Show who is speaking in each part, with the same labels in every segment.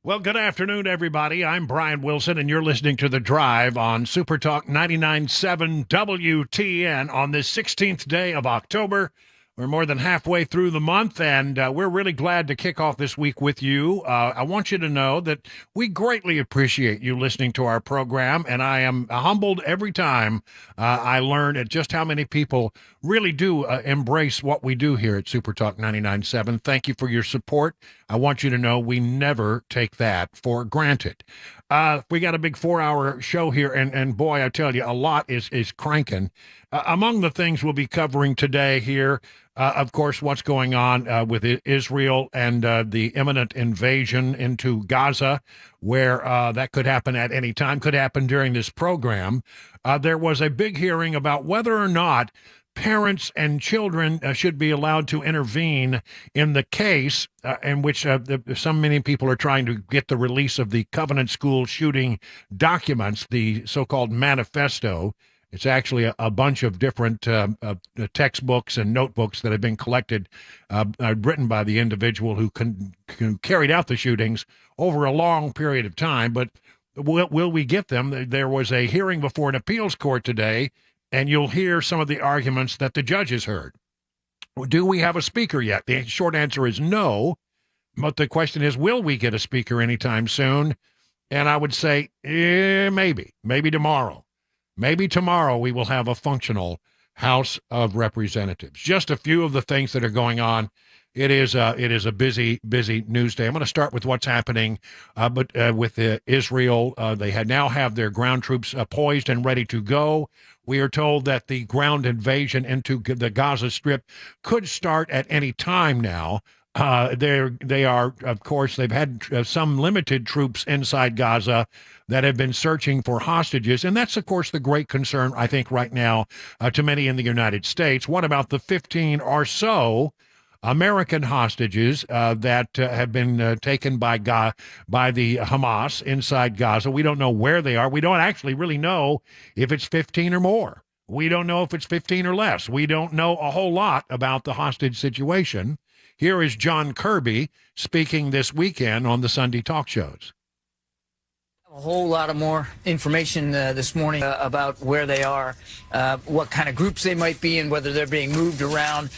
Speaker 1: Well, good afternoon, everybody. I'm Brian Wilson, and you're listening to The Drive on Super Talk 99.7 WTN on this 16th day of October. We're more than halfway through the month, and we're really glad to kick off this week with you. I want you to know that we greatly appreciate you listening to our program, and I am humbled every time I learn at just how many people really do embrace what we do here at Super Talk 99.7. Thank you for your support. I want you to know we never take that for granted. We got a big 4-hour show here, and boy, I tell you, a lot is cranking. Among the things we'll be covering today here, of course, what's going on with Israel and the imminent invasion into Gaza, where that could happen at any time, could happen during this program. There was a big hearing about whether or not parents and children should be allowed to intervene in the case in which many people are trying to get the release of the Covenant School shooting documents, the so-called manifesto. It's actually a bunch of different textbooks and notebooks that have been collected, written by the individual who carried out the shootings over a long period of time. But will we get them? There was a hearing before an appeals court today, and you'll hear some of the arguments that the judges heard. Do we have a speaker yet? The short answer is no. But the question is, will we get a speaker anytime soon? And I would say, maybe tomorrow. Maybe tomorrow we will have a functional House of Representatives. Just a few of the things that are going on. It is a busy news day. I'm going to start with what's happening, with Israel. They now have their ground troops poised and ready to go. We are told that the ground invasion into the Gaza Strip could start at any time now. They are, of course, they've had some limited troops inside Gaza that have been searching for hostages. And that's, of course, the great concern, I think, right now to many in the United States. What about the 15 or so American hostages that have been taken by the Hamas inside Gaza? We don't know where they are. We don't actually really know if it's 15 or more. We don't know if it's 15 or less. We don't know a whole lot about the hostage situation. Here is John Kirby speaking this weekend on the Sunday talk shows.
Speaker 2: A whole lot of more information this morning about where they are, what kind of groups they might be in, whether they're being moved around.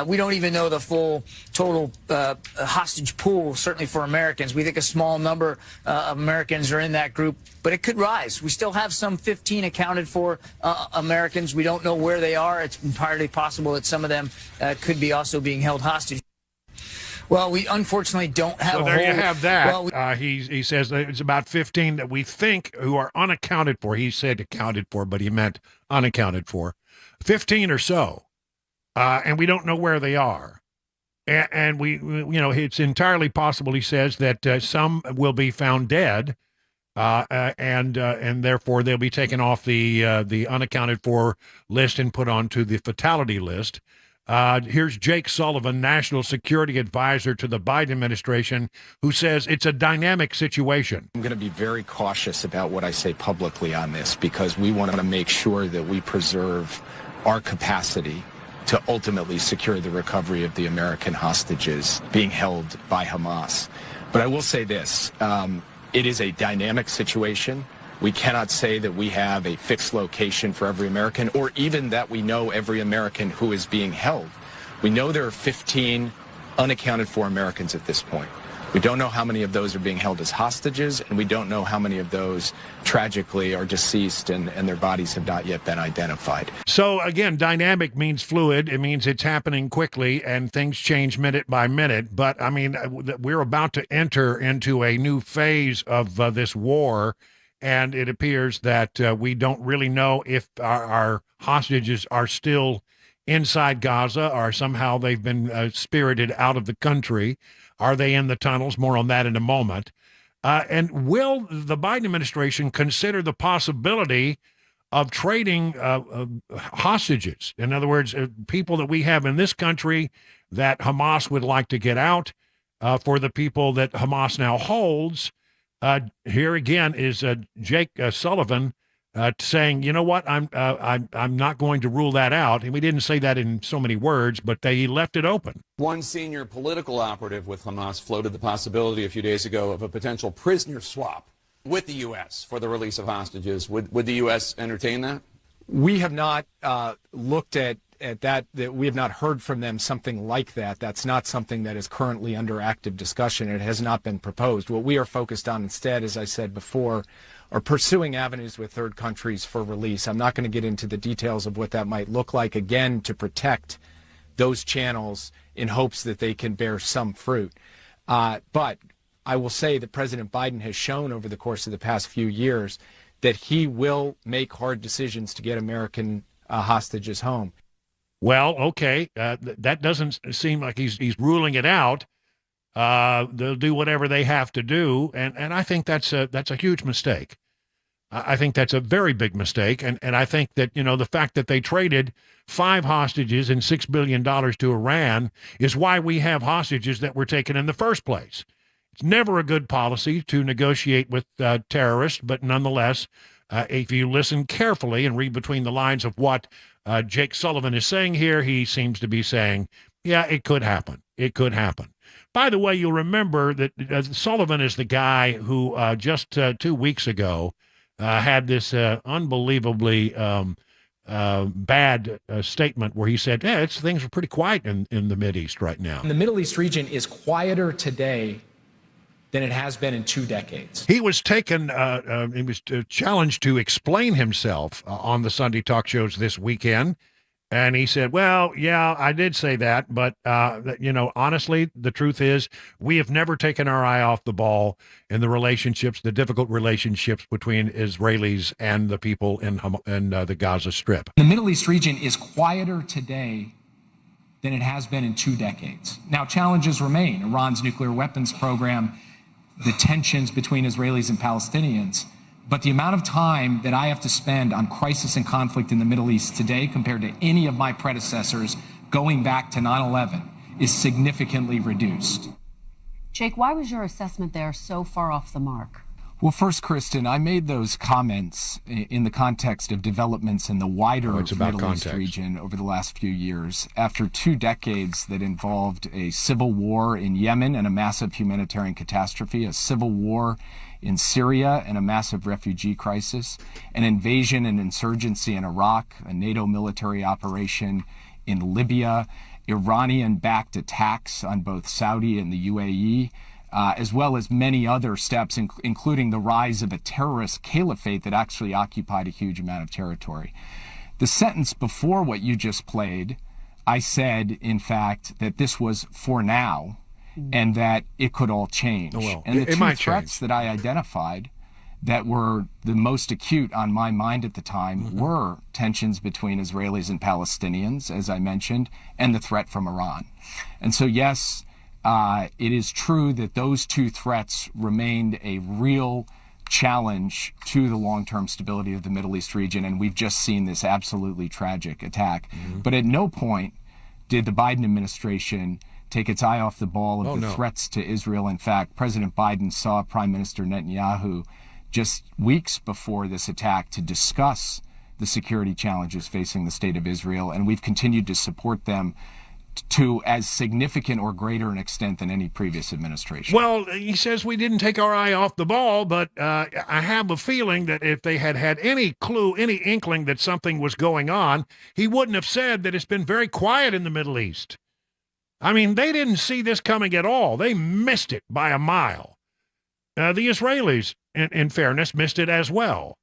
Speaker 2: We don't even know the full total hostage pool, certainly for Americans. We think a small number of Americans are in that group, but it could rise. We still have some 15 accounted for Americans. We don't know where they are. It's entirely possible that some of them could be also being held hostage. Well, we unfortunately don't have
Speaker 1: so there you have that. Well, he says that it's about 15 that we think who are unaccounted for. He said accounted for, but he meant unaccounted for. 15 or so, and we don't know where they are. And it's entirely possible, he says, that some will be found dead, and therefore they'll be taken off the unaccounted for list and put onto the fatality list. Here's Jake Sullivan, National Security Advisor to the Biden administration, who says it's a dynamic situation.
Speaker 3: I'm going to be very cautious about what I say publicly on this because we want to make sure that we preserve our capacity to ultimately secure the recovery of the American hostages being held by Hamas. But I will say this, it is a dynamic situation. We cannot say that we have a fixed location for every American or even that we know every American who is being held. We know there are 15 unaccounted for Americans at this point. We don't know how many of those are being held as hostages, and we don't know how many of those tragically are deceased and their bodies have not yet been identified.
Speaker 1: So, again, dynamic means fluid. It means it's happening quickly and things change minute by minute. But, I mean, we're about to enter into a new phase of this war. And it appears that we don't really know if our hostages are still inside Gaza or somehow they've been spirited out of the country. Are they in the tunnels? More on that in a moment. And will the Biden administration consider the possibility of trading hostages? In other words, people that we have in this country that Hamas would like to get out for the people that Hamas now holds. Here again is Jake Sullivan saying, you know what, I'm not going to rule that out. And we didn't say that in so many words, but they left it open.
Speaker 4: One senior political operative with Hamas floated the possibility a few days ago of a potential prisoner swap with the U.S. for the release of hostages. Would the U.S. entertain that?
Speaker 5: We have not looked at that we have not heard from them something like that. That's not something that is currently under active discussion. It has not been proposed. What we are focused on instead, as I said before, are pursuing avenues with third countries for release. I'm not going to get into the details of what that might look like, again, to protect those channels in hopes that they can bear some fruit. But I will say that President Biden has shown over the course of the past few years that he will make hard decisions to get American hostages home.
Speaker 1: Well, okay, that doesn't seem like he's ruling it out. They'll do whatever they have to do, and I think that's a huge mistake. I think that's a very big mistake, and I think that, you know, the fact that they traded 5 hostages and $6 billion to Iran is why we have hostages that were taken in the first place. It's never a good policy to negotiate with terrorists, but nonetheless, if you listen carefully and read between the lines of what Jake Sullivan is saying here, he seems to be saying, yeah, it could happen. It could happen. By the way, you'll remember that Sullivan is the guy who just 2 weeks ago had this unbelievably bad statement where he said, yeah, things are pretty quiet in the Mideast right now.
Speaker 5: The Middle East region is quieter today than it has been in 2 decades.
Speaker 1: He was taken, he was challenged to explain himself on the Sunday talk shows this weekend. And he said, well, yeah, I did say that. But, you know, honestly, the truth is we have never taken our eye off the ball in the relationships, the difficult relationships between Israelis and the people in the Gaza Strip.
Speaker 5: The Middle East region is quieter today than it has been in 2 decades. Now, challenges remain. Iran's nuclear weapons program, the tensions between Israelis and Palestinians. But the amount of time that I have to spend on crisis and conflict in the Middle East today compared to any of my predecessors going back to 9/11 is significantly reduced.
Speaker 6: Jake, why was your assessment there so far off the mark?
Speaker 5: Well, first, Kristen, I made those comments in the context of developments in the wider Middle East region over the last few years, after 2 decades that involved a civil war in Yemen and a massive humanitarian catastrophe, a civil war in Syria and a massive refugee crisis, an invasion and insurgency in Iraq, a NATO military operation in Libya, Iranian-backed attacks on both Saudi and the UAE, as well as many other steps, including the rise of a terrorist caliphate that actually occupied a huge amount of territory. The sentence before what you just played, I said, in fact, that this was for now and that it could all change.
Speaker 1: Well,
Speaker 5: and the two threats that I identified that were the most acute on my mind at the time were tensions between Israelis and Palestinians, as I mentioned, and the threat from Iran. And so, yes, it is true that those 2 threats remained a real challenge to the long-term stability of the Middle East region, and we've just seen this absolutely tragic attack. But at no point did the Biden administration take its eye off the ball of the threats to Israel. In fact, President Biden saw Prime Minister Netanyahu just weeks before this attack to discuss the security challenges facing the state of Israel, and we've continued to support them to as significant or greater an extent than any previous administration.
Speaker 1: Well, he says we didn't take our eye off the ball, but I have a feeling that if they had had any clue, any inkling that something was going on, he wouldn't have said that it's been very quiet in the Middle East. I mean, they didn't see this coming at all. They missed it by a mile. The Israelis, in fairness, missed it as well.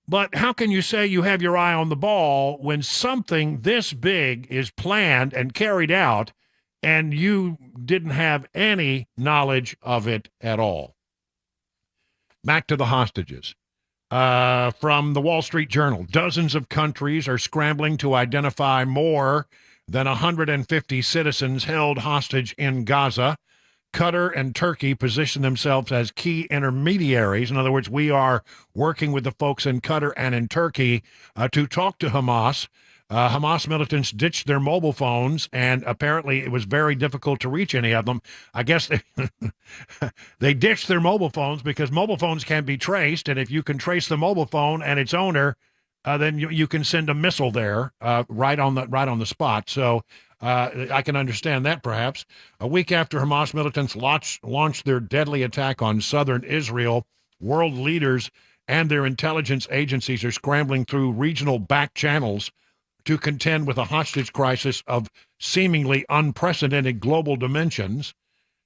Speaker 1: But how can you say you have your eye on the ball when something this big is planned and carried out and you didn't have any knowledge of it at all? Back to the hostages. From the Wall Street Journal, dozens of countries are scrambling to identify more than 150 citizens held hostage in Gaza. Qatar and Turkey position themselves as key intermediaries. In other words, we are working with the folks in Qatar and in Turkey to talk to Hamas Hamas militants ditched their mobile phones, and apparently it was very difficult to reach any of them. I guess they ditched their mobile phones because mobile phones can be traced, and if you can trace the mobile phone and its owner, then you can send a missile there right on the spot. So I can understand that, perhaps. A week after Hamas militants launched their deadly attack on southern Israel, world leaders and their intelligence agencies are scrambling through regional back channels to contend with a hostage crisis of seemingly unprecedented global dimensions,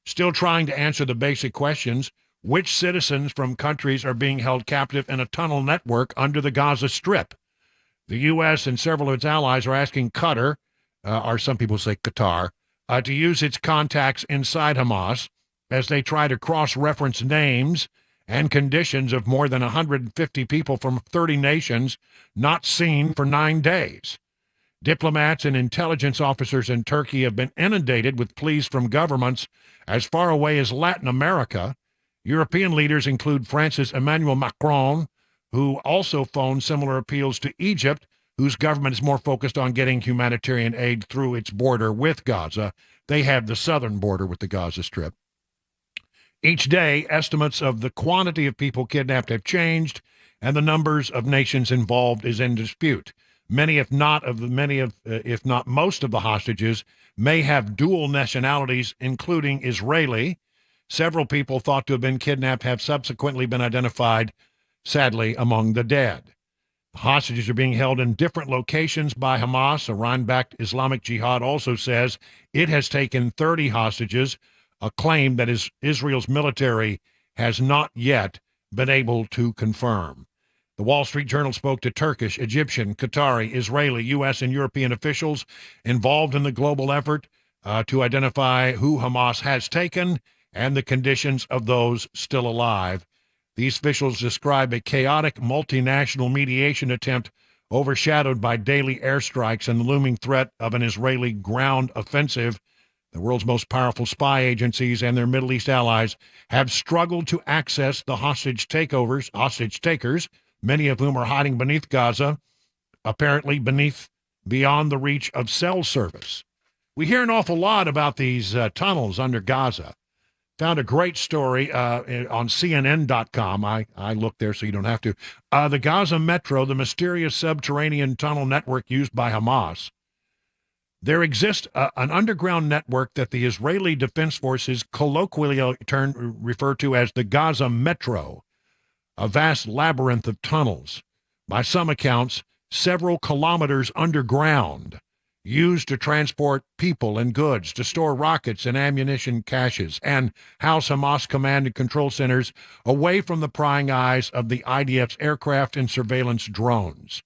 Speaker 1: still trying to answer the basic questions: which citizens from countries are being held captive in a tunnel network under the Gaza Strip? The U.S. and several of its allies are asking Qatar, or some people say Qatar, to use its contacts inside Hamas as they try to cross-reference names and conditions of more than 150 people from 30 nations not seen for 9 days. Diplomats and intelligence officers in Turkey have been inundated with pleas from governments as far away as Latin America. European leaders include France's Emmanuel Macron, who also phoned similar appeals to Egypt, whose government is more focused on getting humanitarian aid through its border with Gaza. They have the southern border with the Gaza Strip. Each day, estimates of the quantity of people kidnapped have changed, and the numbers of nations involved is in dispute. Many, if not most of the hostages may have dual nationalities, including Israeli. Several people thought to have been kidnapped have subsequently been identified, sadly, among the dead. The hostages are being held in different locations by Hamas. Iran-backed Islamic Jihad also says it has taken 30 hostages, a claim that Israel's military has not yet been able to confirm. The Wall Street Journal spoke to Turkish, Egyptian, Qatari, Israeli, U.S., and European officials involved in the global effort to identify who Hamas has taken and the conditions of those still alive. These officials describe a chaotic multinational mediation attempt overshadowed by daily airstrikes and the looming threat of an Israeli ground offensive. The world's most powerful spy agencies and their Middle East allies have struggled to access the hostage takers, many of whom are hiding beneath Gaza, apparently beyond the reach of cell service. We hear an awful lot about these tunnels under Gaza. Found a great story on CNN.com. I looked there so you don't have to. The Gaza Metro, the mysterious subterranean tunnel network used by Hamas. There exists an underground network that the Israeli Defense Forces colloquially refer to as the Gaza Metro, a vast labyrinth of tunnels, by some accounts several kilometers underground, used to transport people and goods, to store rockets and ammunition caches, and house Hamas command and control centers away from the prying eyes of the IDF's aircraft and surveillance drones.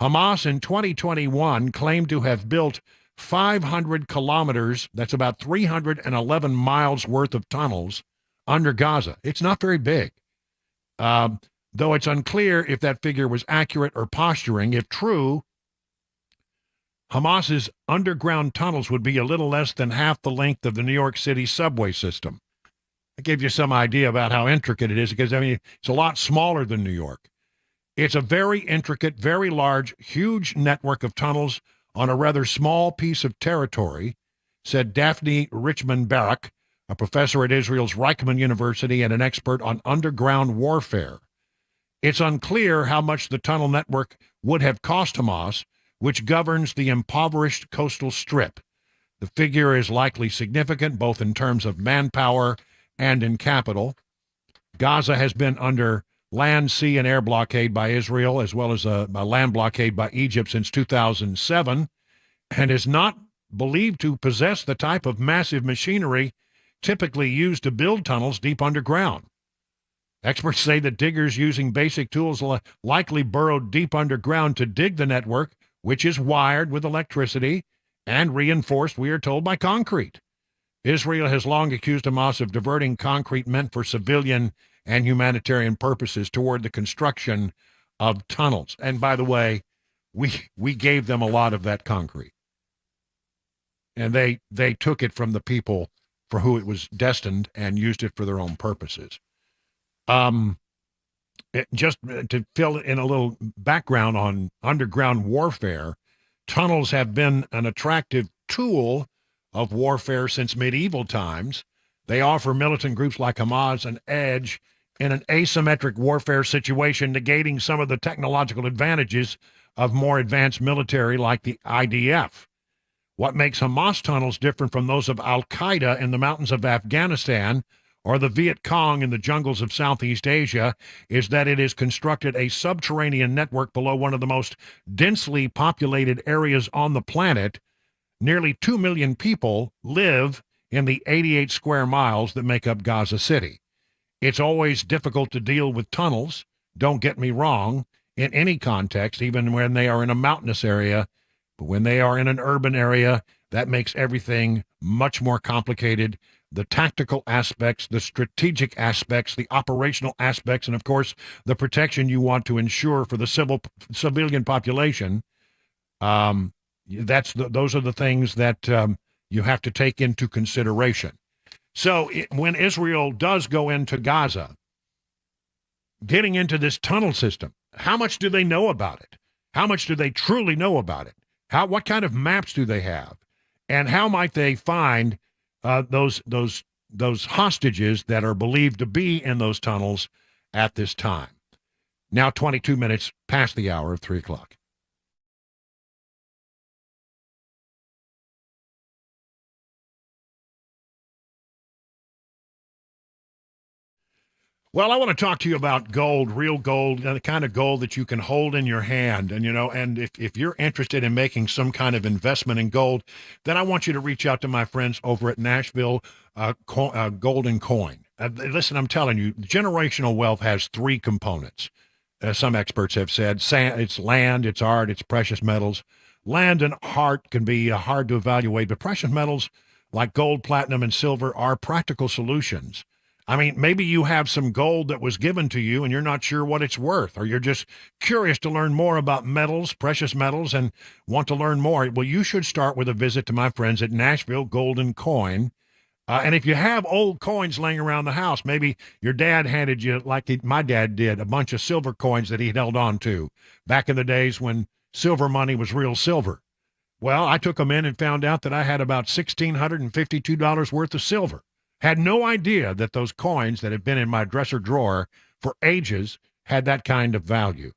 Speaker 1: Hamas in 2021 claimed to have built 500 kilometers, that's about 311 miles worth of tunnels under Gaza. It's not very big. Though it's unclear if that figure was accurate or posturing. If true, Hamas's underground tunnels would be a little less than half the length of the New York City subway system. I gave you some idea about how intricate it is because, it's a lot smaller than New York. It's a very intricate, very large, huge network of tunnels on a rather small piece of territory, said Daphne Richman-Barak, a professor at Israel's Reichman University and an expert on underground warfare. It's unclear how much the tunnel network would have cost Hamas, which governs the impoverished coastal strip. The figure is likely significant, both in terms of manpower and in capital. Gaza has been under land, sea, and air blockade by Israel, as well as a land blockade by Egypt since 2007, and is not believed to possess the type of massive machinery typically used to build tunnels deep underground. Experts say that diggers using basic tools likely burrowed deep underground to dig the network, which is wired with electricity and reinforced, we are told, by concrete. Israel has long accused Hamas of diverting concrete meant for civilian and humanitarian purposes toward the construction of tunnels. And by the way, we gave them a lot of that concrete. And they took it from the people for who it was destined and used it for their own purposes. Just to fill in a little background on underground warfare, Tunnels have been an attractive tool of warfare since medieval times. They offer militant groups like Hamas an edge in an asymmetric warfare situation, negating some of the technological advantages of more advanced military like the IDF. What makes Hamas tunnels different from those of al-Qaeda in the mountains of Afghanistan or the Viet Cong in the jungles of Southeast Asia is that it has constructed a subterranean network below one of the most densely populated areas on the planet. Nearly 2 million people live in the 88 square miles that make up Gaza City. It's always difficult to deal with tunnels, don't get me wrong, in any context, even when they are in a mountainous area. But when they are in an urban area, that makes everything much more complicated. The tactical aspects, the strategic aspects, the operational aspects, and of course, the protection you want to ensure for the civilian population. Those are the things that you have to take into consideration. So when Israel does go into Gaza, getting into this tunnel system, how much do they know about it? How much do they truly know about it? What kind of maps do they have? And how might they find those hostages that are believed to be in those tunnels at this time? Now 22 minutes past the hour of 3 o'clock. Well, I want to talk to you about gold, real gold, the kind of gold that you can hold in your hand. And, and if you're interested in making some kind of investment in gold, then I want you to reach out to my friends over at Nashville Golden Coin. Listen, I'm telling you, generational wealth has three components. Some experts have said it's land, it's art, it's precious metals. Land and art can be hard to evaluate, but precious metals like gold, platinum, and silver are practical solutions. I mean, maybe you have some gold that was given to you and you're not sure what it's worth, or you're just curious to learn more about metals, precious metals, and want to learn more. Well, you should start with a visit to my friends at Nashville Golden Coin. And if you have old coins laying around the house, maybe your dad handed you, like my dad did, a bunch of silver coins that he held on to back in the days when silver money was real silver. Well, I took them in and found out that I had about $1,652 worth of silver. Had no idea that those coins that have been in my dresser drawer for ages had that kind of value.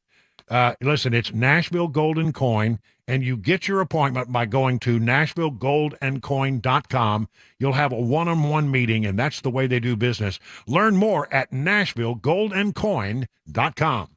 Speaker 1: Listen, it's Nashville Golden Coin, and you get your appointment by going to NashvilleGoldandCoin.com. You'll have a one-on-one meeting, and that's the way they do business. Learn more at NashvilleGoldandCoin.com.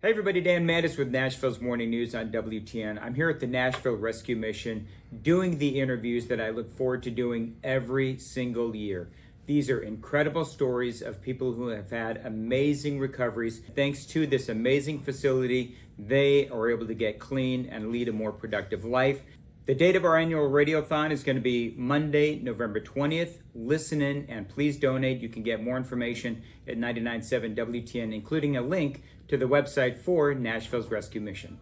Speaker 7: Hey everybody, Dan Mattis with Nashville's Morning News on WTN. I'm here at the Nashville Rescue Mission doing the interviews that I look forward to doing every single year. These are incredible stories of people who have had amazing recoveries. Thanks to this amazing facility, they are able to get clean and lead a more productive life. The date of our annual radiothon is going to be Monday, November 20th. Listen in and please donate. You can get more information at 99.7 WTN, including a link to the website for Nashville's Rescue Mission.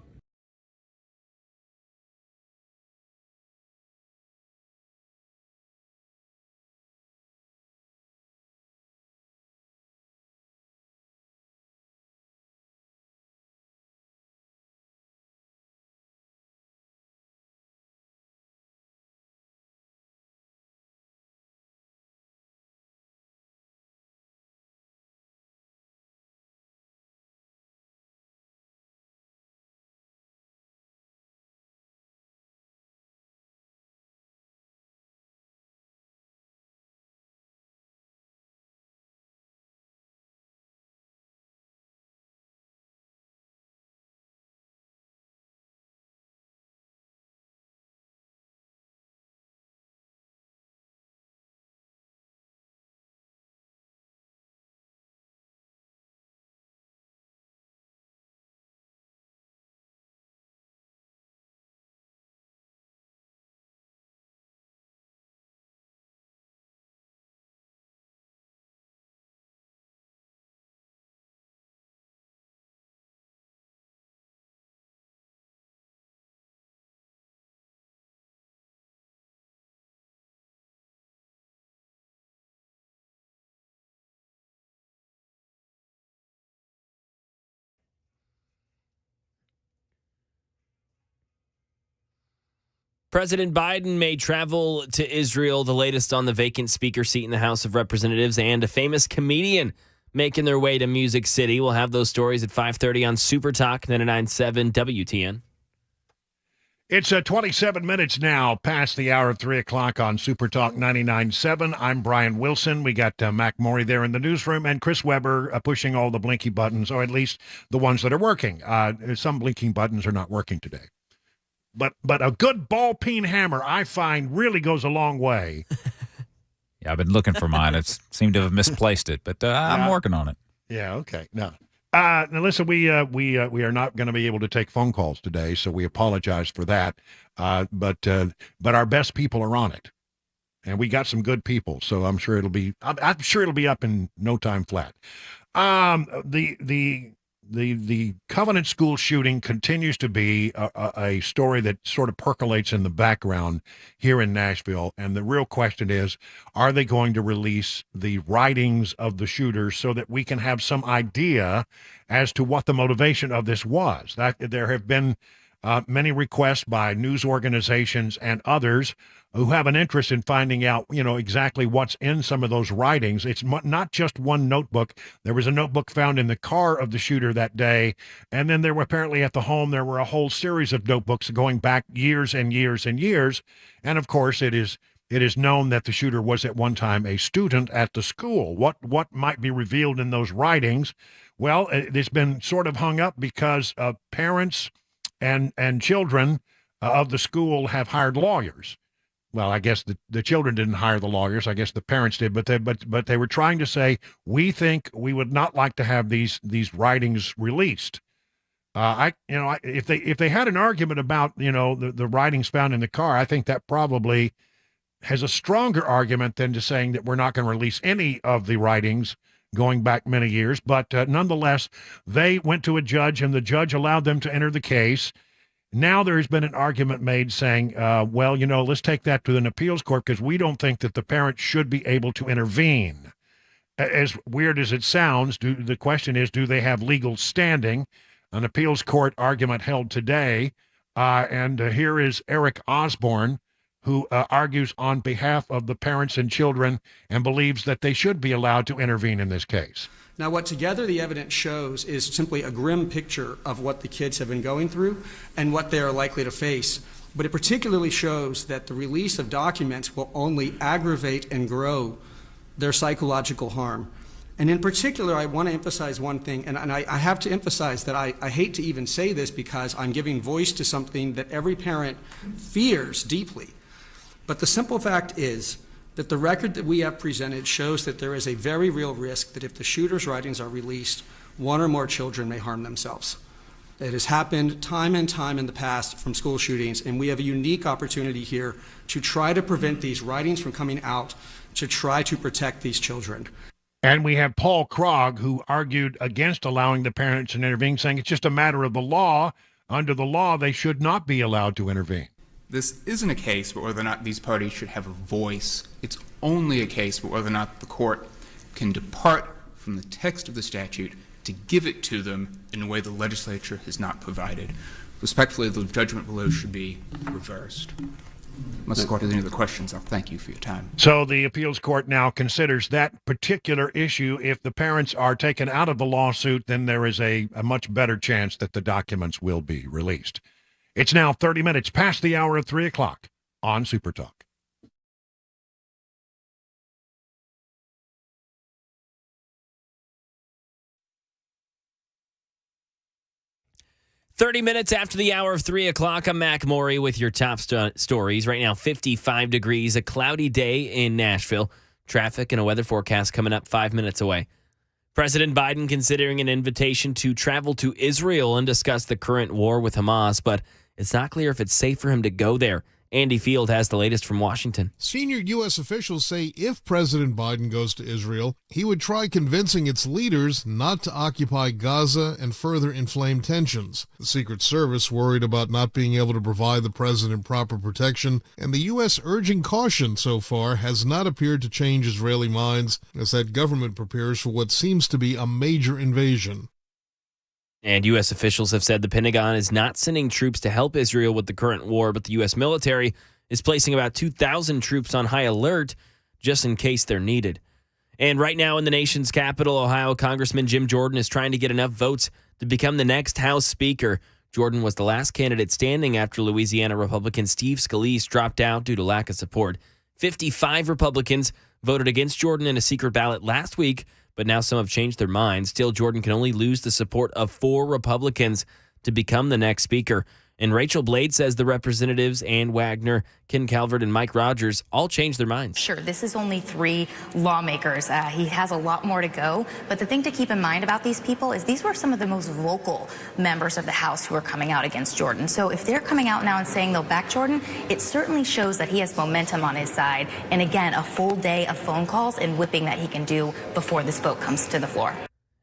Speaker 8: President Biden may travel to Israel, the latest on the vacant speaker seat in the House of Representatives, and a famous comedian making their way to Music City. We'll have those stories at 5:30 on Super Talk 99.7 WTN.
Speaker 1: It's 27 minutes now past the hour of 3 o'clock on Super Talk 99.7. I'm Brian Wilson. We got Mac Morey there in the newsroom and Chris Webber pushing all the blinky buttons, or at least the ones that are working. Some blinking buttons are not working today. But a good ball peen hammer, I find, really goes a long way.
Speaker 9: Yeah, I've been looking for mine. It seemed to have misplaced it, but I'm working on it.
Speaker 1: Yeah, okay. No. Now listen, we are not going to be able to take phone calls today, so we apologize for that. But our best people are on it, and we got some good people, so I'm sure it'll be up in no time flat. The Covenant School shooting continues to be a story that sort of percolates in the background here in Nashville. And the real question is, are they going to release the writings of the shooters so that we can have some idea as to what the motivation of this was? There have been many requests by news organizations and others who have an interest in finding out, exactly what's in some of those writings. It's not just one notebook. There was a notebook found in the car of the shooter that day, and then there were apparently at the home, there were a whole series of notebooks going back years and years and years. And of course, it is known that the shooter was at one time a student at the school. What might be revealed in those writings? Well, it's been sort of hung up because parents and children of the school have hired lawyers. Well, I guess the children didn't hire the lawyers. I guess the parents did, but they were trying to say, we think we would not like to have these writings released. If they had an argument about the writings found in the car, I think that probably has a stronger argument than to saying that we're not going to release any of the writings going back many years. But nonetheless, they went to a judge, and the judge allowed them to enter the case. Now there's been an argument made saying, let's take that to an appeals court because we don't think that the parents should be able to intervene. As weird as it sounds, the question is, do they have legal standing? An appeals court argument held today, and here is Eric Osborne, who argues on behalf of the parents and children and believes that they should be allowed to intervene in this case.
Speaker 10: Now, what together the evidence shows is simply a grim picture of what the kids have been going through and what they are likely to face. But it particularly shows that the release of documents will only aggravate and grow their psychological harm. And in particular, I want to emphasize one thing, and I have to emphasize that I hate to even say this because I'm giving voice to something that every parent fears deeply. But the simple fact is that the record that we have presented shows that there is a very real risk that if the shooter's writings are released, one or more children may harm themselves. It has happened time and time in the past from school shootings, and we have a unique opportunity here to try to prevent these writings from coming out, to try to protect these children.
Speaker 1: And we have Paul Krog, who argued against allowing the parents to intervene, saying it's just a matter of the law. Under the law, they should not be allowed to intervene.
Speaker 11: This isn't a case about whether or not these parties should have a voice. It's only a case about whether or not the court can depart from the text of the statute to give it to them in a way the legislature has not provided. Respectfully, the judgment below should be reversed. Unless the court has any other questions, I'll thank you for your time.
Speaker 1: So the appeals court now considers that particular issue. If the parents are taken out of the lawsuit, then there is a much better chance that the documents will be released. It's now 30 minutes past the hour of 3 o'clock on Super Talk.
Speaker 8: "30 minutes after the hour of 3 o'clock, I'm Mac Morey with your top stories. Right now, 55 degrees, a cloudy day in Nashville. Traffic and a weather forecast coming up 5 minutes away. President Biden considering an invitation to travel to Israel and discuss the current war with Hamas, but it's not clear if it's safe for him to go there. Andy Field has the latest from Washington.
Speaker 12: Senior U.S. officials say if President Biden goes to Israel, he would try convincing its leaders not to occupy Gaza and further inflame tensions. The Secret Service worried about not being able to provide the president proper protection, and the U.S. urging caution so far has not appeared to change Israeli minds as that government prepares for what seems to be a major invasion.
Speaker 8: And U.S. officials have said the Pentagon is not sending troops to help Israel with the current war, but the U.S. military is placing about 2,000 troops on high alert just in case they're needed. And right now in the nation's capital, Ohio, Congressman Jim Jordan is trying to get enough votes to become the next House Speaker. Jordan was the last candidate standing after Louisiana Republican Steve Scalise dropped out due to lack of support. 55 Republicans voted against Jordan in a secret ballot last week, but now some have changed their minds. Still, Jordan can only lose the support of 4 Republicans to become the next speaker. And Rachel Blade says the representatives, Ann Wagner, Ken Calvert, and Mike Rogers, all changed their minds.
Speaker 13: Sure, this is only 3 lawmakers. He has a lot more to go. But the thing to keep in mind about these people is these were some of the most vocal members of the House who are coming out against Jordan. So if they're coming out now and saying they'll back Jordan, it certainly shows that he has momentum on his side. And again, a full day of phone calls and whipping that he can do before this vote comes to the floor.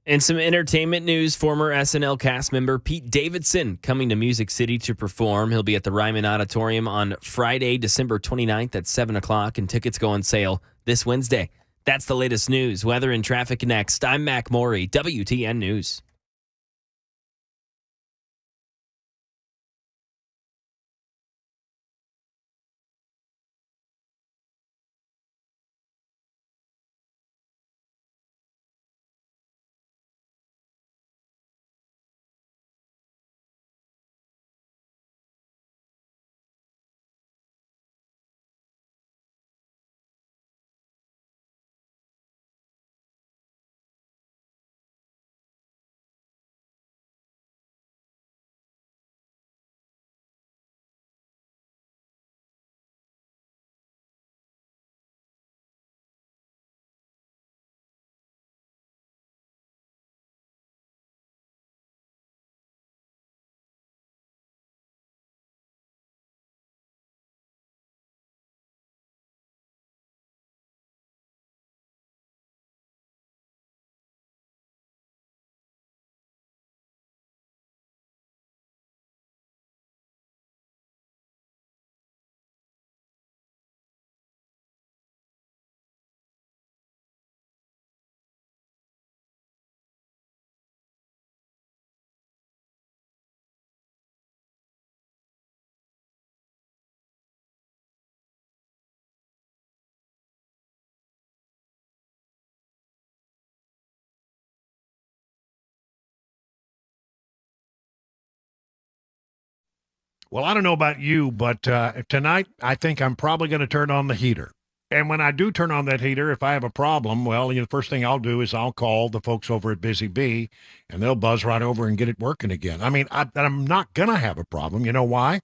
Speaker 8: And some entertainment news, former SNL cast member Pete Davidson coming to Music City to perform. He'll be at the Ryman Auditorium on Friday, December 29th at 7 o'clock, and tickets go on sale this Wednesday. That's the latest news, weather, and traffic next. I'm Mac Morey, WTN News.
Speaker 1: Well, I don't know about you, but tonight I think I'm probably going to turn on the heater. And when I do turn on that heater, if I have a problem, well, the first thing I'll do is I'll call the folks over at Busy Bee, and they'll buzz right over and get it working again. I mean, I'm not going to have a problem. You know why?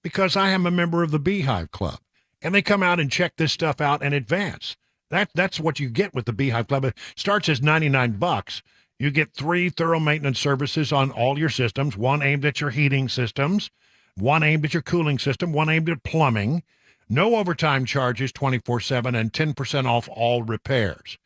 Speaker 1: Because I am a member of the Beehive Club, and they come out and check this stuff out in advance. That's what you get with the Beehive Club. It starts as $99. You get 3 thorough maintenance services on all your systems, one aimed at your heating systems, one aimed at your cooling system, one aimed at plumbing. No overtime charges 24/7 and 10% off all repairs.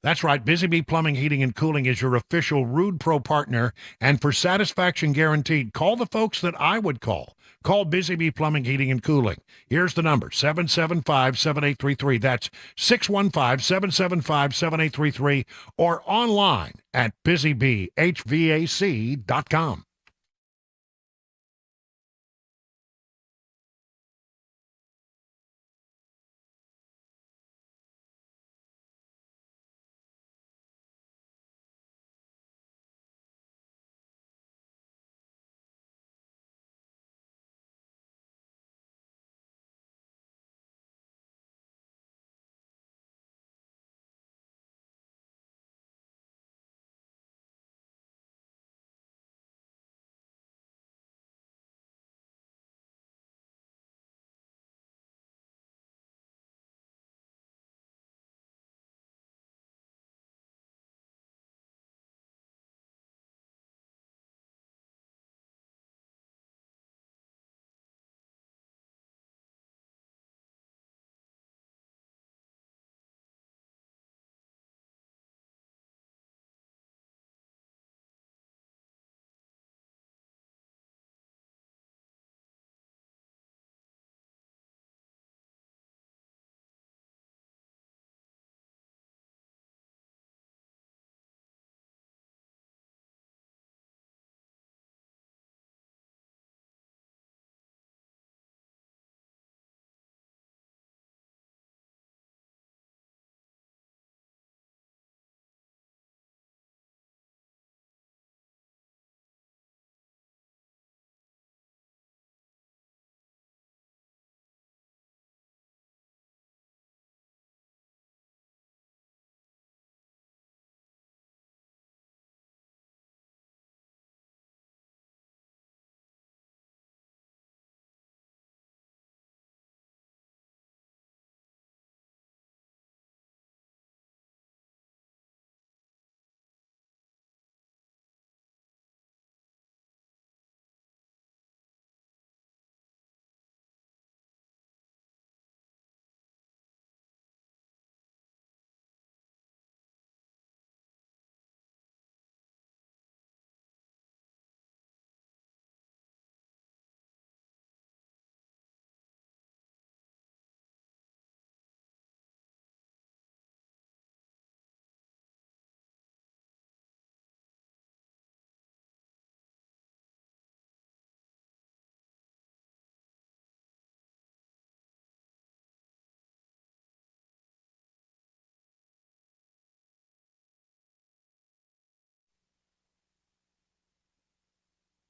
Speaker 1: That's right. Busy Bee Plumbing, Heating, and Cooling is your official Rude Pro partner. And for satisfaction guaranteed, call the folks that I would call. Call Busy Bee Plumbing, Heating, and Cooling. Here's the number, 775-7833. That's 615-775-7833 or online at busybehvac.com.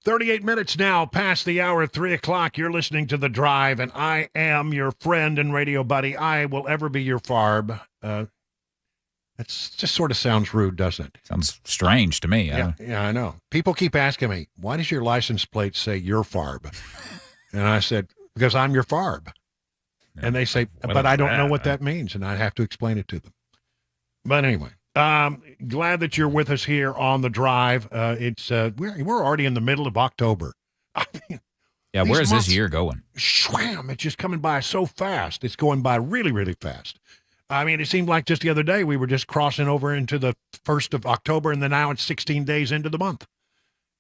Speaker 1: 38 minutes now past the hour of 3 o'clock. You're listening to The Drive, and I am your friend and radio buddy. I will ever be your farb. That just sort of sounds rude, doesn't it?
Speaker 9: Sounds strange to me.
Speaker 1: Yeah, I know. People keep asking me, why does your license plate say your farb? And I said, because I'm your farb. And they say, but I don't know what that means, and I have to explain it to them. But anyway. Glad that you're with us here on The Drive. We're already in the middle of October. I mean,
Speaker 9: yeah, where is this year going?
Speaker 1: Swam! It's just coming by so fast. It's going by really, really fast. I mean, it seemed like just the other day we were just crossing over into the 1st of October, and then now it's 16 days into the month.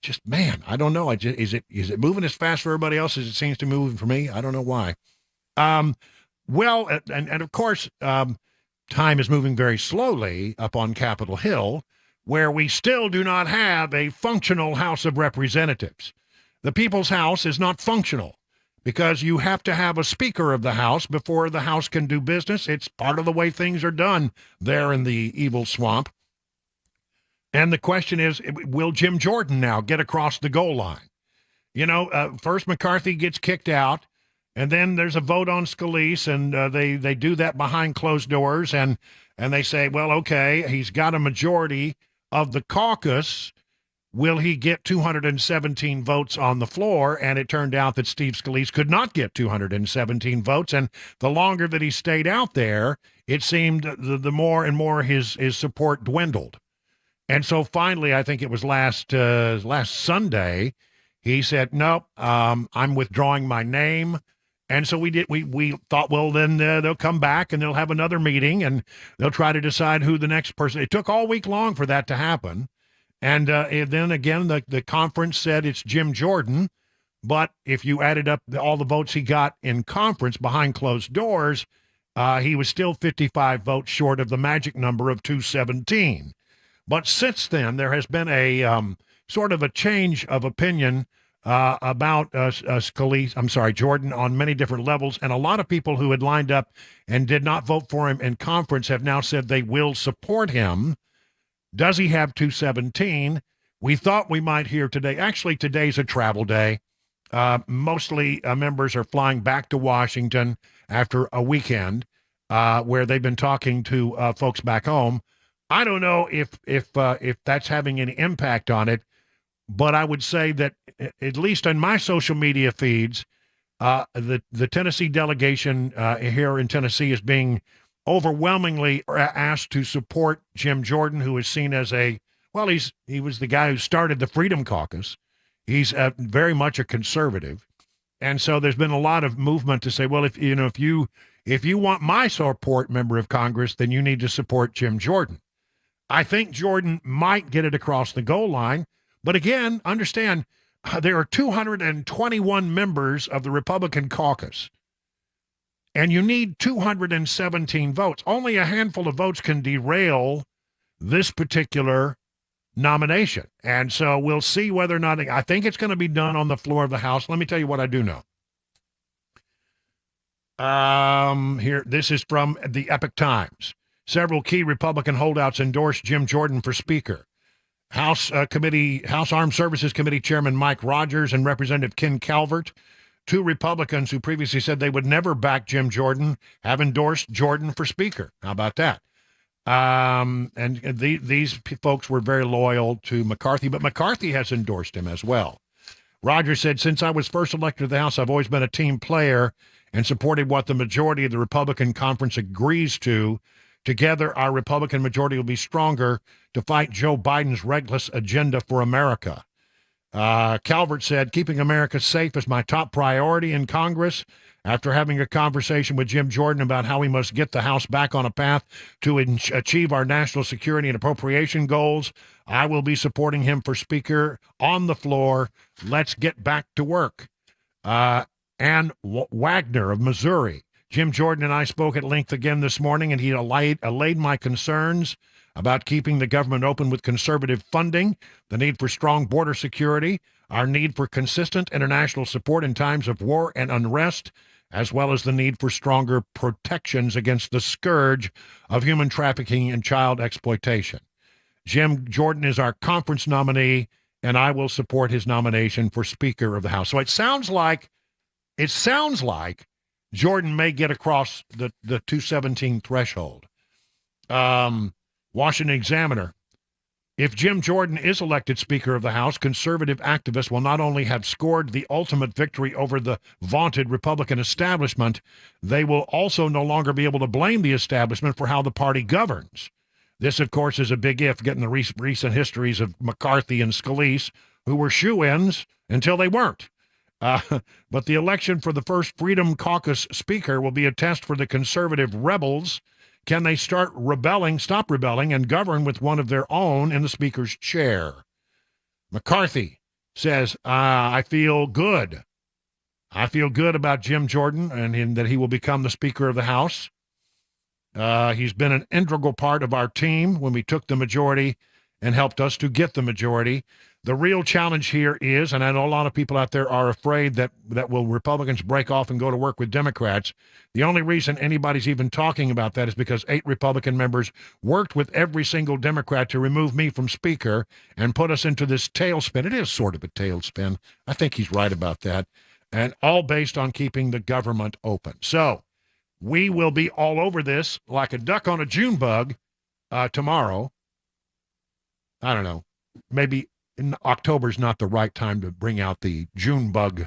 Speaker 1: Just, man, I don't know. Is it moving as fast for everybody else as it seems to move for me? I don't know why. Well, and of course, time is moving very slowly up on Capitol Hill, where we still do not have a functional House of Representatives. The People's House is not functional because you have to have a Speaker of the House before the House can do business. It's part of the way things are done there in the evil swamp. And the question is, will Jim Jordan now get across the goal line? First McCarthy gets kicked out. And then there's a vote on Scalise, and they do that behind closed doors, and they say, well, okay, he's got a majority of the caucus. Will he get 217 votes on the floor? And it turned out that Steve Scalise could not get 217 votes, and the longer that he stayed out there, it seemed the more and more his support dwindled. And so finally, I think it was last Sunday, he said, nope, I'm withdrawing my name. And so we thought, well, then they'll come back and they'll have another meeting and they'll try to decide who the next person. It took all week long for that to happen. And then again, the conference said it's Jim Jordan. But if you added up all the votes he got in conference behind closed doors, he was still 55 votes short of the magic number of 217. But since then, there has been a sort of a change of opinion about Jordan on many different levels. And a lot of people who had lined up and did not vote for him in conference have now said they will support him. Does he have 217? We thought we might hear today. Actually, today's a travel day. Mostly members are flying back to Washington after a weekend where they've been talking to folks back home. I don't know if that's having any impact on it. But I would say that, at least on my social media feeds, the Tennessee delegation here in Tennessee is being overwhelmingly asked to support Jim Jordan, who is seen as he was the guy who started the Freedom Caucus. He's very much a conservative. And so there's been a lot of movement to say, well, if you want my support, member of Congress, then you need to support Jim Jordan. I think Jordan might get it across the goal line. But again, understand, there are 221 members of the Republican caucus, and you need 217 votes. Only a handful of votes can derail this particular nomination. And so we'll see whether or not, I think it's going to be done on the floor of the House. Let me tell you what I do know. This is from the Epoch Times. Several key Republican holdouts endorsed Jim Jordan for Speaker. House Armed Services Committee Chairman Mike Rogers and Representative Ken Calvert, two Republicans who previously said they would never back Jim Jordan, have endorsed Jordan for Speaker. How about that? These folks were very loyal to McCarthy, but McCarthy has endorsed him as well. Rogers said, since I was first elected to the House, I've always been a team player and supported what the majority of the Republican conference agrees to. Together, our Republican majority will be stronger to fight Joe Biden's reckless agenda for America. Calvert said, keeping America safe is my top priority in Congress. After having a conversation with Jim Jordan about how we must get the House back on a path to achieve our national security and appropriation goals, I will be supporting him for Speaker on the floor. Let's get back to work. Ann Wagner of Missouri. Jim Jordan and I spoke at length again this morning, and he allayed my concerns about keeping the government open with conservative funding, the need for strong border security, our need for consistent international support in times of war and unrest, as well as the need for stronger protections against the scourge of human trafficking and child exploitation. Jim Jordan is our conference nominee, and I will support his nomination for Speaker of the House. So it sounds like Jordan may get across the 217 threshold. Washington Examiner. If Jim Jordan is elected Speaker of the House, conservative activists will not only have scored the ultimate victory over the vaunted Republican establishment, they will also no longer be able to blame the establishment for how the party governs. This, of course, is a big if, getting the recent histories of McCarthy and Scalise, who were shoo-ins until they weren't. But the election for the first Freedom Caucus Speaker will be a test for the conservative rebels. Can they stop rebelling, and govern with one of their own in the Speaker's chair? McCarthy says, I feel good. I feel good about Jim Jordan and that he will become the Speaker of the House. He's been an integral part of our team when we took the majority and helped us to get the majority. The real challenge here is, and I know a lot of people out there are afraid that will Republicans break off and go to work with Democrats. The only reason anybody's even talking about that is because 8 Republican members worked with every single Democrat to remove me from Speaker and put us into this tailspin. It is sort of a tailspin. I think he's right about that. And all based on keeping the government open. So we will be all over this like a duck on a June bug tomorrow. I don't know. Maybe October's not the right time to bring out the June bug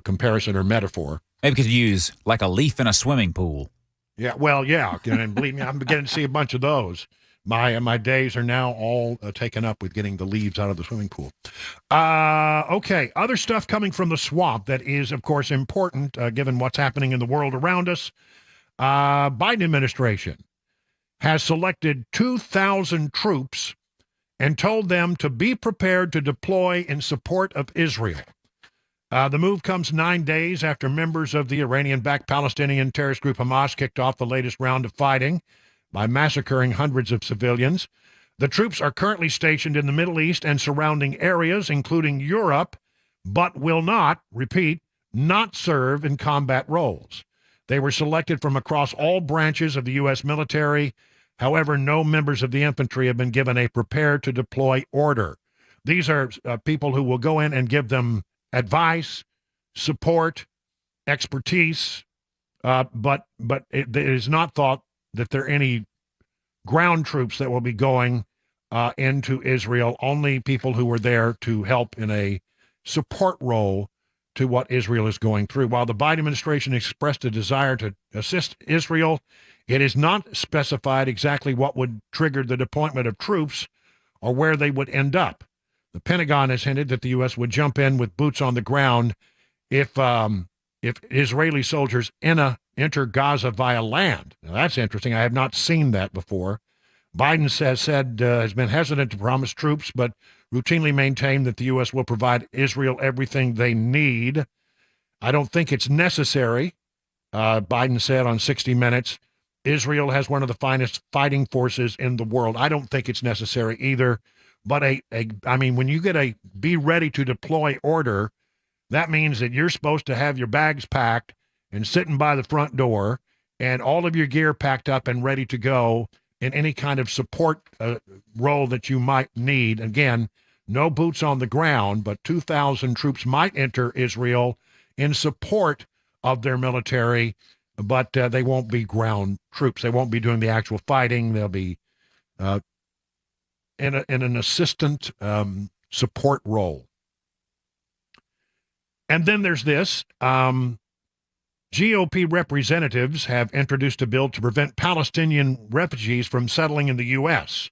Speaker 1: comparison or metaphor.
Speaker 9: Maybe we could use like a leaf in a swimming pool.
Speaker 1: Yeah, well, yeah, and believe me, I'm beginning to see a bunch of those. My days are now all taken up with getting the leaves out of the swimming pool. Okay, other stuff coming from the swamp that is, of course, important given what's happening in the world around us. Biden administration has selected 2,000 troops and told them to be prepared to deploy in support of Israel. The move comes 9 days after members of the Iranian-backed Palestinian terrorist group Hamas kicked off the latest round of fighting by massacring hundreds of civilians. The troops are currently stationed in the Middle East and surrounding areas, including Europe, but will not, repeat, not serve in combat roles. They were selected from across all branches of the U.S. military. However, no members of the infantry have been given a prepare-to-deploy order. These are people who will go in and give them advice, support, expertise, but it is not thought that there are any ground troops that will be going into Israel, only people who were there to help in a support role to what Israel is going through. While the Biden administration expressed a desire to assist Israel, it is not specified exactly what would trigger the deployment of troops or where they would end up. The Pentagon has hinted that the U.S. would jump in with boots on the ground if Israeli soldiers enter Gaza via land. Now, that's interesting. I have not seen that before. Biden has been hesitant to promise troops, but routinely maintained that the U.S. will provide Israel everything they need. I don't think it's necessary, Biden said on 60 Minutes. Israel has one of the finest fighting forces in the world. I don't think it's necessary either. But when you get a be ready to deploy order, that means that you're supposed to have your bags packed and sitting by the front door and all of your gear packed up and ready to go in any kind of support role that you might need. Again, no boots on the ground, but 2,000 troops might enter Israel in support of their military, but they won't be ground troops. They won't be doing the actual fighting. They'll be in an assistant support role. And then there's this. GOP representatives have introduced a bill to prevent Palestinian refugees from settling in the U.S.,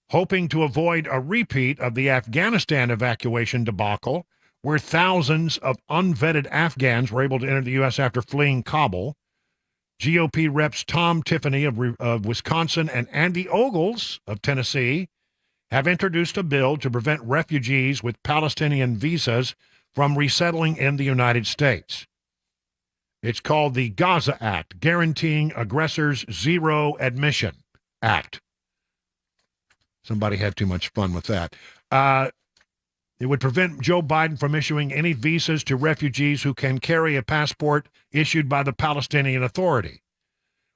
Speaker 1: hoping to avoid a repeat of the Afghanistan evacuation debacle, where thousands of unvetted Afghans were able to enter the U.S. after fleeing Kabul. GOP reps Tom Tiffany of Wisconsin and Andy Ogles of Tennessee have introduced a bill to prevent refugees with Palestinian visas from resettling in the United States. It's called the Gaza Act, Guaranteeing Aggressors Zero Admission Act. Somebody had too much fun with that. It would prevent Joe Biden from issuing any visas to refugees who can carry a passport issued by the Palestinian Authority.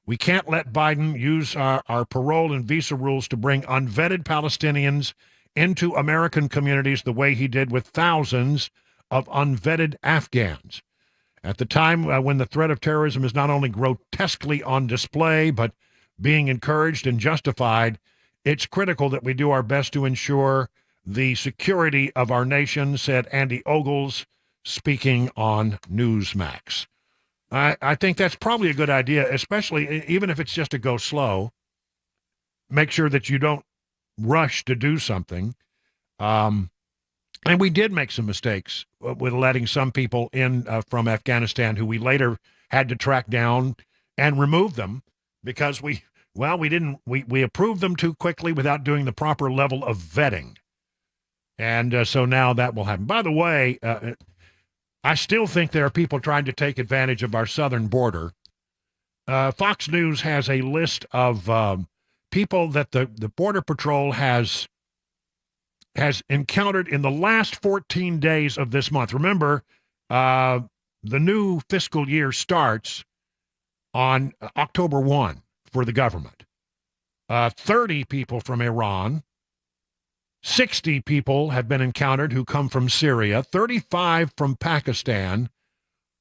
Speaker 1: We can't let Biden use our parole and visa rules to bring unvetted Palestinians into American communities the way he did with thousands of unvetted Afghans. At the time when the threat of terrorism is not only grotesquely on display, but being encouraged and justified, it's critical that we do our best to ensure the security of our nation, said Andy Ogles, speaking on Newsmax. I think that's probably a good idea, especially even if it's just to go slow. Make sure that you don't rush to do something. And we did make some mistakes with letting some people in from Afghanistan who we later had to track down and remove them because we approved them too quickly without doing the proper level of vetting. And so now that will happen. By the way, I still think there are people trying to take advantage of our southern border. Fox News has a list of people that the Border Patrol has encountered in the last 14 days of this month. Remember, the new fiscal year starts on October 1 for the government. 30 people from Iran, 60 people have been encountered who come from Syria, 35 from Pakistan,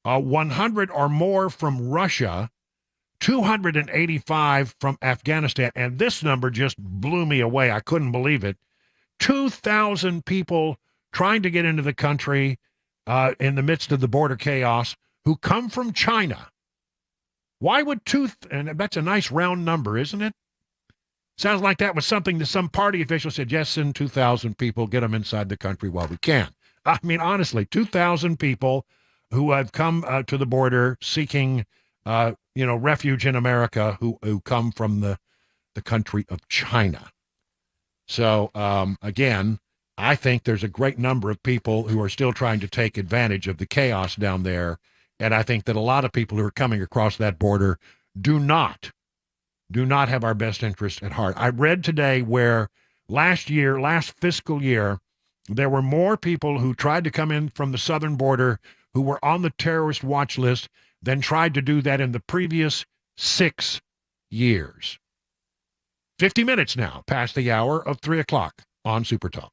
Speaker 1: 100 or more from Russia, 285 from Afghanistan. And this number just blew me away. I couldn't believe it. 2,000 people trying to get into the country in the midst of the border chaos who come from China. Why would and that's a nice round number, isn't it? Sounds like that was something that some party official said, yes, send 2,000 people, get them inside the country while we can. I mean, honestly, 2,000 people who have come to the border seeking, refuge in America who come from the country of China. So, again, I think there's a great number of people who are still trying to take advantage of the chaos down there. And I think that a lot of people who are coming across that border do not have our best interest at heart. I read today where last fiscal year, there were more people who tried to come in from the southern border who were on the terrorist watch list than tried to do that in the previous 6 years. 50 minutes now past the hour of 3 o'clock on Super Talk.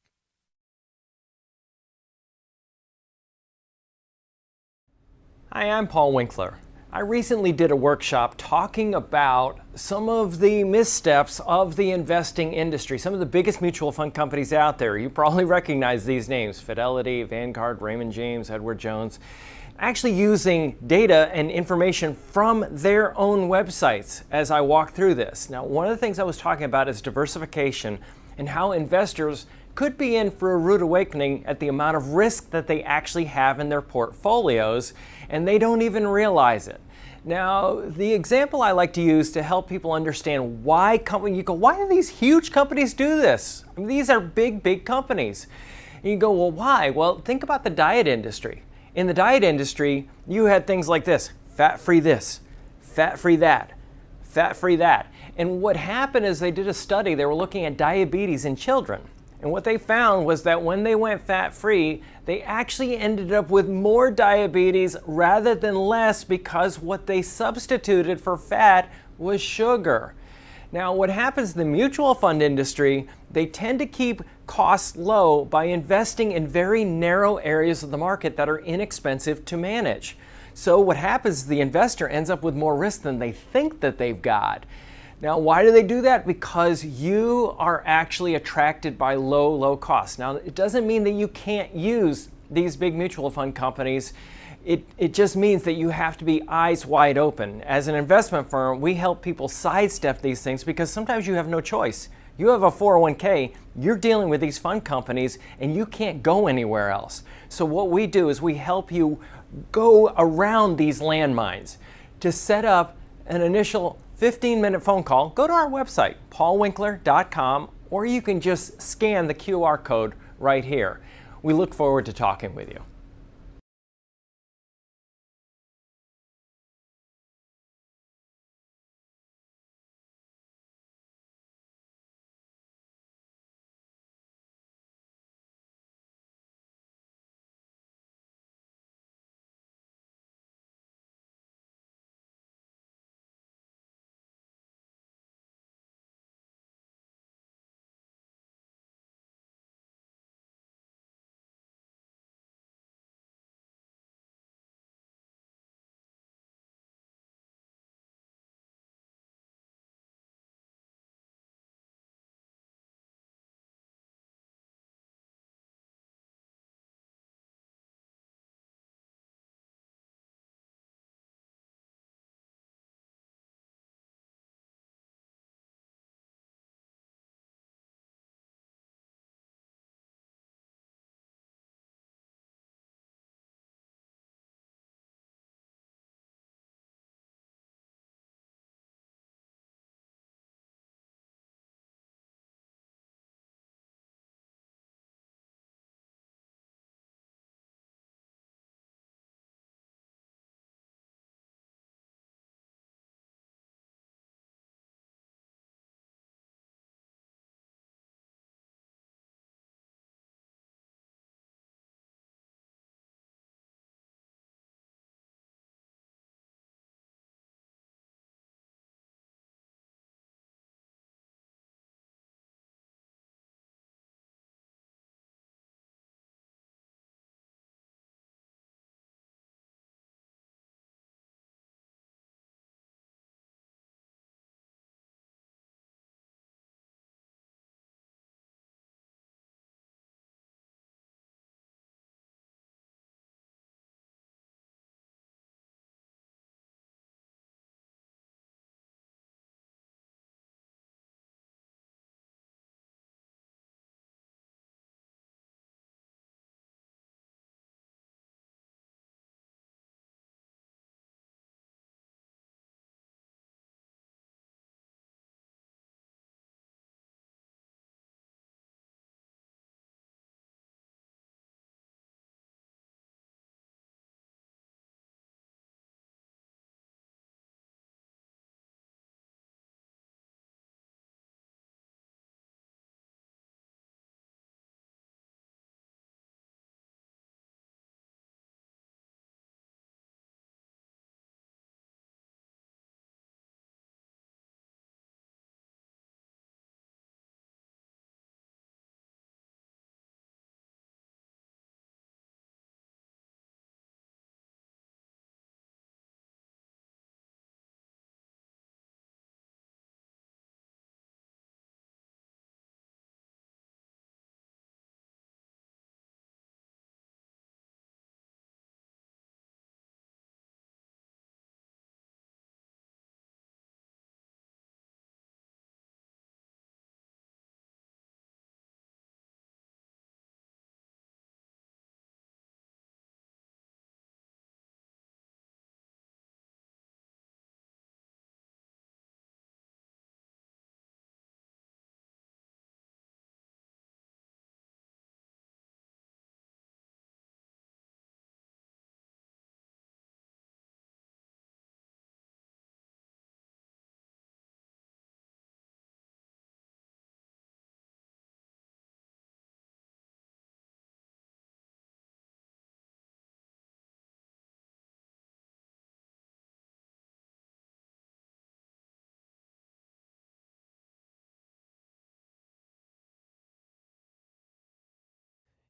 Speaker 14: Hi, I'm Paul Winkler. I recently did a workshop talking about some of the missteps of the investing industry, some of the biggest mutual fund companies out there. You probably recognize these names: Fidelity, Vanguard, Raymond James, Edward Jones, actually using data and information from their own websites as I walk through this. Now, one of the things I was talking about is diversification and how investors could be in for a rude awakening at the amount of risk that they actually have in their portfolios, and they don't even realize it. Now, the example I like to use to help people understand why do these huge companies do this? I mean, these are big companies. And you go, well, why? Well, think about the diet industry. In the diet industry, you had things like this: fat-free this, fat-free that, fat-free that. And what happened is they did a study. They were looking at diabetes in children. And what they found was that when they went fat-free, they actually ended up with more diabetes rather than less, because what they substituted for fat was sugar. Now, what happens in the mutual fund industry, they tend to keep costs low by investing in very narrow areas of the market that are inexpensive to manage. So what happens is the investor ends up with more risk than they think that they've got. Now, why do they do that? Because you are actually attracted by low costs. Now, it doesn't mean that you can't use these big mutual fund companies. It just means that you have to be eyes wide open. As an investment firm, we help people sidestep these things because sometimes you have no choice. You have a 401k, you're dealing with these fund companies, and you can't go anywhere else. So what we do is we help you go around these landmines. To set up an initial 15-minute phone call, go to our website, paulwinkler.com, or you can just scan the QR code right here. We look forward to talking with you.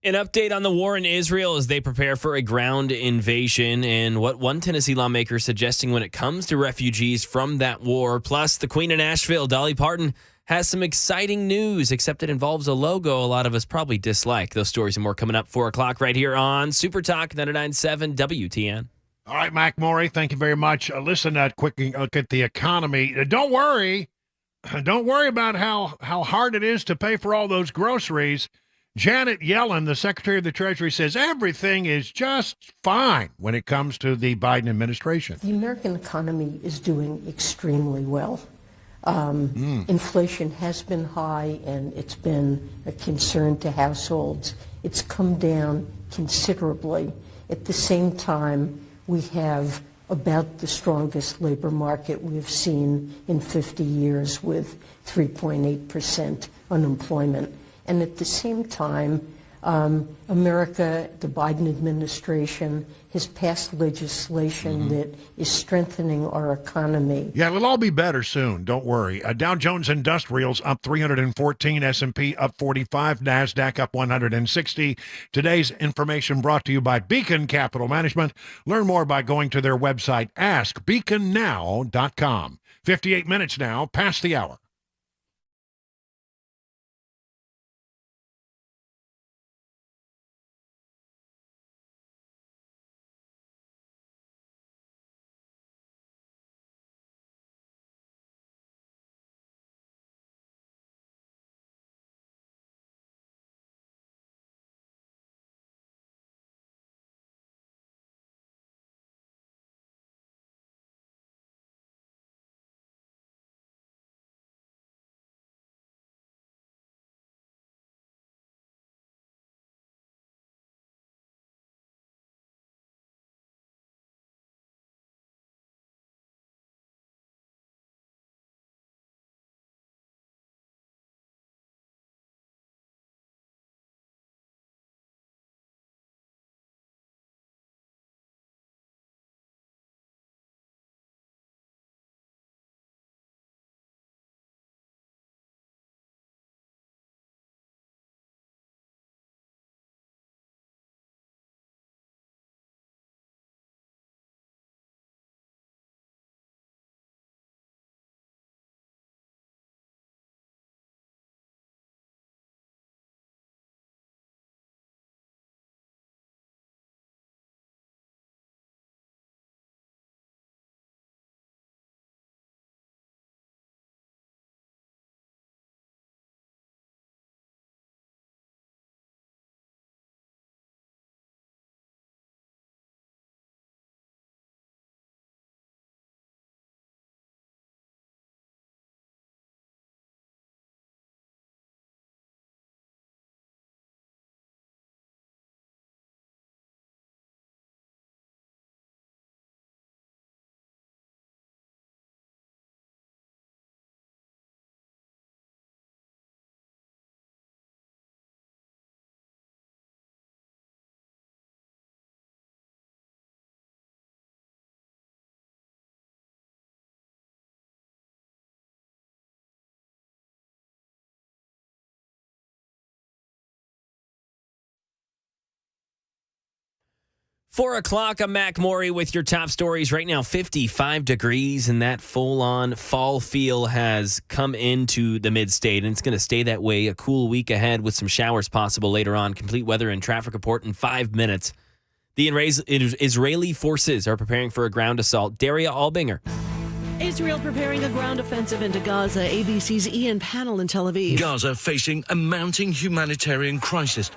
Speaker 8: An update on the war in Israel as they prepare for a ground invasion and what one Tennessee lawmaker is suggesting when it comes to refugees from that war. Plus, the Queen of Nashville, Dolly Parton, has some exciting news, except it involves a logo a lot of us probably dislike. Those stories and more coming up 4 o'clock right here on Super Talk 99.7 WTN.
Speaker 1: All right, Mac Morey, thank you very much. Listen, quick look at the economy. Don't worry about how hard it is to pay for all those groceries. Janet Yellen, the Secretary of the Treasury, says everything is just fine when it comes to the Biden administration.
Speaker 15: The American economy is doing extremely well. Inflation has been high, and it's been a concern to households. It's come down considerably. At the same time, we have about the strongest labor market we've seen in 50 years with 3.8% unemployment. And at the same time, America, the Biden administration, has passed legislation that is strengthening our economy.
Speaker 1: Yeah, it'll all be better soon. Don't worry. Dow Jones Industrials up 314, S&P up 45, NASDAQ up 160. Today's information brought to you by Beacon Capital Management. Learn more by going to their website, askbeaconnow.com. 58 minutes now, past the hour.
Speaker 8: Four o'clock, I'm Mac Morey with your top stories. Right now, 55 degrees, and that full-on fall feel has come into the mid-state, and it's going to stay that way. A cool week ahead with some showers possible later on. Complete weather and traffic report in 5 minutes. The Israeli forces are preparing for a ground assault. Daria Albinger.
Speaker 16: Israel preparing a ground offensive into Gaza. ABC's Ian Pannell in Tel Aviv.
Speaker 17: Gaza facing a mounting humanitarian crisis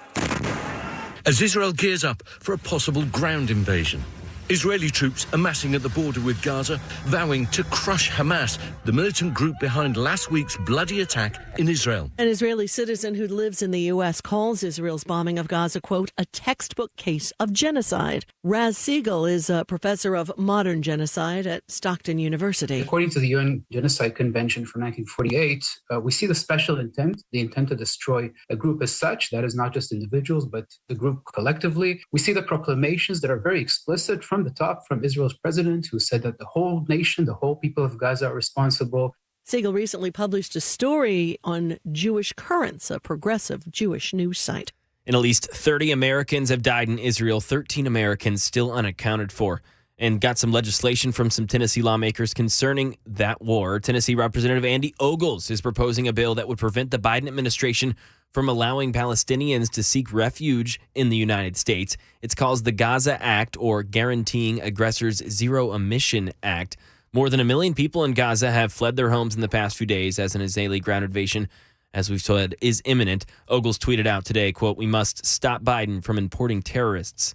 Speaker 17: as Israel gears up for a possible ground invasion. Israeli troops amassing at the border with Gaza, vowing to crush Hamas, the militant group behind last week's bloody attack in Israel.
Speaker 16: An Israeli citizen who lives in the U.S. calls Israel's bombing of Gaza, quote, a textbook case of genocide. Raz Siegel is a professor of modern genocide at Stockton University.
Speaker 18: According to the UN Genocide Convention from 1948, we see the special intent, the intent to destroy a group as such. That is not just individuals, but the group collectively. We see the proclamations that are very explicit from the top, from Israel's president, who said that the whole nation, the whole people of Gaza are responsible.
Speaker 16: Siegel recently published a story on Jewish Currents, a progressive Jewish news site.
Speaker 8: And at least 30 Americans have died in Israel, 13 Americans still unaccounted for. And got some legislation from some Tennessee lawmakers concerning that war. Tennessee Representative Andy Ogles is proposing a bill that would prevent the Biden administration from allowing Palestinians to seek refuge in the United States. It's called the Gaza Act, or Guaranteeing Aggressors Zero Emission Act. More than 1 million people in Gaza have fled their homes in the past few days as an Israeli ground invasion, as we've said, is imminent. Ogles tweeted out today, quote, "We must stop Biden from importing terrorists."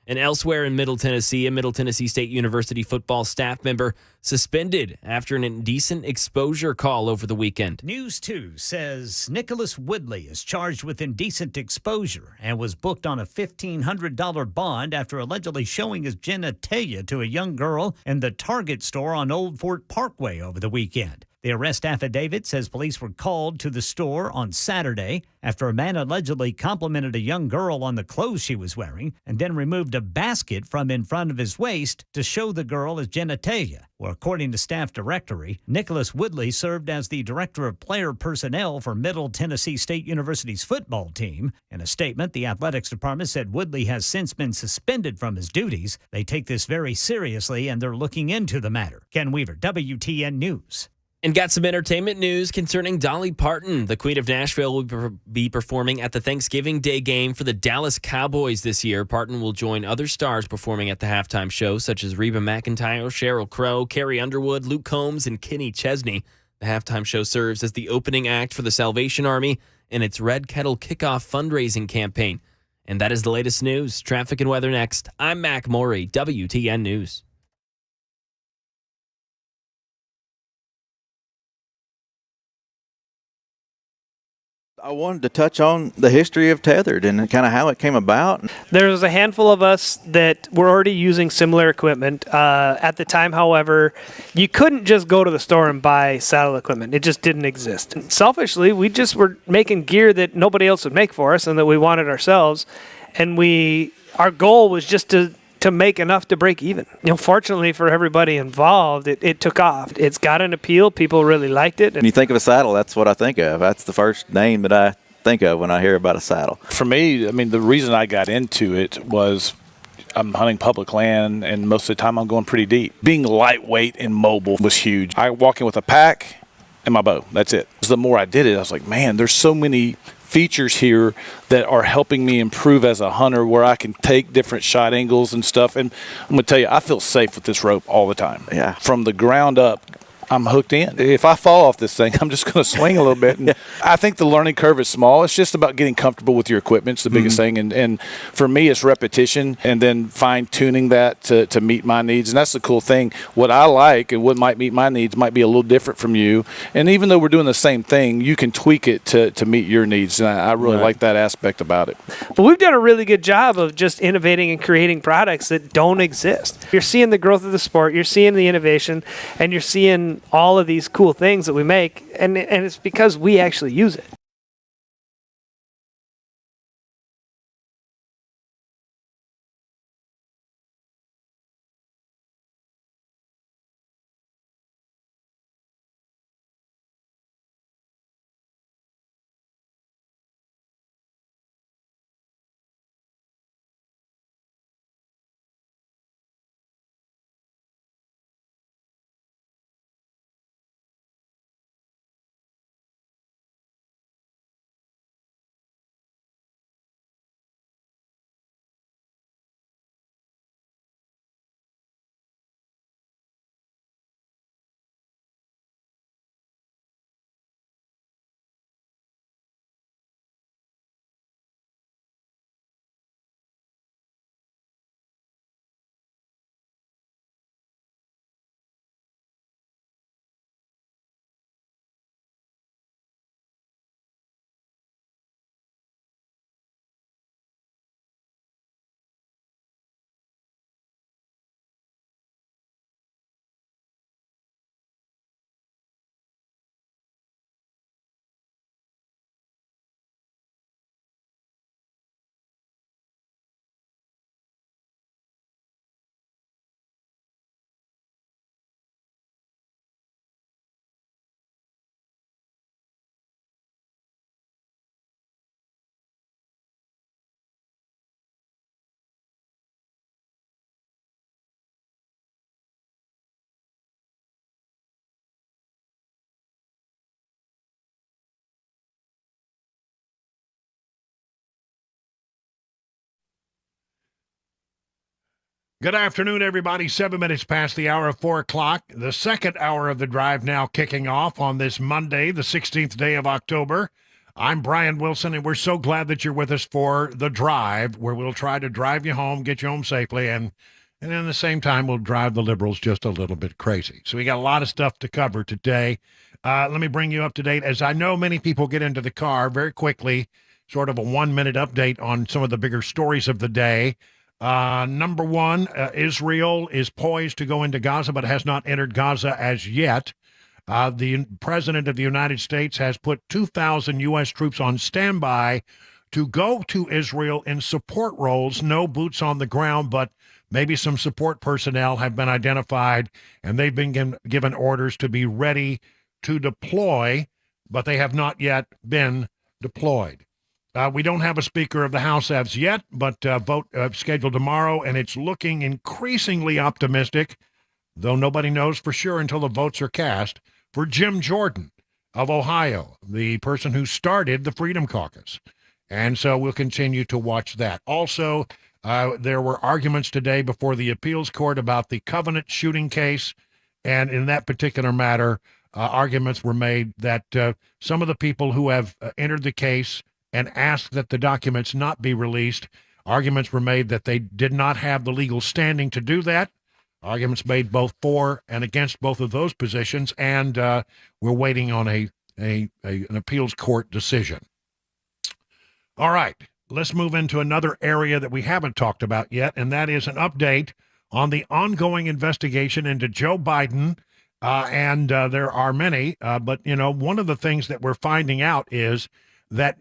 Speaker 8: And elsewhere in Middle Tennessee, a Middle Tennessee State University football staff member suspended after an indecent exposure call over the weekend.
Speaker 19: News 2 says Nicholas Woodley is charged with indecent exposure and was booked on a $1,500 bond after allegedly showing his genitalia to a young girl in the Target store on Old Fort Parkway over the weekend. The arrest affidavit says police were called to the store on Saturday after a man allegedly complimented a young girl on the clothes she was wearing and then removed a basket from in front of his waist to show the girl his genitalia. Well, according to staff directory, Nicholas Woodley served as the director of player personnel for Middle Tennessee State University's football team. In a statement, the athletics department said Woodley has since been suspended from his duties. They take this very seriously and they're looking into the matter. Ken Weaver, WTN News.
Speaker 8: And got some entertainment news concerning Dolly Parton. The Queen of Nashville will be performing at the Thanksgiving Day game for the Dallas Cowboys this year. Parton will join other stars performing at the halftime show, such as Reba McEntire, Sheryl Crow, Carrie Underwood, Luke Combs, and Kenny Chesney. The halftime show serves as the opening act for the Salvation Army and its Red Kettle Kickoff fundraising campaign. And that is the latest news. Traffic and weather next. I'm Mac Morey, WTN News.
Speaker 20: I wanted to touch on the history of Tethered and kind of how it came about.
Speaker 21: There was a handful of us that were already using similar equipment. At the time, however, you couldn't just go to the store and buy saddle equipment. It just didn't exist. And selfishly, we just were making gear that nobody else would make for us and that we wanted ourselves. And our goal was just to make enough to break even. Fortunately for everybody involved, it took off. It's got an appeal. People really liked it.
Speaker 20: When you think of a saddle, that's what I think of. That's the first name that I think of when I hear about a saddle.
Speaker 22: For me, the reason I got into it was I'm hunting public land, and most of the time I'm going pretty deep. Being lightweight and mobile was huge. I walk in with a pack and my bow. That's it. The more I did it, I was like, man, there's so many features here that are helping me improve as a hunter, where I can take different shot angles and stuff. And I'm going to tell you, I feel safe with this rope all the time.
Speaker 20: Yeah.
Speaker 22: From the ground up, I'm hooked in. If I fall off this thing, I'm just going to swing a little bit. And I think the learning curve is small. It's just about getting comfortable with your equipment. It's the biggest thing. And for me, it's repetition and then fine-tuning that to meet my needs. And that's the cool thing. What I like and what might meet my needs might be a little different from you. And even though we're doing the same thing, you can tweak it to meet your needs. And I really like that aspect about it.
Speaker 21: But we've done a really good job of just innovating and creating products that don't exist. You're seeing the growth of the sport. You're seeing the innovation. And you're seeing all of these cool things that we make, and it's because we actually use it.
Speaker 1: Good afternoon, everybody. 7 minutes past the hour of 4 o'clock. The second hour of the drive now kicking off on this Monday, the 16th day of October. I'm Brian Wilson, and we're so glad that you're with us for the drive, where we'll try to drive you home, get you home safely, and at the same time, we'll drive the liberals just a little bit crazy. So we got a lot of stuff to cover today. Let me bring you up to date. As I know many people get into the car very quickly, sort of a 1-minute update on some of the bigger stories of the day. Number one, Israel is poised to go into Gaza, but has not entered Gaza as yet. The President of the United States has put 2,000 U.S. troops on standby to go to Israel in support roles. No boots on the ground, but maybe some support personnel have been identified, and they've been given orders to be ready to deploy, but they have not yet been deployed. We don't have a Speaker of the House as yet, but vote scheduled tomorrow, and it's looking increasingly optimistic, though nobody knows for sure until the votes are cast, for Jim Jordan of Ohio, the person who started the Freedom Caucus. And so we'll continue to watch that. Also, there were arguments today before the appeals court about the Covenant shooting case, and in that particular matter, arguments were made that some of the people who have entered the case and asked that the documents not be released, arguments were made that they did not have the legal standing to do that. Arguments made both for and against both of those positions, and we're waiting on an appeals court decision. All right, let's move into another area that we haven't talked about yet, and that is an update on the ongoing investigation into Joe Biden. And there are many, but, one of the things that we're finding out is that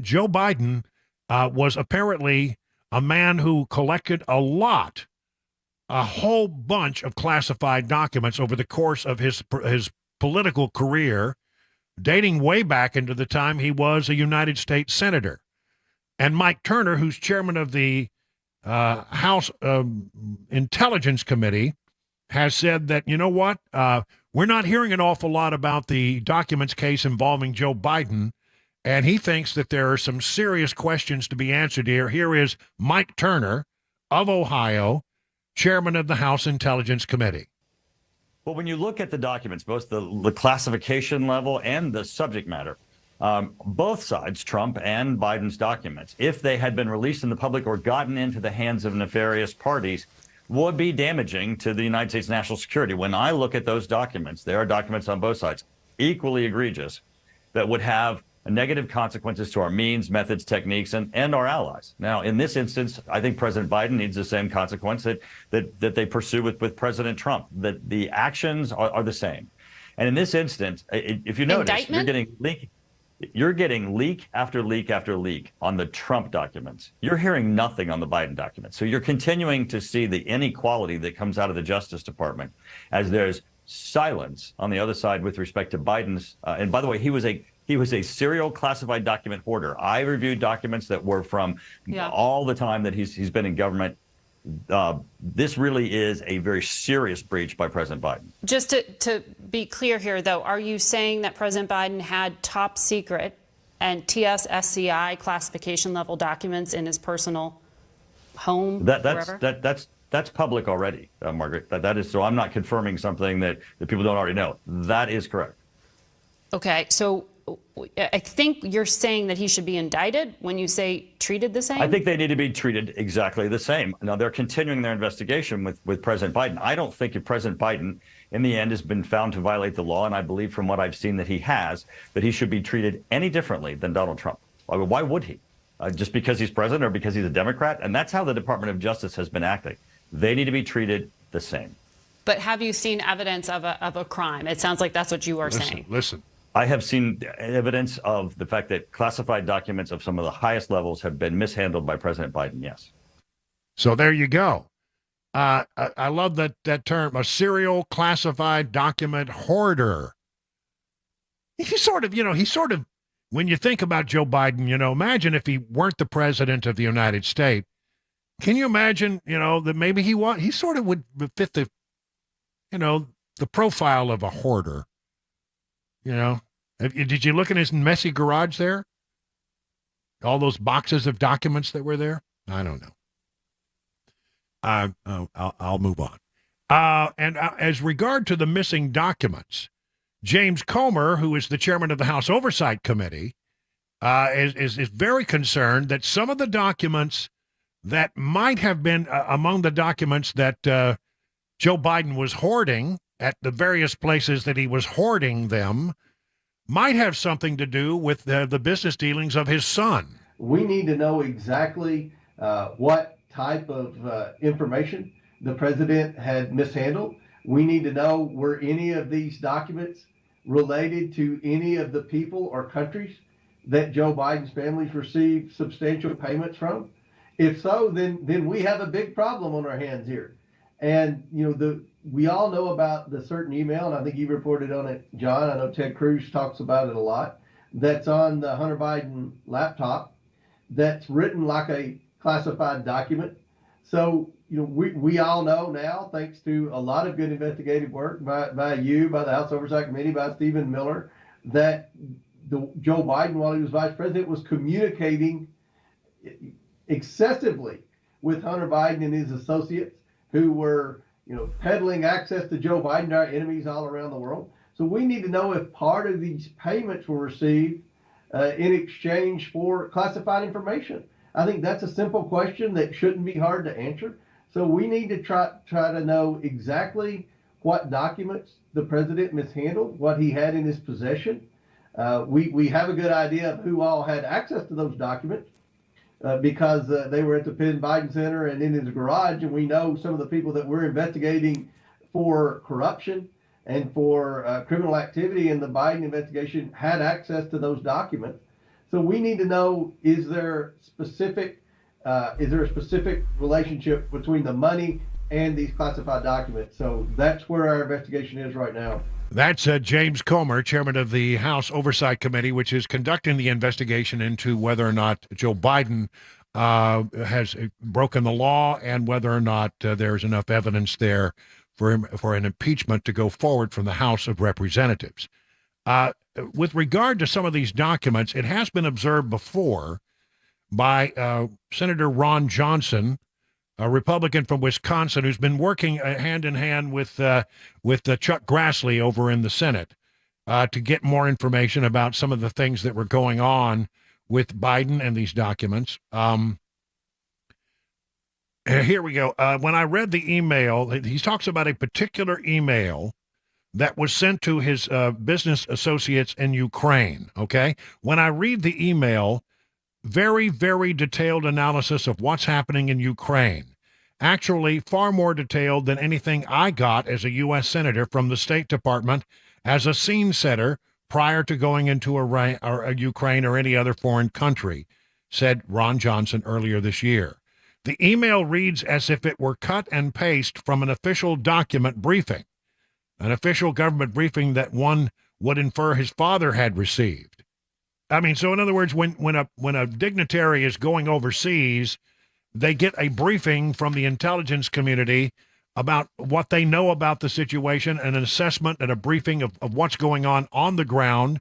Speaker 1: Joe Biden was apparently a man who collected a whole bunch of classified documents over the course of his political career, dating way back into the time he was a United States Senator. And Mike Turner, who's chairman of the House Intelligence Committee, has said that, we're not hearing an awful lot about the documents case involving Joe Biden, and he thinks that there are some serious questions to be answered here. Here is Mike Turner of Ohio, chairman of the House Intelligence Committee.
Speaker 2: Well, when you look at the documents, both the classification level and the subject matter, both sides, Trump and Biden's documents, if they had been released in the public or gotten into the hands of nefarious parties, would be damaging to the United States national security. When I look at those documents, there are documents on both sides, equally egregious, that would have negative consequences to our means, methods, techniques, and our allies. Now, in this instance, I think President Biden needs the same consequence that they pursue with President Trump, that the actions are the same. And in this instance, if you notice, you're getting leak after leak after leak on the Trump documents. You're hearing nothing on the Biden documents. So you're continuing to see the inequality that comes out of the Justice Department as there's silence on the other side with respect to Biden's. And by the way, he was a serial classified document hoarder. I reviewed documents that were from all the time that he's been in government. This really is a very serious breach by President Biden.
Speaker 3: Just to be clear here, though, are you saying that President Biden had top secret and TSSCI classification level documents in his personal home?
Speaker 2: That's public already, Margaret. That is, so I'm not confirming something that people don't already know. That is correct.
Speaker 3: Okay, so I think you're saying that he should be indicted when you say treated the same?
Speaker 2: I think they need to be treated exactly the same. Now, they're continuing their investigation with President Biden. I don't think if President Biden, in the end, has been found to violate the law, and I believe from what I've seen that he has, that he should be treated any differently than Donald Trump. I mean, why would he? Just because he's president or because he's a Democrat? And that's how the Department of Justice has been acting. They need to be treated the same.
Speaker 3: But have you seen evidence of a crime? It sounds like that's what you are saying.
Speaker 1: Listen.
Speaker 2: I have seen evidence of the fact that classified documents of some of the highest levels have been mishandled by President Biden, yes.
Speaker 1: So there you go. I love that term, a serial classified document hoarder. He sort of, when you think about Joe Biden, imagine if he weren't the president of the United States. Can you imagine, that maybe he sort of would fit the profile of a hoarder. Did you look in his messy garage there? All those boxes of documents that were there? I don't know. I'll move on. And as regard to the missing documents, James Comer, who is the chairman of the House Oversight Committee, is very concerned that some of the documents that might have been among the documents that Joe Biden was hoarding at the various places that he was hoarding them might have something to do with the business dealings of his son.
Speaker 4: We need to know exactly what type of information the president had mishandled. We need to know were any of these documents related to any of the people or countries that Joe Biden's families received substantial payments from. If so, then we have a big problem on our hands here. And we all know about the certain email, and I think you reported on it, John. I know Ted Cruz talks about it a lot. That's on the Hunter Biden laptop. That's written like a classified document. So we all know now, thanks to a lot of good investigative work by you, by the House Oversight Committee, by Stephen Miller, that Joe Biden, while he was vice president, was communicating excessively with Hunter Biden and his associates who were, peddling access to Joe Biden to our enemies all around the world. So we need to know if part of these payments were received in exchange for classified information. I think that's a simple question that shouldn't be hard to answer. So we need to try to know exactly what documents the president mishandled, what he had in his possession. We have a good idea of who all had access to those documents because they were at the Penn Biden Center and in his garage, and we know some of the people that we're investigating for corruption and for criminal activity in the Biden investigation had access to those documents. So we need to know, is there a specific relationship between the money and these classified documents? So that's where our investigation is right now.
Speaker 1: That's James Comer, chairman of the House Oversight Committee, which is conducting the investigation into whether or not Joe Biden has broken the law and whether or not there's enough evidence there for an impeachment to go forward from the House of Representatives. With regard to some of these documents, it has been observed before by Senator Ron Johnson, a Republican from Wisconsin, who's been working hand in hand with Chuck Grassley over in the Senate to get more information about some of the things that were going on with Biden and these documents. Here we go. When I read the email, he talks about a particular email that was sent to his business associates in Ukraine, okay? When I read the email, very, very detailed analysis of what's happening in Ukraine. Actually, far more detailed than anything I got as a U.S. Senator from the State Department as a scene setter prior to going into a Ukraine or any other foreign country, said Ron Johnson earlier this year. The email reads as if it were cut and paste from an official document briefing, an official government briefing that one would infer his father had received. I mean, so in other words, when a dignitary is going overseas, they get a briefing from the intelligence community about what they know about the situation, an assessment and a briefing of what's going on the ground.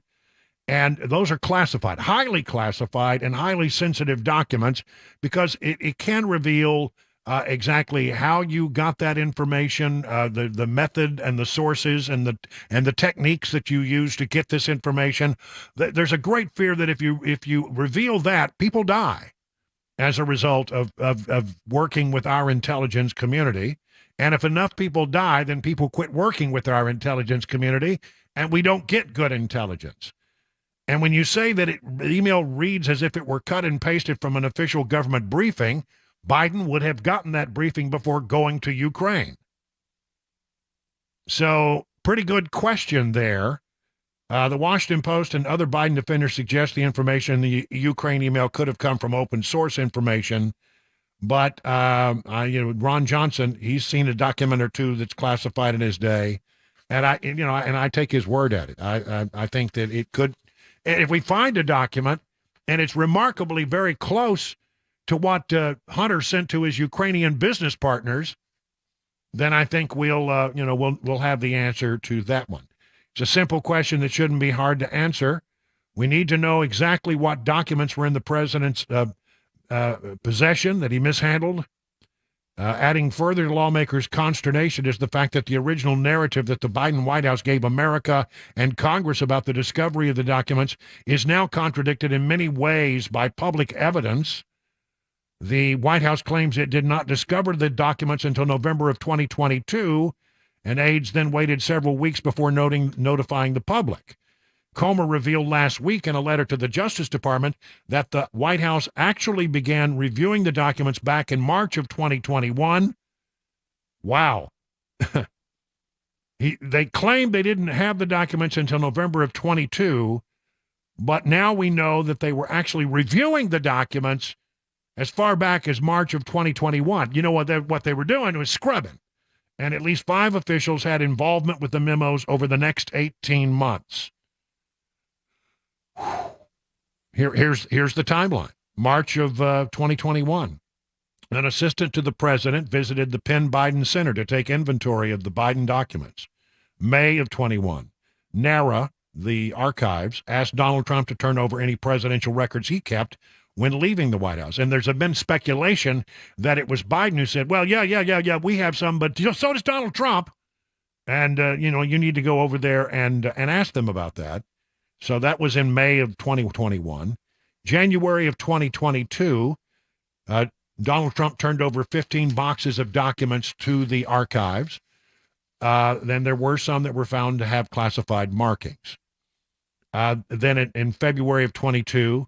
Speaker 1: And those are classified, highly classified and highly sensitive documents because it can reveal exactly how you got that information, the method and the sources and the techniques that you use to get this information. There's a great fear that if you reveal that, people die as a result of working with our intelligence community. And if enough people die, then people quit working with our intelligence community, and we don't get good intelligence. And when you say that the email reads as if it were cut and pasted from an official government briefing, Biden would have gotten that briefing before going to Ukraine. So, pretty good question there. The Washington Post and other Biden defenders suggest the information in the Ukraine email could have come from open source information. But Ron Johnson, he's seen a document or two that's classified in his day, and I take his word at it. I think that it could, if we find a document and it's remarkably very close to what Hunter sent to his Ukrainian business partners, then I think we'll have the answer to that one. It's a simple question that shouldn't be hard to answer. We need to know exactly what documents were in the president's possession that he mishandled. Adding further to lawmakers' consternation is the fact that the original narrative that the Biden White House gave America and Congress about the discovery of the documents is now contradicted in many ways by public evidence. The White House claims it did not discover the documents until November of 2022, and aides then waited several weeks before notifying the public. Comer revealed last week in a letter to the Justice Department that the White House actually began reviewing the documents back in March of 2021. Wow. They claimed they didn't have the documents until November of 22, but now we know that they were actually reviewing the documents as far back as March of 2021. You know what they were doing was scrubbing. And at least 5 officials had involvement with the memos over the next 18 months. Here's the timeline. March of 2021. An assistant to the president visited the Penn Biden Center to take inventory of the Biden documents. May of 21. NARA, the archives, asked Donald Trump to turn over any presidential records he kept when leaving the White House. And there's been speculation that it was Biden who said, well, yeah, we have some, but so does Donald Trump. And, you need to go over there and ask them about that. So that was in May of 2021. January of 2022, Donald Trump turned over 15 boxes of documents to the archives. Then there were some that were found to have classified markings. Then in February of 22,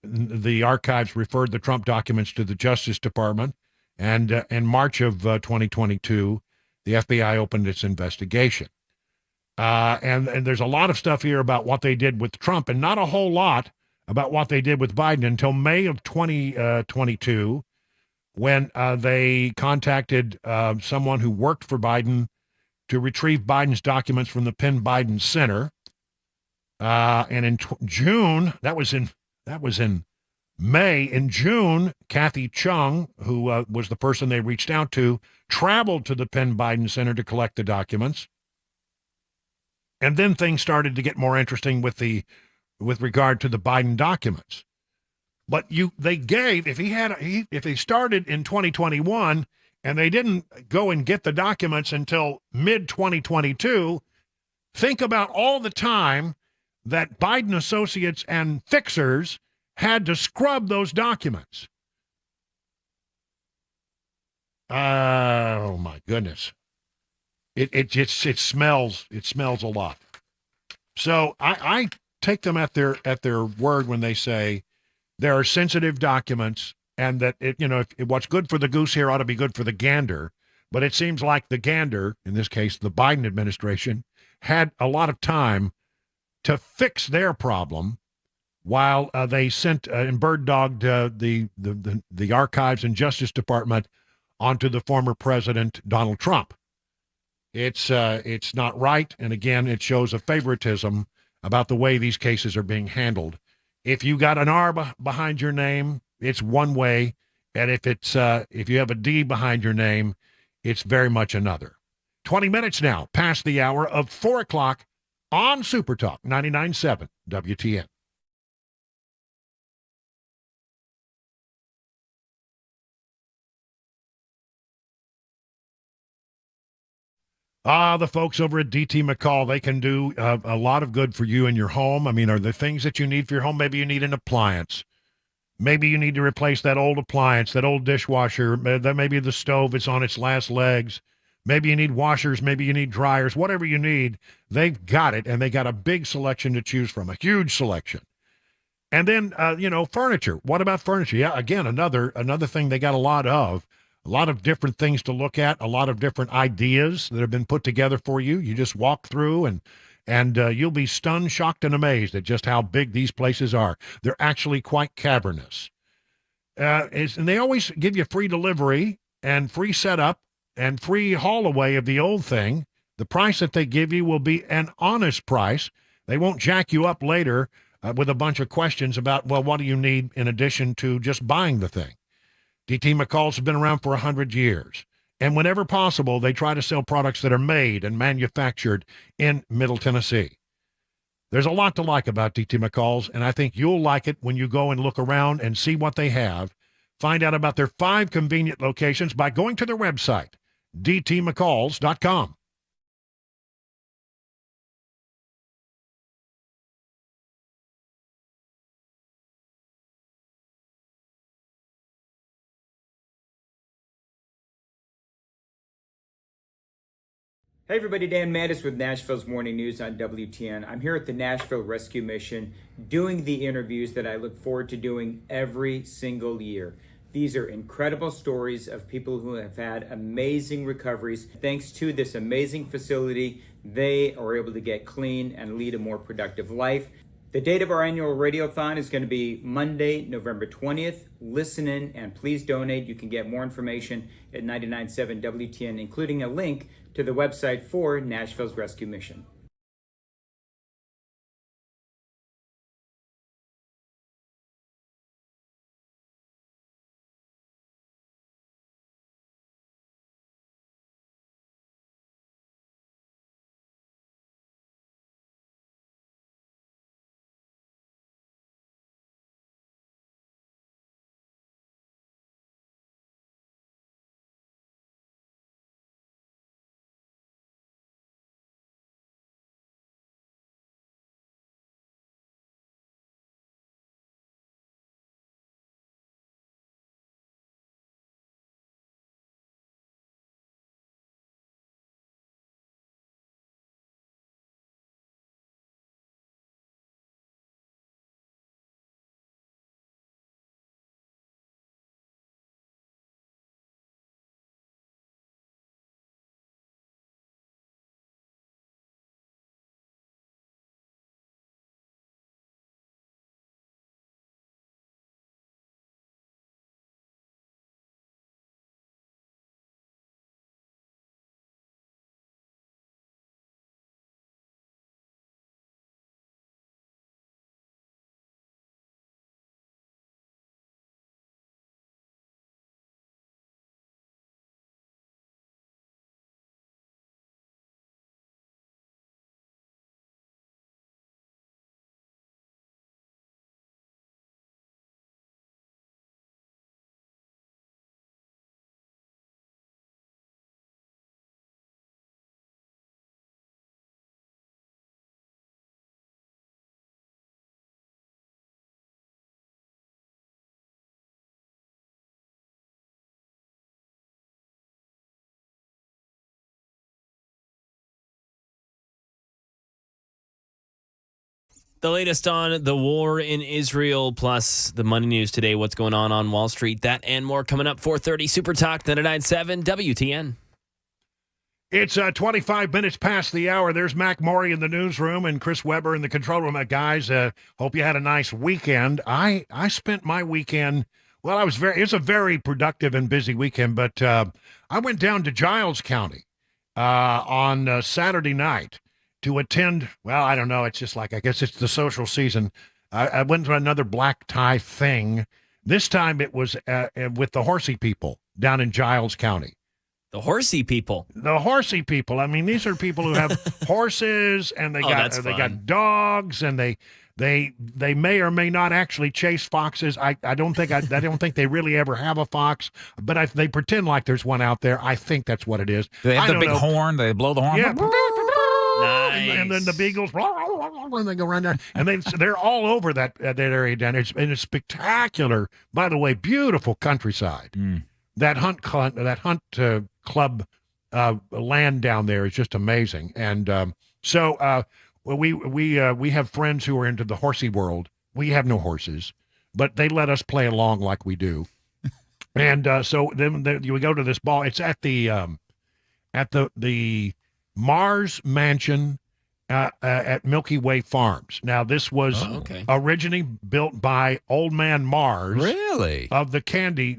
Speaker 1: the archives referred the Trump documents to the Justice Department. And in March of 2022, the FBI opened its investigation. And there's a lot of stuff here about what they did with Trump and not a whole lot about what they did with Biden until May of 2022 when they contacted someone who worked for Biden to retrieve Biden's documents from the Penn Biden Center. And in June, that was in May. In June, Kathy Chung, who was the person they reached out to, traveled to the Penn Biden Center to collect the documents. And then things started to get more interesting with regard to the Biden documents. But if they started in 2021 and they didn't go and get the documents until mid-2022, think about all the time that Biden associates and fixers had to scrub those documents. Oh my goodness. It smells a lot. So I take them at their word when they say there are sensitive documents and that what's good for the goose here ought to be good for the gander. But it seems like the gander, in this case the Biden administration, had a lot of time to fix their problem while they sent and bird-dogged the archives and Justice Department onto the former president Donald Trump. It's not right, and again, it shows a favoritism about the way these cases are being handled. If you got an R behind your name, it's one way, and if you have a D behind your name, it's very much another. 20 minutes now past the hour of 4 o'clock on Super Talk 99.7 WTN. The folks over at DT McCall, they can do a lot of good for you in your home. I mean, are there things that you need for your home? Maybe you need an appliance. Maybe you need to replace that old appliance, that old dishwasher. Maybe the stove is on its last legs. Maybe you need washers. Maybe you need dryers. Whatever you need, they've got it, and they got a big selection to choose from, a huge selection. And then, furniture. What about furniture? Yeah, again, another thing they got a lot of. A lot of different things to look at, a lot of different ideas that have been put together for you. You just walk through and you'll be stunned, shocked, and amazed at just how big these places are. They're actually quite cavernous. And they always give you free delivery and free setup and free haul away of the old thing. The price that they give you will be an honest price. They won't jack you up later with a bunch of questions about, well, what do you need in addition to just buying the thing? DT McCall's have been around for 100 years. And whenever possible, they try to sell products that are made and manufactured in Middle Tennessee. There's a lot to like about DT McCall's, and I think you'll like it when you go and look around and see what they have. Find out about their 5 convenient locations by going to their website, dtmccalls.com.
Speaker 7: Hey everybody, Dan Mattis with Nashville's Morning News on WTN. I'm here at the Nashville Rescue Mission doing the interviews that I look forward to doing every single year. These are incredible stories of people who have had amazing recoveries. Thanks to this amazing facility, they are able to get clean and lead a more productive life. The date of our annual radiothon is going to be Monday, November 20th. Listen in and please donate. You can get more information at 99.7 WTN, including a link to the website for Nashville's Rescue Mission.
Speaker 8: The latest on the war in Israel, plus the money news today, what's going on Wall Street, that and more coming up. 4:30 Super Talk, 99.7 WTN.
Speaker 1: It's 25 minutes past the hour. There's Mac Morey in the newsroom and Chris Weber in the control room. Guys, hope you had a nice weekend. I spent my weekend, well, it was a very productive and busy weekend, but I went down to Giles County on Saturday night to attend, well, I don't know, it's just like, I guess it's the social season. I went to another black tie thing. This time it was with the horsey people down in Giles County.
Speaker 8: The horsey people?
Speaker 1: The horsey people. I mean, these are people who have horses and they got dogs and they may or may not actually chase foxes. I don't think they really ever have a fox, but they pretend like there's one out there. I think that's what it is.
Speaker 9: Do they have the big horn? They blow the horn?
Speaker 1: Yeah.
Speaker 8: Nice.
Speaker 1: And then the beagles, and they go around there, and they're all over that area down there. It's spectacular. By the way, beautiful countryside. That hunt club land down there is just amazing. And so we have friends who are into the horsey world. We have no horses, but they let us play along like we do. And so then we go to this ball. It's at the Mars Mansion at Milky Way Farms. Now, this was originally built by Old Man Mars.
Speaker 9: Really?
Speaker 1: Of the candy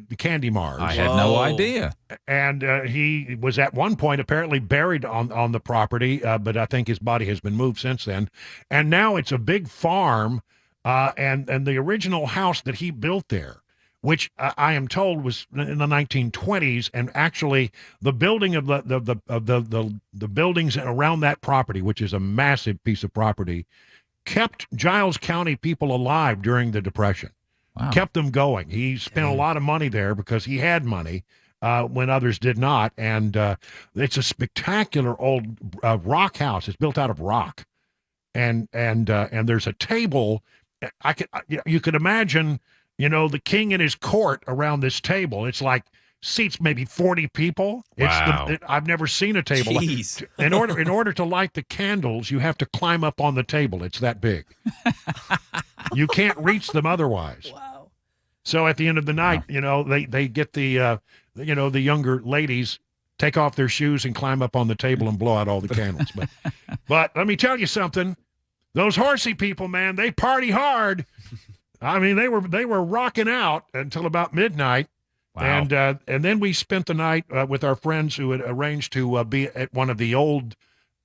Speaker 1: Mars.
Speaker 9: I had no idea.
Speaker 1: And he was at one point apparently buried on the property, but I think his body has been moved since then. And now it's a big farm, and the original house that he built there, which I am told was in the 1920s, and actually the building of the buildings around that property, which is a massive piece of property, kept Giles County people alive during the Depression. kept them going. He spent a lot of money there because he had money when others did not. And it's a spectacular old rock house. It's built out of rock. And there's a table. You could imagine, the king and his court around this table. It's like seats maybe 40 people.
Speaker 9: Wow.
Speaker 1: I've never seen a table.
Speaker 8: Jeez.
Speaker 1: In order to light the candles, you have to climb up on the table. It's that big. You can't reach them otherwise.
Speaker 8: Wow.
Speaker 1: So at the end of the night, they get the the younger ladies take off their shoes and climb up on the table and blow out all the candles. But let me tell you something. Those horsey people, man, they party hard. I mean, they were rocking out until about midnight.
Speaker 9: Wow.
Speaker 1: And then we spent the night with our friends who had arranged to be at one of the old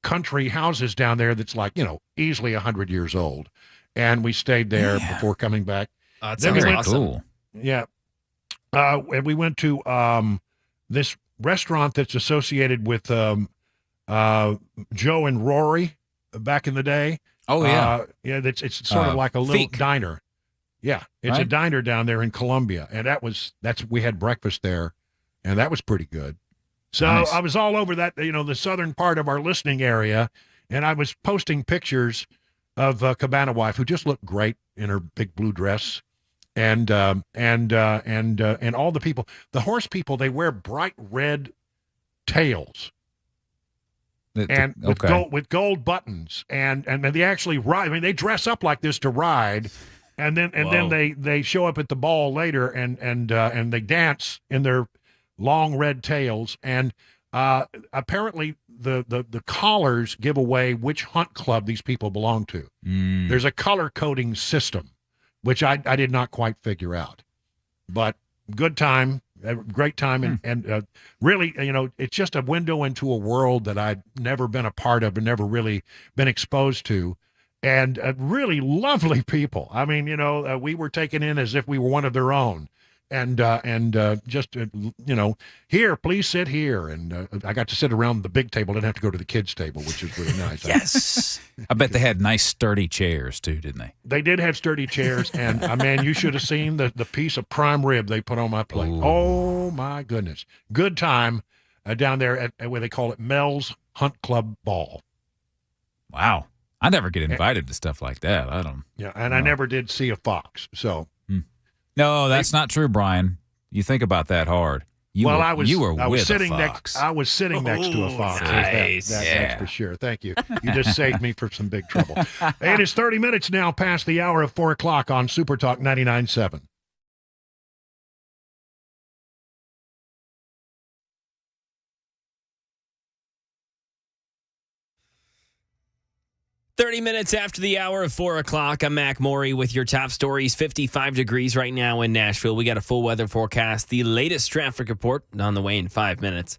Speaker 1: country houses down there that's like, easily 100 years old. And we stayed there before coming back.
Speaker 8: That
Speaker 1: Then
Speaker 8: sounds
Speaker 1: we went,
Speaker 8: awesome.
Speaker 9: Cool.
Speaker 1: Yeah. And we went to this restaurant that's associated with Joe and Rory back in the day.
Speaker 9: Oh, yeah.
Speaker 1: It's sort of like a little
Speaker 9: Feek.
Speaker 1: diner. Yeah, it's a
Speaker 9: Right?
Speaker 1: diner down there in Columbia, and we had breakfast there, and that was pretty good. So
Speaker 9: Nice.
Speaker 1: I was all over that, the southern part of our listening area, and I was posting pictures of Cabana Wife, who just looked great in her big blue dress, and all the people, the horse people, they wear bright red tails. And with gold buttons, and they actually ride. I mean, they dress up like this to ride, and then they show up at the ball later, and they dance in their long red tails. And apparently, the collars give away which hunt club these people belong to. There's a color coding system, which I did not quite figure out, but good time. A great time, and really, it's just a window into a world that I'd never been a part of and never really been exposed to, and really lovely people. I mean, we were taken in as if we were one of their own, and just here, please sit here, and I got to sit around the big table. Didn't have to go to the kids' table, which is really nice.
Speaker 9: Yes. I bet they had nice sturdy chairs too, didn't they?
Speaker 1: They did have sturdy chairs, and man, you should have seen the piece of prime rib they put on my plate.
Speaker 9: Ooh.
Speaker 1: Oh my goodness, good time down there at where they call it Mel's Hunt Club Ball.
Speaker 9: Wow. I never get invited to stuff like that. I don't.
Speaker 1: Yeah, and I never did see a fox. So
Speaker 9: No, that's not true, Brian. You think about that hard. You were with
Speaker 1: sitting
Speaker 9: a fox.
Speaker 1: I was sitting next to a fox.
Speaker 9: Nice.
Speaker 1: That's for sure. Thank you. You just saved me from some big trouble. It is 30 minutes now past the hour of 4 o'clock on Super Talk 99.7.
Speaker 8: Thirty minutes after the hour of 4 o'clock, I'm Mac Maury with your top stories. 55 degrees right now in Nashville. We got a full weather forecast. The latest traffic report on the way in 5 minutes.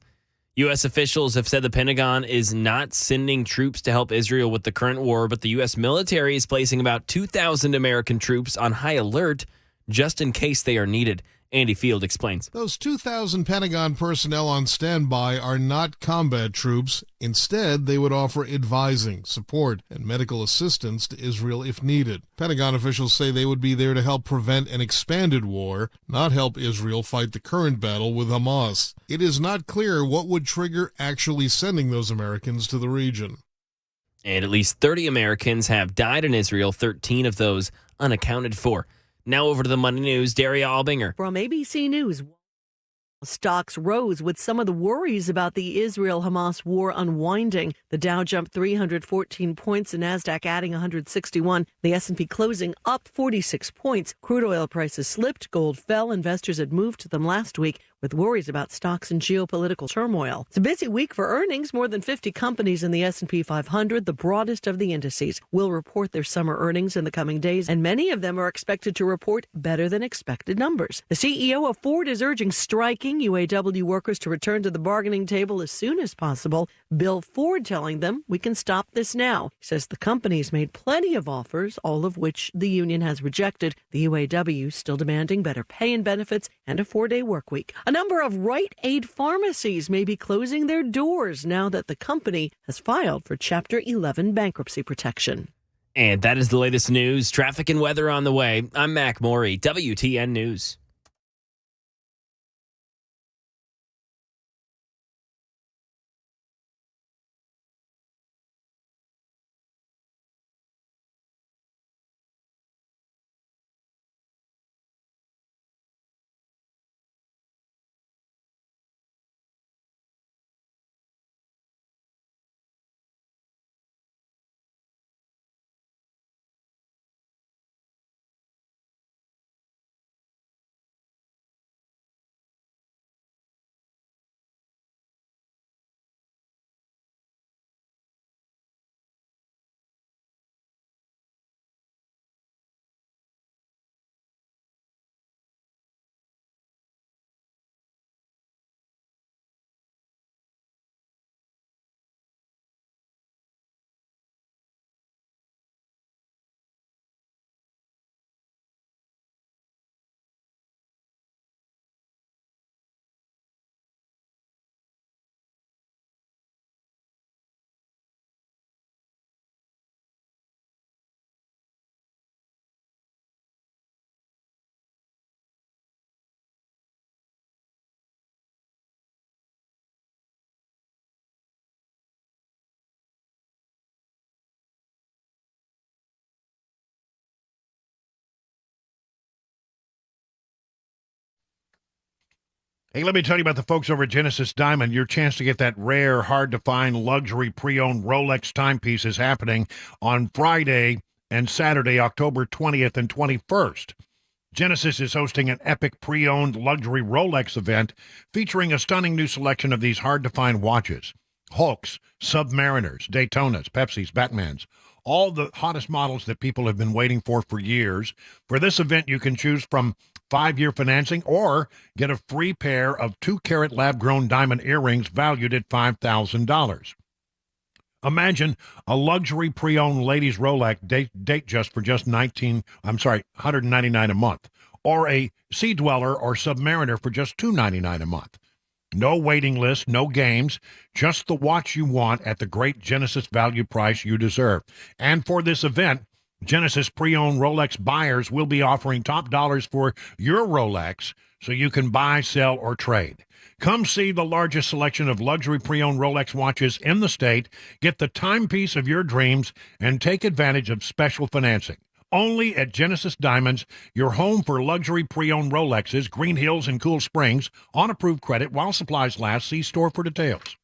Speaker 8: U.S. officials have said the Pentagon is not sending troops to help Israel with the current war, but the U.S. military is placing about 2,000 American troops on high alert just in case they are needed. Andy Field explains.
Speaker 12: Those 2,000 Pentagon personnel on standby are not combat troops. Instead, they would offer advising, support, and medical assistance to Israel if needed. Pentagon officials say they would be there to help prevent an expanded war, not help Israel fight the current battle with Hamas. It is not clear what would trigger actually sending those Americans to the region.
Speaker 8: And at least 30 Americans have died in Israel, 13 of those unaccounted for. Now over to the Money News, Daria Albinger.
Speaker 16: From ABC News. Stocks rose with some of the worries about the Israel-Hamas war unwinding. The Dow jumped 314 points, the Nasdaq adding 161. The S&P closing up 46 points. Crude oil prices slipped, gold fell. Investors had moved to them last week with worries about stocks and geopolitical turmoil. It's a busy week for earnings. More than 50 companies in the S&P 500, the broadest of the indices, will report their summer earnings in the coming days, and many of them are expected to report better than expected numbers. The CEO of Ford is urging striking UAW workers to return to the bargaining table as soon as possible. Bill Ford telling them, "We can stop this now." He says the company's made plenty of offers, all of which the union has rejected. The UAW still demanding better pay and benefits and a 4-day work week. A number of Rite Aid pharmacies may be closing their doors now that the company has filed for Chapter 11 bankruptcy protection.
Speaker 8: And that is the latest news, traffic and weather on the way. I'm Mac Morey, WTN News.
Speaker 1: Hey, let me tell you about the folks over at Genesis Diamond. Your chance to get that rare, hard-to-find luxury pre-owned Rolex timepiece is happening on Friday and Saturday, October 20th and 21st. Genesis is hosting an epic pre-owned luxury Rolex event featuring a stunning new selection of these hard-to-find watches. Hulks, Submariners, Daytonas, Pepsis, Batmans, all the hottest models that people have been waiting for years. For this event, you can choose from 5-year financing or get a free pair of 2-carat lab-grown diamond earrings valued at $5,000. Imagine a luxury pre-owned ladies Rolex date just for just $199 a month, or a Sea Dweller or Submariner for just $299 a month. No waiting list, no games, just the watch you want at the great Genesis value price you deserve. And for this event, Genesis pre-owned Rolex buyers will be offering top dollars for your Rolex so you can buy, sell, or trade. Come see the largest selection of luxury pre-owned Rolex watches in the state, get the timepiece of your dreams, and take advantage of special financing. Only at Genesis Diamonds, your home for luxury pre-owned Rolexes, Green Hills and Cool Springs, on approved credit while supplies last. See store for details.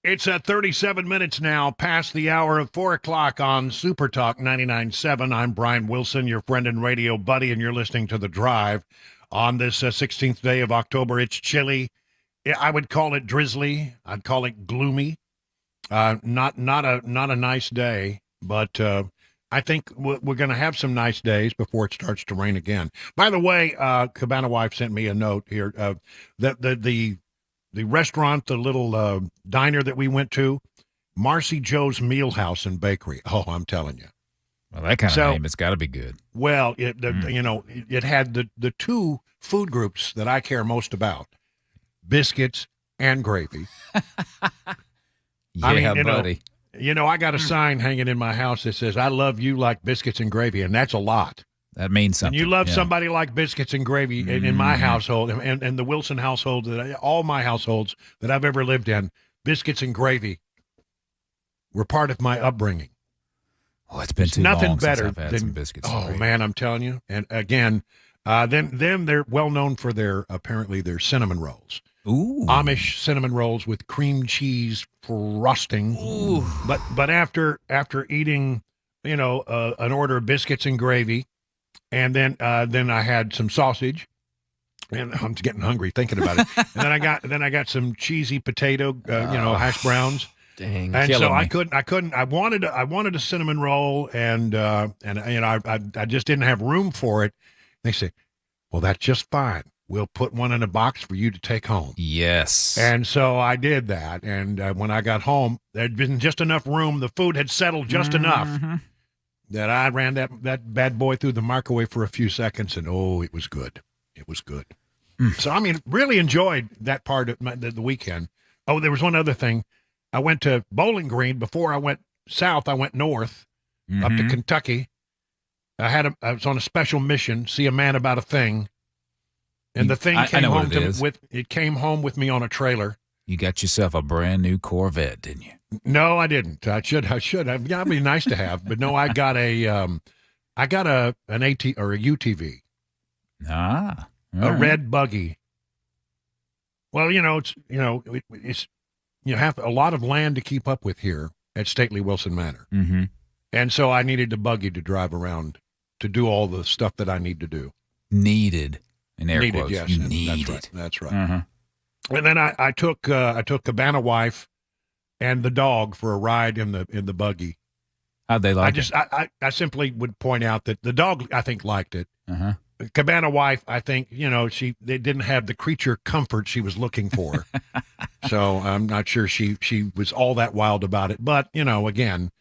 Speaker 1: It's at 37 minutes now past the hour of 4 o'clock on Super Talk 99.7. I'm Brian Wilson, your friend and radio buddy, and you're listening to The Drive on this 16th day of October. It's chilly. I would call it drizzly. I'd call it gloomy. Not a nice day, but I think we're going to have some nice days before it starts to rain again. By the way, Cabana Wife sent me a note here. The restaurant, the little diner that we went to, Marcy Joe's Meal House and Bakery. Oh, I'm telling you.
Speaker 9: Well, that kind of name, it's got to be good.
Speaker 1: Well, it had the two food groups that I care most about, biscuits and gravy.
Speaker 9: Buddy.
Speaker 1: I got a sign hanging in my house that says, I love you like biscuits and gravy, and that's a lot.
Speaker 9: That means something.
Speaker 1: And you love somebody like biscuits and gravy in my household and the Wilson household, all my households that I've ever lived in, biscuits and gravy were part of my upbringing.
Speaker 9: Oh, it's been too
Speaker 1: nothing
Speaker 9: long
Speaker 1: better
Speaker 9: since I've had
Speaker 1: than
Speaker 9: some biscuits.
Speaker 1: Oh man, I'm telling you. And again, then they're well known for their cinnamon rolls.
Speaker 9: Ooh,
Speaker 1: Amish cinnamon rolls with cream cheese frosting.
Speaker 9: Ooh.
Speaker 1: But after eating, an order of biscuits and gravy. And then I had some sausage, and I'm getting hungry thinking about it. And then I got some cheesy potato, hash browns.
Speaker 8: Dang,
Speaker 1: and so
Speaker 8: me.
Speaker 1: I couldn't. I wanted a cinnamon roll, and I just didn't have room for it. They say, well, that's just fine. We'll put one in a box for you to take home.
Speaker 9: Yes.
Speaker 1: And so I did that. And when I got home, there'd been just enough room. The food had settled just enough. That I ran that bad boy through the microwave for a few seconds, and it was good. It was good. So, really enjoyed that part of the weekend. Oh, there was one other thing. I went to Bowling Green. Before I went south, I went north, up to Kentucky. I was on a special mission, see a man about a thing. And the thing came home with me on a trailer.
Speaker 9: You got yourself a brand new Corvette, didn't you?
Speaker 1: No, I didn't. I should have. That'd be nice to have, but no, I got an AT or a UTV. A red buggy. Well, it's you have a lot of land to keep up with here at Stately Wilson Manor, and so I needed a buggy to drive around to do all the stuff that I need to do.
Speaker 9: Needed in air quotes.
Speaker 1: Yes,
Speaker 9: you needed.
Speaker 1: That's right. And then I took Cabana Wife and the dog for a ride in the buggy.
Speaker 9: How'd they like it?
Speaker 1: I simply would point out that the dog, I think, liked it. Cabana Wife, I think, they didn't have the creature comfort she was looking for. So I'm not sure she was all that wild about it. But, again,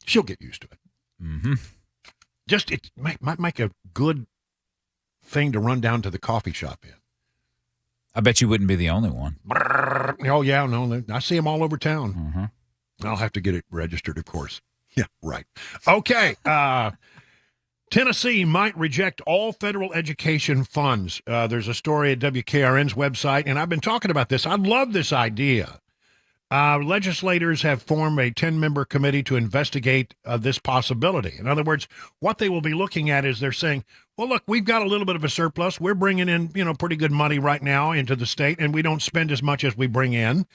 Speaker 1: she'll get used to it. Just it might make a good thing to run down to the coffee shop in.
Speaker 9: I bet you wouldn't be the only one.
Speaker 1: Oh, yeah, no, I see them all over town. I'll have to get it registered, of course. Yeah, right. Okay. Tennessee might reject all federal education funds. There's a story at WKRN's website, and I've been talking about this. I love this idea. Legislators have formed a 10-member committee to investigate this possibility. In other words, what they will be looking at is they're saying, well, look, we've got a little bit of a surplus. We're bringing in, pretty good money right now into the state, and we don't spend as much as we bring in.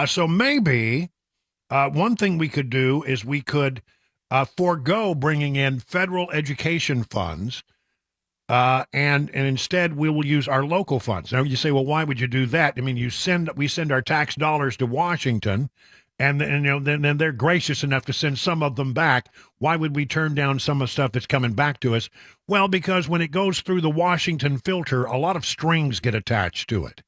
Speaker 1: So maybe one thing we could do is we could forego bringing in federal education funds, and instead we will use our local funds. Now you say, well, why would you do that? I mean, we send our tax dollars to Washington, and then they're gracious enough to send some of them back. Why would we turn down some of the stuff that's coming back to us? Well, because when it goes through the Washington filter, a lot of strings get attached to it.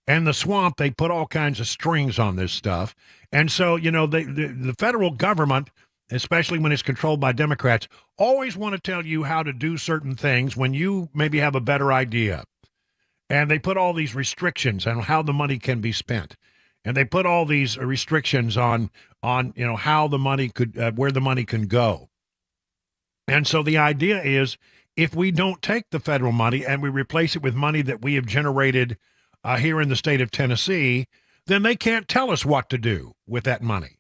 Speaker 1: And the swamp, they put all kinds of strings on this stuff. And so, the federal government, especially when it's controlled by Democrats, always want to tell you how to do certain things when you maybe have a better idea. And they put all these restrictions on how the money can be spent. And they put all these restrictions on how the money could, where the money can go. And so the idea is, if we don't take the federal money and we replace it with money that we have generated here in the state of Tennessee, then they can't tell us what to do with that money.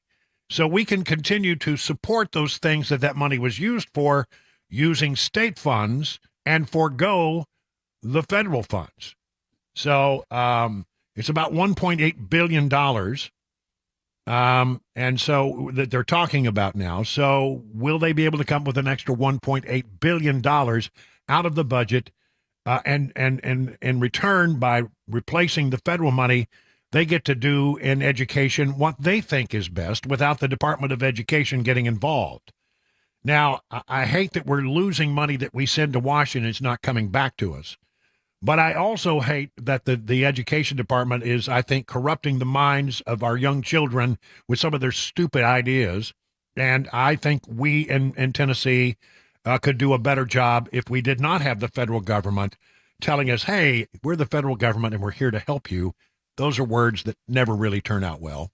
Speaker 1: So we can continue to support those things that money was used for using state funds and forego the federal funds. So, It's about $1.8 billion. And so that they're talking about now. So will they be able to come up with an extra $1.8 billion out of the budget? And in return, by replacing the federal money, they get to do in education what they think is best without the Department of Education getting involved. Now, I hate that we're losing money that we send to Washington. It's not coming back to us. But I also hate that the education department is, I think, corrupting the minds of our young children with some of their stupid ideas. And I think we in Tennessee could do a better job if we did not have the federal government telling us, hey, we're the federal government and we're here to help you. Those are words that never really turn out well.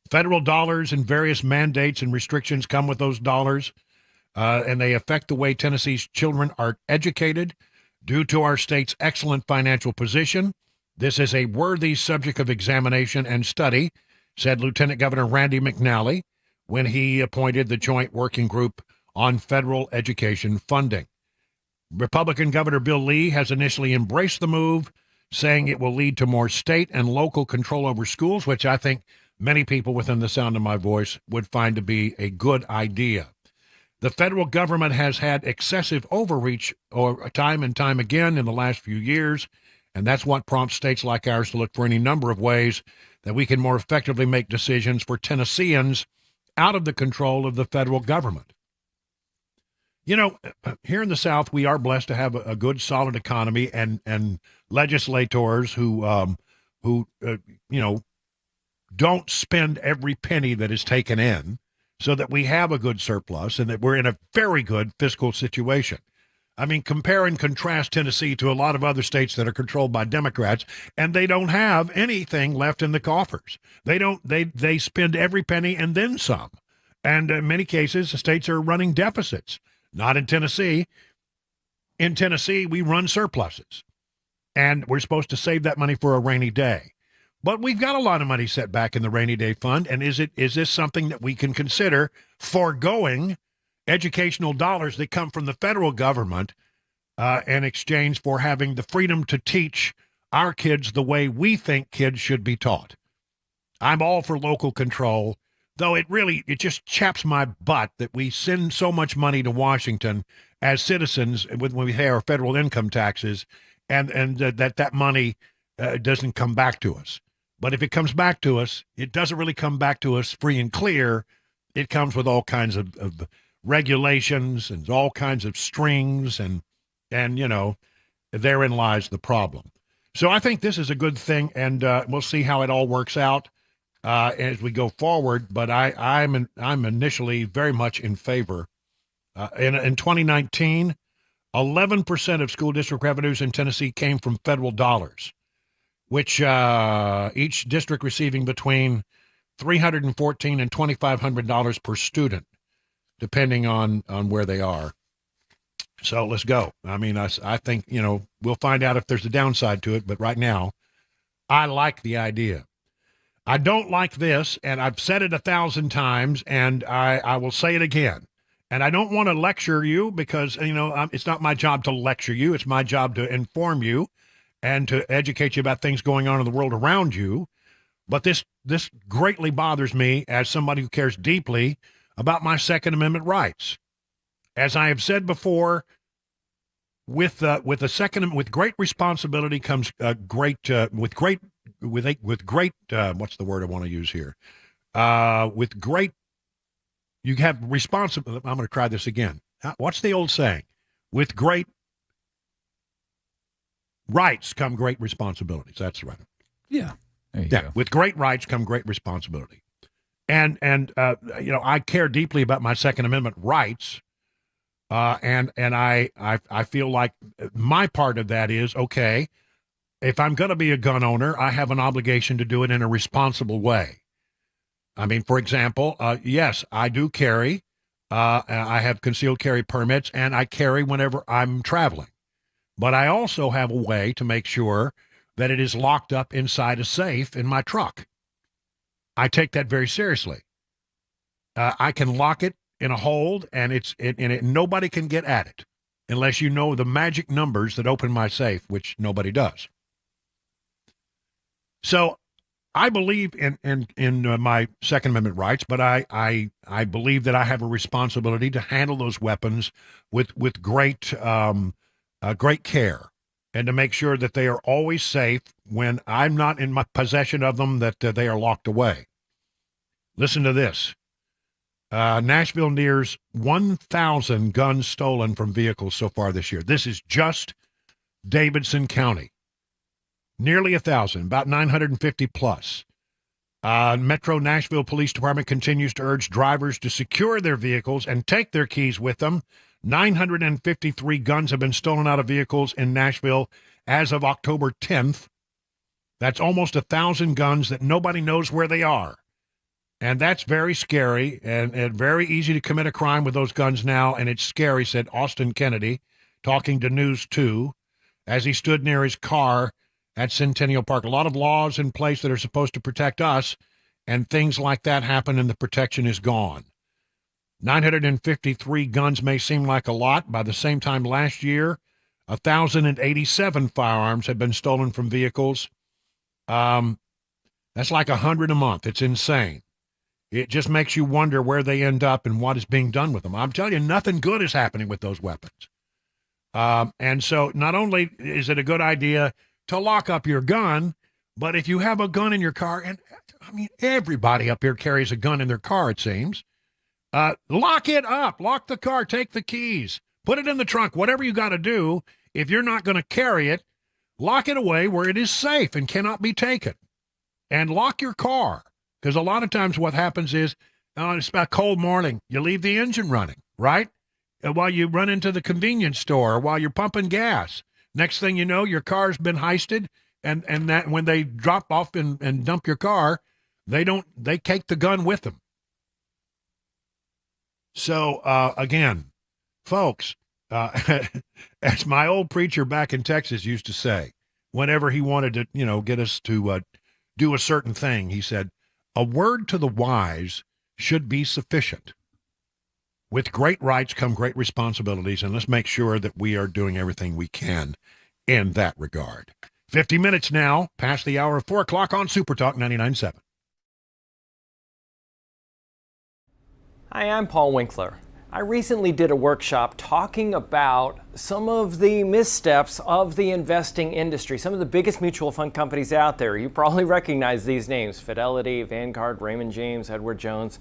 Speaker 1: Federal dollars and various mandates and restrictions come with those dollars, and they affect the way Tennessee's children are educated. Due to our state's excellent financial position, this is a worthy subject of examination and study, said Lieutenant Governor Randy McNally when he appointed the Joint Working Group on Federal Education Funding. Republican Governor Bill Lee has initially embraced the move, saying it will lead to more state and local control over schools, which I think many people within the sound of my voice would find to be a good idea. The federal government has had excessive overreach time and time again in the last few years, and that's what prompts states like ours to look for any number of ways that we can more effectively make decisions for Tennesseans out of the control of the federal government. You know, here in the South, we are blessed to have a good, solid economy and legislators who don't spend every penny that is taken in, so that we have a good surplus and that we're in a very good fiscal situation. I mean, compare and contrast Tennessee to a lot of other states that are controlled by Democrats, and they don't have anything left in the coffers. They spend every penny and then some. And in many cases, the states are running deficits. Not in Tennessee. In Tennessee, we run surpluses, and we're supposed to save that money for a rainy day. But we've got a lot of money set back in the rainy day fund, and is this something that we can consider foregoing educational dollars that come from the federal government in exchange for having the freedom to teach our kids the way we think kids should be taught? I'm all for local control, though it just chaps my butt that we send so much money to Washington as citizens when we pay our federal income taxes, and that money doesn't come back to us. But if it comes back to us, it doesn't really come back to us free and clear. It comes with all kinds of regulations and all kinds of strings, and therein lies the problem. So I think this is a good thing, and we'll see how it all works out as we go forward. But I'm initially very much in favor. In 2019, 11% of school district revenues in Tennessee came from federal dollars, which each district receiving between $314 and $2,500 per student, depending on where they are. So let's go. I mean, I think, we'll find out if there's a downside to it, but right now, I like the idea. I don't like this, and I've said it 1,000 times, and I will say it again. And I don't want to lecture you because, it's not my job to lecture you. It's my job to inform you and to educate you about things going on in the world around you. But this greatly bothers me as somebody who cares deeply about my Second Amendment rights. As I have said before, with great responsibility comes what's the word I want to use here? You have responsibility. I'm going to try this again. What's the old saying? With great rights come great responsibilities. That's right.
Speaker 9: Yeah. There you go.
Speaker 1: With great rights come great responsibility. And I care deeply about my Second Amendment rights. And I feel like my part of that is, okay, if I'm going to be a gun owner, I have an obligation to do it in a responsible way. I mean, for example, yes, I do carry. I have concealed carry permits, and I carry whenever I'm traveling. But I also have a way to make sure that it is locked up inside a safe in my truck. I take that very seriously. I can lock it in a hold, and nobody can get at it unless you know the magic numbers that open my safe, which nobody does. So I believe in my Second Amendment rights, but I believe that I have a responsibility to handle those weapons with great great care, and to make sure that they are always safe when I'm not in my possession of them, that they are locked away. Listen to this. Nashville nears 1,000 guns stolen from vehicles so far this year. This is just Davidson County. Nearly 1,000, about 950 plus. Metro Nashville Police Department continues to urge drivers to secure their vehicles and take their keys with them. 953 guns have been stolen out of vehicles in Nashville as of October 10th. That's almost 1,000 guns that nobody knows where they are. And that's very scary and very easy to commit a crime with those guns now, and it's scary, said Austin Kennedy, talking to News 2, as he stood near his car at Centennial Park. A lot of laws in place that are supposed to protect us, and things like that happen and the protection is gone. 953 guns may seem like a lot. By the same time last year, 1,087 firearms had been stolen from vehicles. That's like 100 a month. It's insane. It just makes you wonder where they end up and what is being done with them. I'm telling you, nothing good is happening with those weapons. And so not only is it a good idea to lock up your gun, but if you have a gun in your car, and I mean, everybody up here carries a gun in their car, it seems, lock it up, lock the car, take the keys, put it in the trunk, whatever you got to do. If you're not going to carry it, lock it away where it is safe and cannot be taken. And lock your car, because a lot of times what happens is, it's a cold morning, you leave the engine running, right? While you run into the convenience store, or while you're pumping gas. Next thing you know, your car's been heisted, and that when they drop off and dump your car, they take the gun with them. So, again, folks, as my old preacher back in Texas used to say, whenever he wanted to, get us to do a certain thing, he said, a word to the wise should be sufficient. With great rights come great responsibilities, and let's make sure that we are doing everything we can in that regard. 50 minutes now, past the hour of 4 o'clock on Super Talk 99.7.
Speaker 14: Hi, I'm Paul Winkler. I recently did a workshop talking about some of the missteps of the investing industry, some of the biggest mutual fund companies out there. You probably recognize these names: Fidelity, Vanguard, Raymond James, Edward Jones,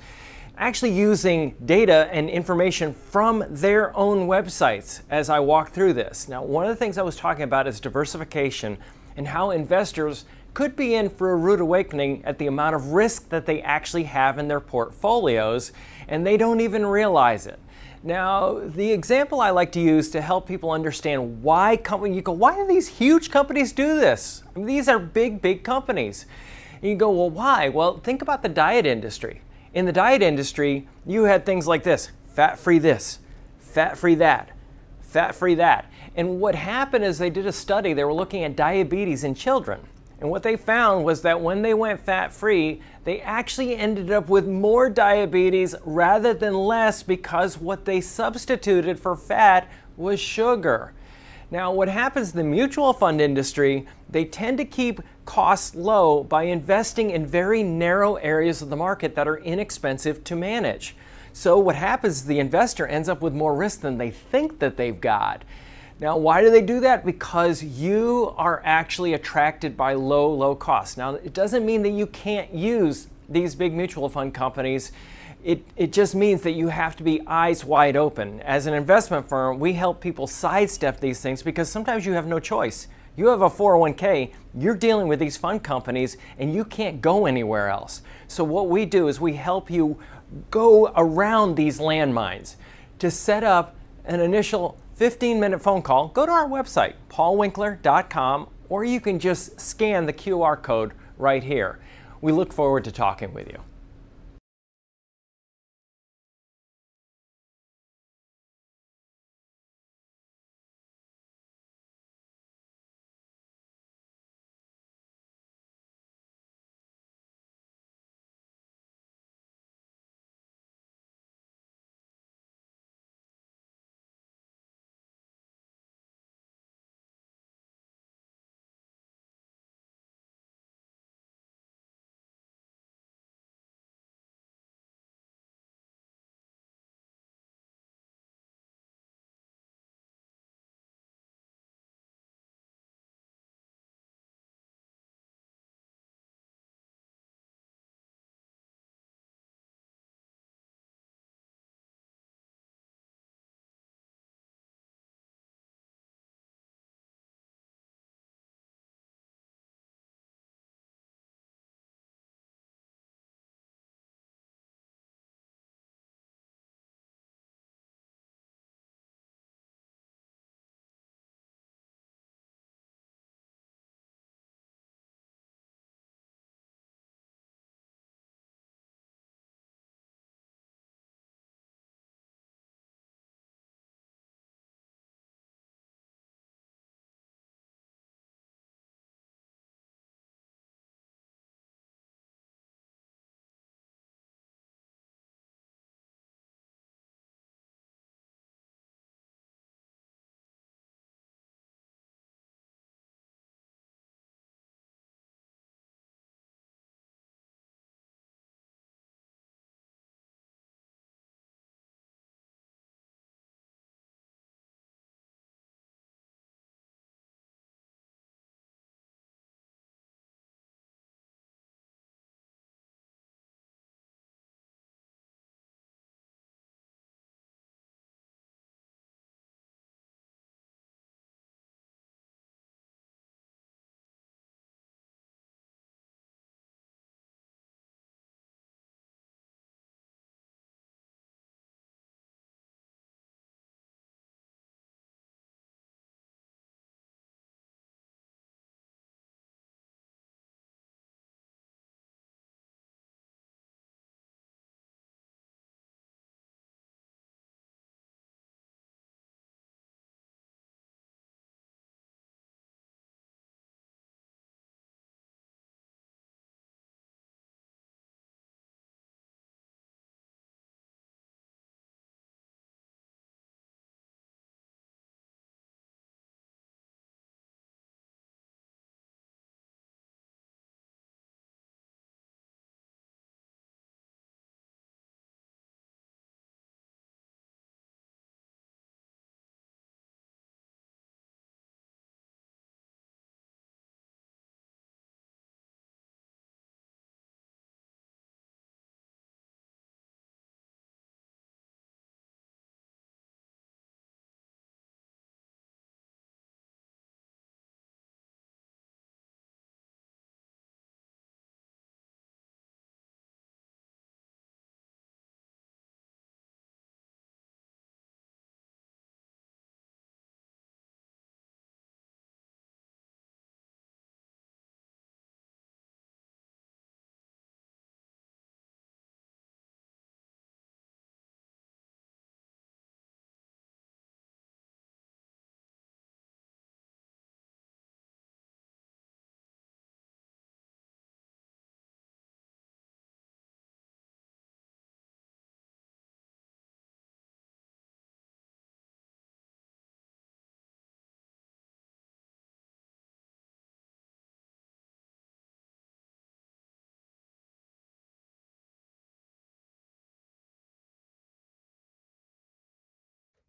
Speaker 14: actually using data and information from their own websites as I walk through this. Now, one of the things I was talking about is diversification and how investors could be in for a rude awakening at the amount of risk that they actually have in their portfolios, and they don't even realize it. Now, the example I like to use to help people understand why why do these huge companies do this? I mean, these are big companies. And you go, well, why? Well, think about the diet industry. In the diet industry, you had things like this: fat-free this, fat-free that, fat-free that. And what happened is they did a study. They were looking at diabetes in children. And what they found was that when they went fat-free, they actually ended up with more diabetes rather than less, because what they substituted for fat was sugar. Now, what happens in the mutual fund industry, they tend to keep costs low by investing in very narrow areas of the market that are inexpensive to manage. So what happens is the investor ends up with more risk than they think that they've got. Now, why do they do that? Because you are actually attracted by low costs. Now, it doesn't mean that you can't use these big mutual fund companies. It just means that you have to be eyes wide open. As an investment firm, we help people sidestep these things because sometimes you have no choice. You have a 401k, you're dealing with these fund companies, and you can't go anywhere else. So what we do is we help you go around these landmines. To set up an initial 15-minute phone call, go to our website, paulwinkler.com, or you can just scan the QR code right here. We look forward to talking with you.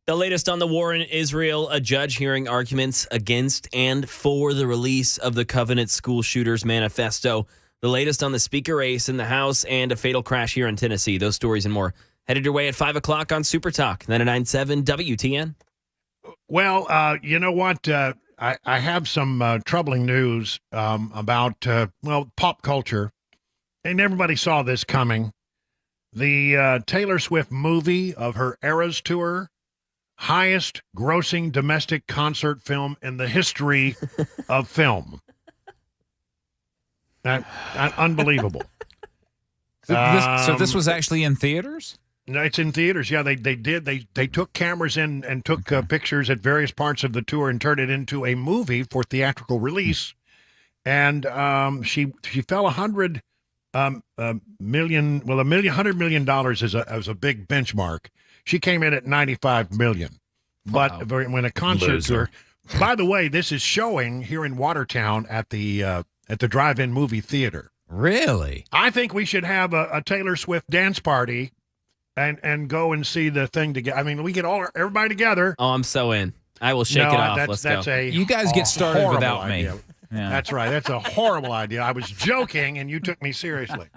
Speaker 8: The latest on the war in Israel, a judge hearing arguments against and for the release of the Covenant School Shooters Manifesto. The latest on the speaker race in the House and a fatal crash here in Tennessee. Those stories and more headed your way at 5 o'clock on Super Talk 99.7 WTN.
Speaker 1: Well, you know what? I have some troubling news about, pop culture. And everybody saw this coming. The Taylor Swift movie of her Eras Tour, highest grossing domestic concert film in the history of film. Unbelievable.
Speaker 9: So this was actually in theaters?
Speaker 1: No, it's in theaters. Yeah, they did. They took cameras in and took pictures at various parts of the tour and turned it into a movie for theatrical release. And she fell $100 million. Well, $100 million is a big benchmark. She came in at $95 million. But when a concert tour, by the way, this is showing here in Watertown at the drive-in movie theater.
Speaker 9: Really?
Speaker 1: I think we should have a Taylor Swift dance party and go and see the thing together. I mean, we get everybody together.
Speaker 8: Oh, I'm so in. I will shake it off. Let's go.
Speaker 9: You guys get started without me.
Speaker 1: Yeah. That's right. That's a horrible idea. I was joking, and you took me seriously.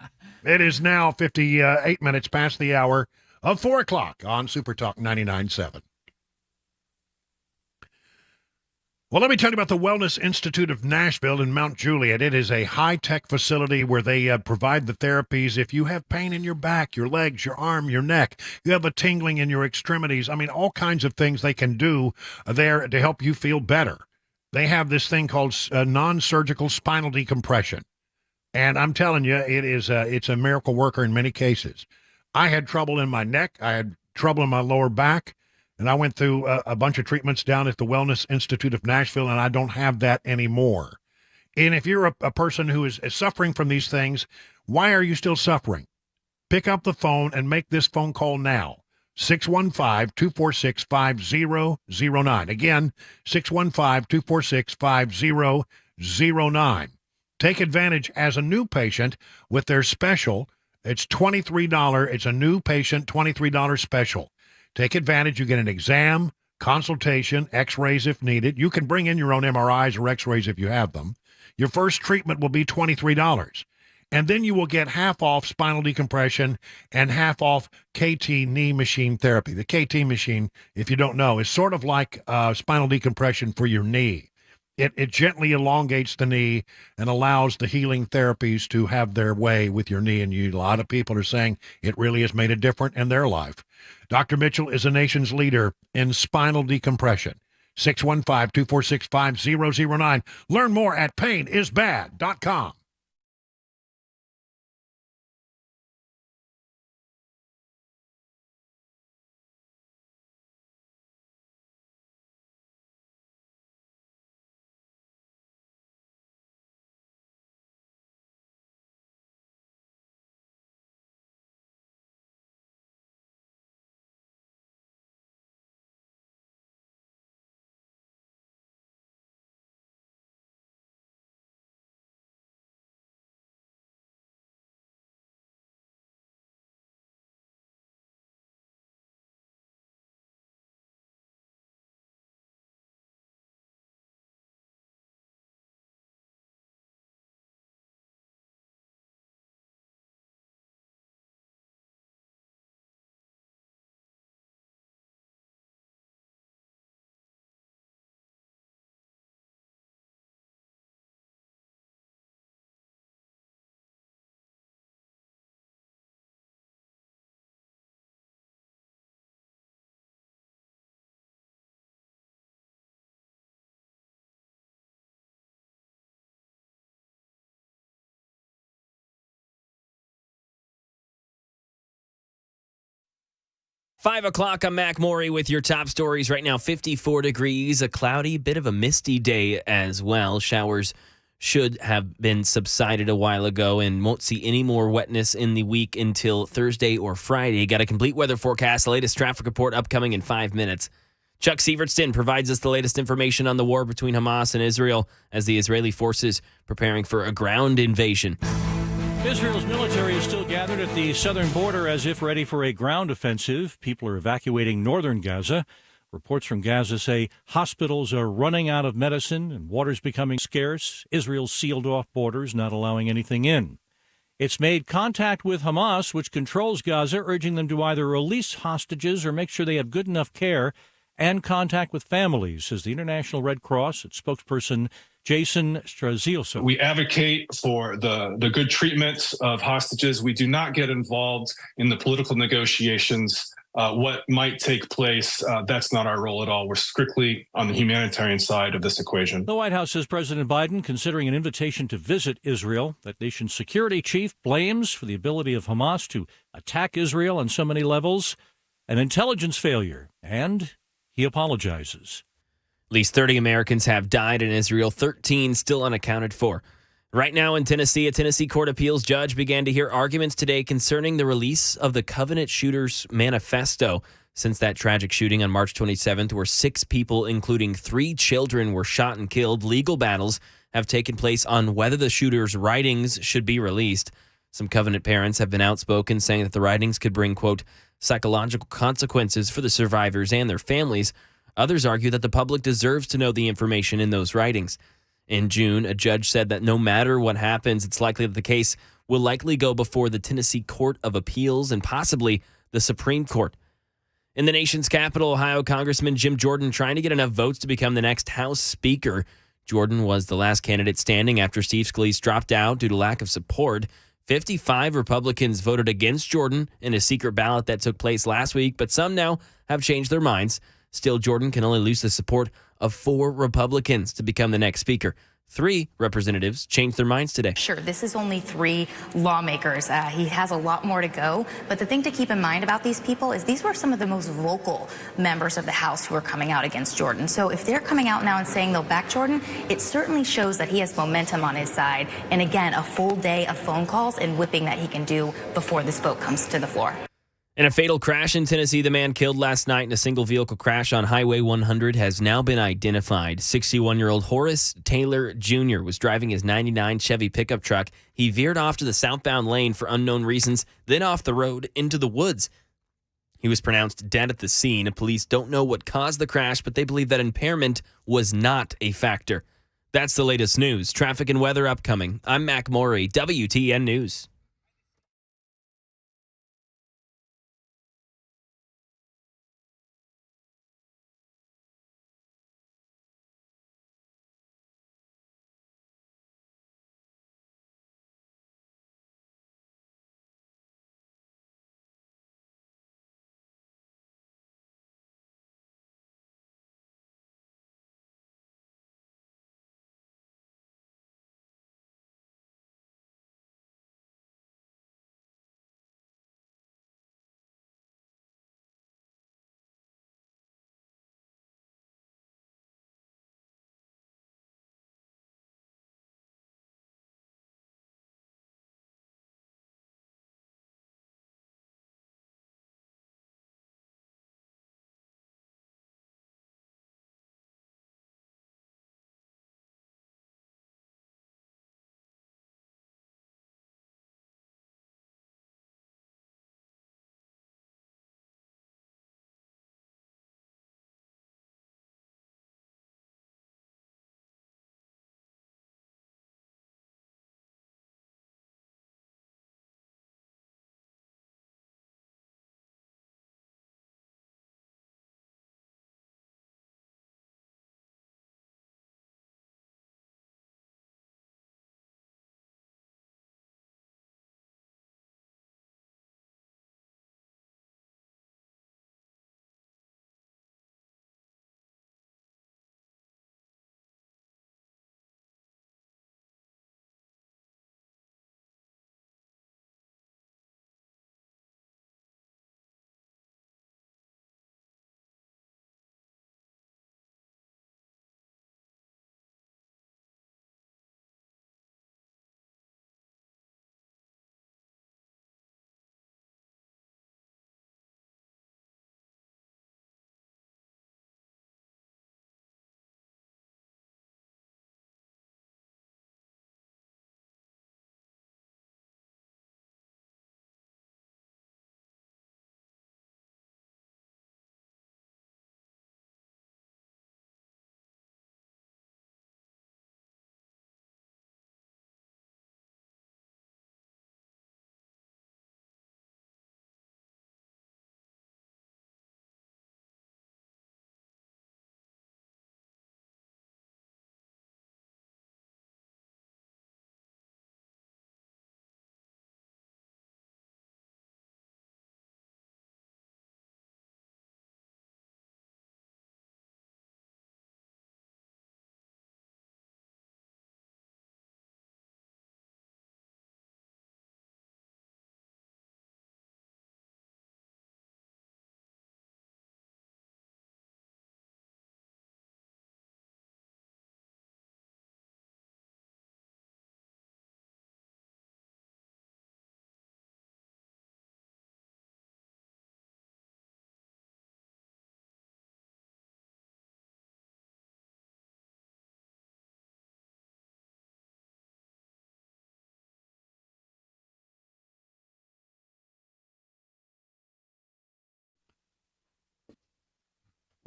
Speaker 1: It is now 58 minutes past the hour of 4 o'clock on Super Talk 99.7. Well, let me tell you about the Wellness Institute of Nashville in Mount Juliet. It is a high-tech facility where they provide the therapies. If you have pain in your back, your legs, your arm, your neck, you have a tingling in your extremities, I mean, all kinds of things they can do there to help you feel better. They have this thing called non-surgical spinal decompression. And I'm telling you, it's a miracle worker in many cases. I had trouble in my neck. I had trouble in my lower back. And I went through a bunch of treatments down at the Wellness Institute of Nashville, and I don't have that anymore. And if you're a person who is suffering from these things, why are you still suffering? Pick up the phone and make this phone call now. 615-246-5009. Again, 615-246-5009. Take advantage as a new patient with their special. It's $23. It's a new patient $23 special. Take advantage. You get an exam, consultation, x-rays if needed. You can bring in your own MRIs or x-rays if you have them. Your first treatment will be $23. And then you will get half off spinal decompression and half off KT knee machine therapy. The KT machine, if you don't know, is sort of like spinal decompression for your knee. It gently elongates the knee and allows the healing therapies to have their way with your knee. And a lot of people are saying it really has made a difference in their life. Dr. Mitchell is the nation's leader in spinal decompression. 615-246-5009. Learn more at painisbad.com.
Speaker 8: Five o'clock, I'm Mac Morey with your top stories. Right now, 54 degrees, a cloudy, bit of a misty day as well. Showers should have been subsided a while ago and won't see any more wetness in the week until Thursday or Friday. Got a complete weather forecast, the latest traffic report upcoming in 5 minutes. Chuck Sievertson provides us the latest information on the war between Hamas and Israel as the Israeli forces preparing for a ground invasion.
Speaker 5: Israel's military is still gathered at the southern border as if ready for a ground offensive. People are evacuating northern Gaza. Reports from Gaza say hospitals are running out of medicine and water's becoming scarce. Israel's sealed off borders, not allowing anything in. It's made contact with Hamas, which controls Gaza, urging them to either release hostages or make sure they have good enough care, and contact with families, says the International Red Cross. Its spokesperson Jason Strazioso.
Speaker 6: We advocate for the good treatment of hostages. We do not get involved in the political negotiations. What might take place, that's not our role at all. We're strictly on the humanitarian side of this equation.
Speaker 5: The White House says President Biden considering an invitation to visit Israel. That nation's security chief blames for the ability of Hamas to attack Israel on so many levels an intelligence failure, and he apologizes.
Speaker 8: At least 30 Americans have died in Israel, 13 still unaccounted for. Right now in Tennessee, a Tennessee Court of Appeals judge began to hear arguments today concerning the release of the Covenant Shooters Manifesto. Since that tragic shooting on March 27th, where 6 people, including 3 children, were shot and killed, legal battles have taken place on whether the shooters' writings should be released. Some Covenant parents have been outspoken, saying that the writings could bring, quote, psychological consequences for the survivors and their families. Others argue that the public deserves to know the information in those writings. In June, a judge said that no matter what happens, it's likely that the case will likely go before the Tennessee Court of Appeals and possibly the Supreme Court. In the nation's capital, Ohio Congressman Jim Jordan trying to get enough votes to become the next House Speaker. Jordan was the last candidate standing after Steve Scalise dropped out due to lack of support. 55 Republicans voted against Jordan in a secret ballot that took place last week, but some now have changed their minds. Still, Jordan can only lose the support of 4 Republicans to become the next speaker. 3 representatives changed their minds today.
Speaker 13: Sure, this is only 3 lawmakers. He has a lot more to go. But the thing to keep in mind about these people is these were some of the most vocal members of the House who are coming out against Jordan. So if they're coming out now and saying they'll back Jordan, it certainly shows that he has momentum on his side. And again, a full day of phone calls and whipping that he can do before this vote comes to the floor.
Speaker 8: In a fatal crash in Tennessee, the man killed last night in a single vehicle crash on Highway 100 has now been identified. 61-year-old Horace Taylor Jr. was driving his 99 Chevy pickup truck. He veered off to the southbound lane for unknown reasons, then off the road into the woods. He was pronounced dead at the scene. Police don't know what caused the crash, but they believe that impairment was not a factor. That's the latest news. Traffic and weather upcoming. I'm Mac Morey, WTN News.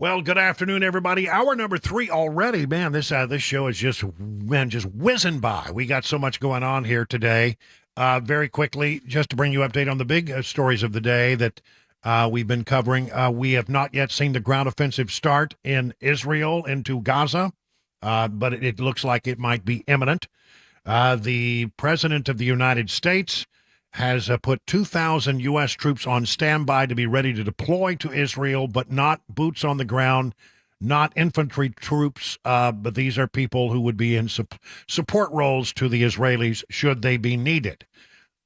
Speaker 1: Well, good afternoon, everybody. Hour number 3 already. Man, this show is just whizzing by. We got so much going on here today. Very quickly, just to bring you update on the big stories of the day that we've been covering. We have not yet seen the ground offensive start in Israel into Gaza, but it looks like it might be imminent. The President of the United States has put 2,000 U.S. troops on standby to be ready to deploy to Israel, but not boots on the ground, not infantry troops, but these are people who would be in support roles to the Israelis should they be needed.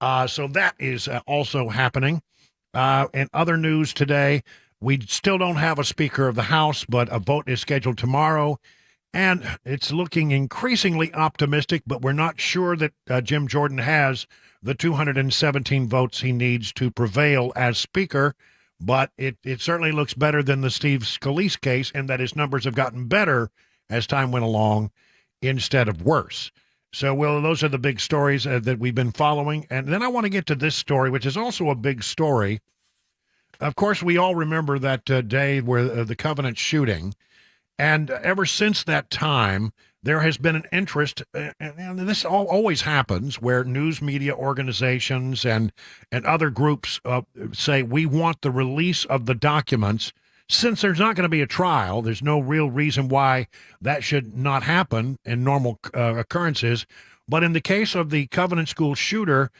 Speaker 1: So that is also happening. In other news today, we still don't have a Speaker of the House, but a vote is scheduled tomorrow. And it's looking increasingly optimistic, but we're not sure that Jim Jordan has the 217 votes he needs to prevail as Speaker. But it certainly looks better than the Steve Scalise case in that his numbers have gotten better as time went along instead of worse. So, Will, those are the big stories that we've been following. And then I want to get to this story, which is also a big story. Of course, we all remember that day where the Covenant shooting. And ever since that time, there has been an interest, and this always happens, where news media organizations and other groups say, we want the release of the documents. Since there's not going to be a trial, there's no real reason why that should not happen in normal occurrences. But in the case of the Covenant School shooter,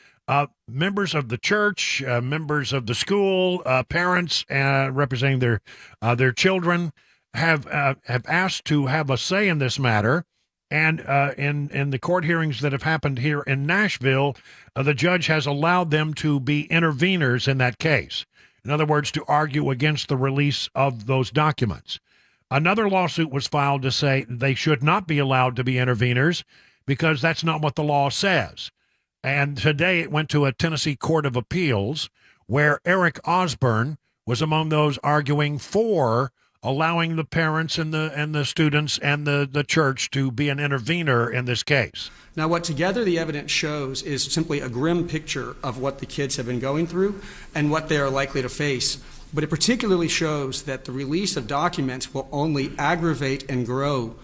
Speaker 1: members of the church, members of the school, parents representing their children, have asked to have a say in this matter, and in the court hearings that have happened here in Nashville, the judge has allowed them to be interveners in that case. In other words, to argue against the release of those documents. Another lawsuit was filed to say they should not be allowed to be interveners because that's not what the law says. And today it went to a Tennessee Court of Appeals where Eric Osborne was among those arguing for allowing the parents and the students and the church to be an intervener in this case.
Speaker 10: Now, what together the evidence shows is simply a grim picture of what the kids have been going through and what they are likely to face. But it particularly shows that the release of documents will only aggravate and grow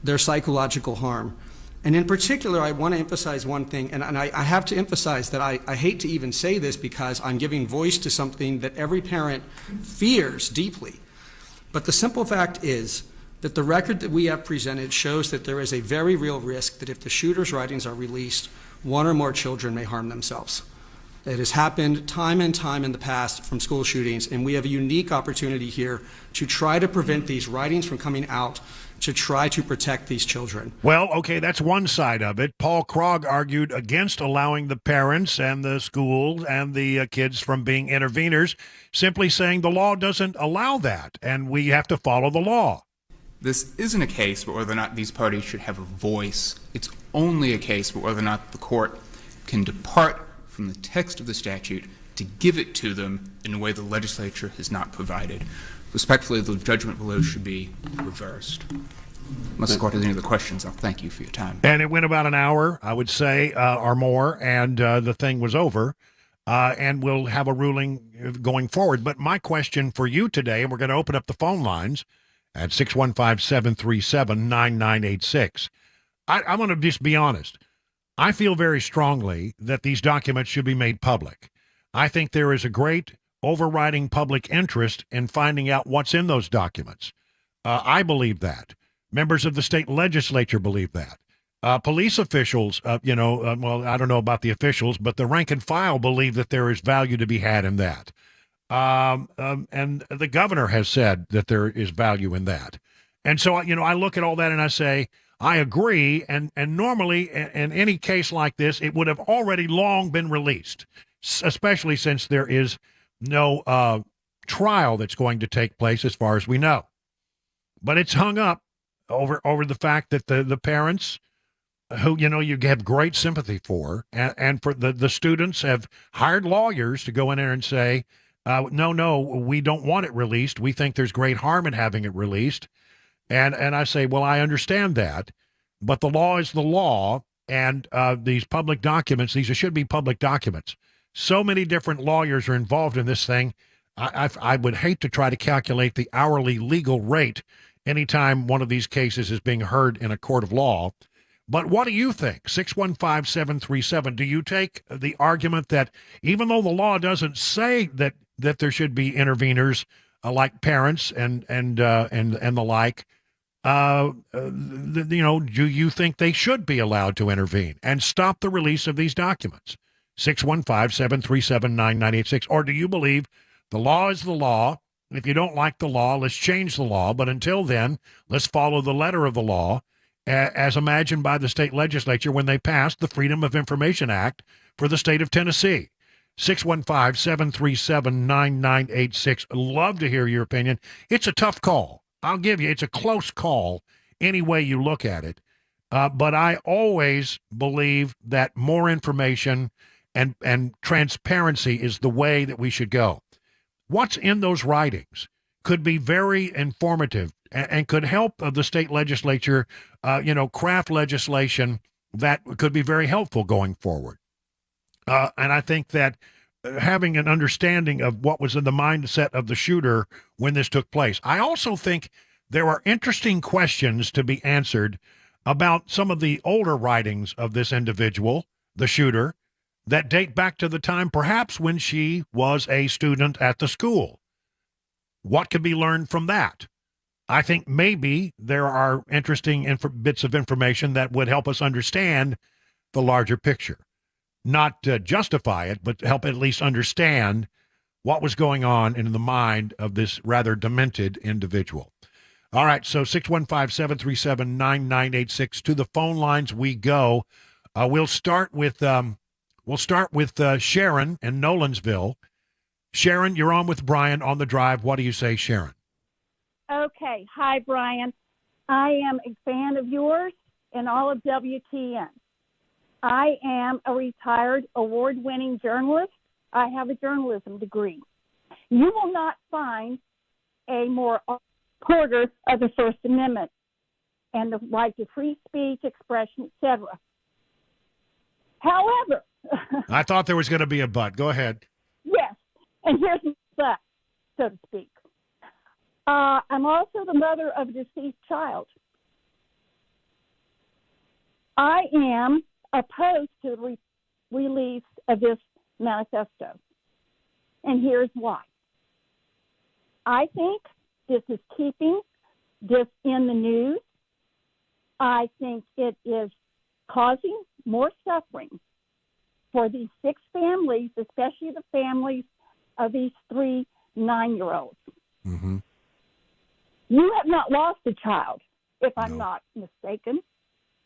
Speaker 10: their psychological harm. And in particular, I want to emphasize one thing, and I have to emphasize that I hate to even say this because I'm giving voice to something that every parent fears deeply. But the simple fact is that the record that we have presented shows that there is a very real risk that if the shooter's writings are released, one or more children may harm themselves. It has happened time and time in the past from school shootings, and we have a unique opportunity here to try to prevent these writings from coming out, to try to protect these children.
Speaker 1: Well, okay, that's one side of it. Paul Krog argued against allowing the parents and the schools and the kids from being interveners, simply saying the law doesn't allow that, and we have to follow the law.
Speaker 11: This isn't a case whether or not these parties should have a voice. It's only a case whether or not the court can depart from the text of the statute to give it to them in a way the legislature has not provided. Respectfully, the judgment below should be reversed. Unless the court has any other questions, I'll thank you for your time.
Speaker 1: And it went about an hour, I would say, or more, and the thing was over. And we'll have a ruling going forward. But my question for you today, and we're going to open up the phone lines at 615-737-9986. I want to just be honest. I feel very strongly that these documents should be made public. I think there is a great overriding public interest in finding out what's in those documents. I believe that. Members of the state legislature believe that. Police officials, well, I don't know about the officials, but the rank and file believe that there is value to be had in that. And the governor has said that there is value in that. And so, I look at all that and I say, I agree. And normally in any case like this, it would have already long been released, especially since there is no trial that's going to take place as far as we know. But it's hung up over the fact that the parents, who, you have great sympathy for, and for the students have hired lawyers to go in there and say, no, we don't want it released. We think there's great harm in having it released. And I say, well, I understand that, but the law is the law, and these public documents, these should be public documents. So many different lawyers are involved in this thing. I would hate to try to calculate the hourly legal rate anytime one of these cases is being heard in a court of law. But what do you think? 615-737. Do you take the argument that even though the law doesn't say that there should be interveners like parents and the like, do you think they should be allowed to intervene and stop the release of these documents? 615-737-9986. Or do you believe the law is the law? If you don't like the law, let's change the law. But until then, let's follow the letter of the law as imagined by the state legislature when they passed the Freedom of Information Act for the state of Tennessee. 615-737-9986. Love to hear your opinion. It's a tough call. I'll give you, it's a close call any way you look at it. But I always believe that more information and transparency is the way that we should go. What's in those writings could be very informative and could help the state legislature, craft legislation that could be very helpful going forward. And I think that having an understanding of what was in the mindset of the shooter when this took place. I also think there are interesting questions to be answered about some of the older writings of this individual, the shooter, that date back to the time perhaps when she was a student at the school. What could be learned from that? I think maybe there are interesting bits of information that would help us understand the larger picture. Not justify it, but help at least understand what was going on in the mind of this rather demented individual. All right, so 615-737-9986. To the phone lines we go. We'll start with Sharon in Nolensville. Sharon, you're on with Brian on the drive. What do you say, Sharon?
Speaker 15: Okay. Hi, Brian. I am a fan of yours and all of WTN. I am a retired award-winning journalist. I have a journalism degree. You will not find a more supporter of the First Amendment and the right to free speech, expression, etc. However,
Speaker 1: I thought there was going to be a but. Go ahead.
Speaker 15: Yes, and here's the but, so to speak. I'm also the mother of a deceased child. I am opposed to the release of this manifesto, and here's why. I think this is keeping this in the news. I think it is causing more suffering for these 6 families, especially the families of these 3 9-year-olds.
Speaker 1: Mm-hmm.
Speaker 15: You have not lost a child, if I'm not mistaken,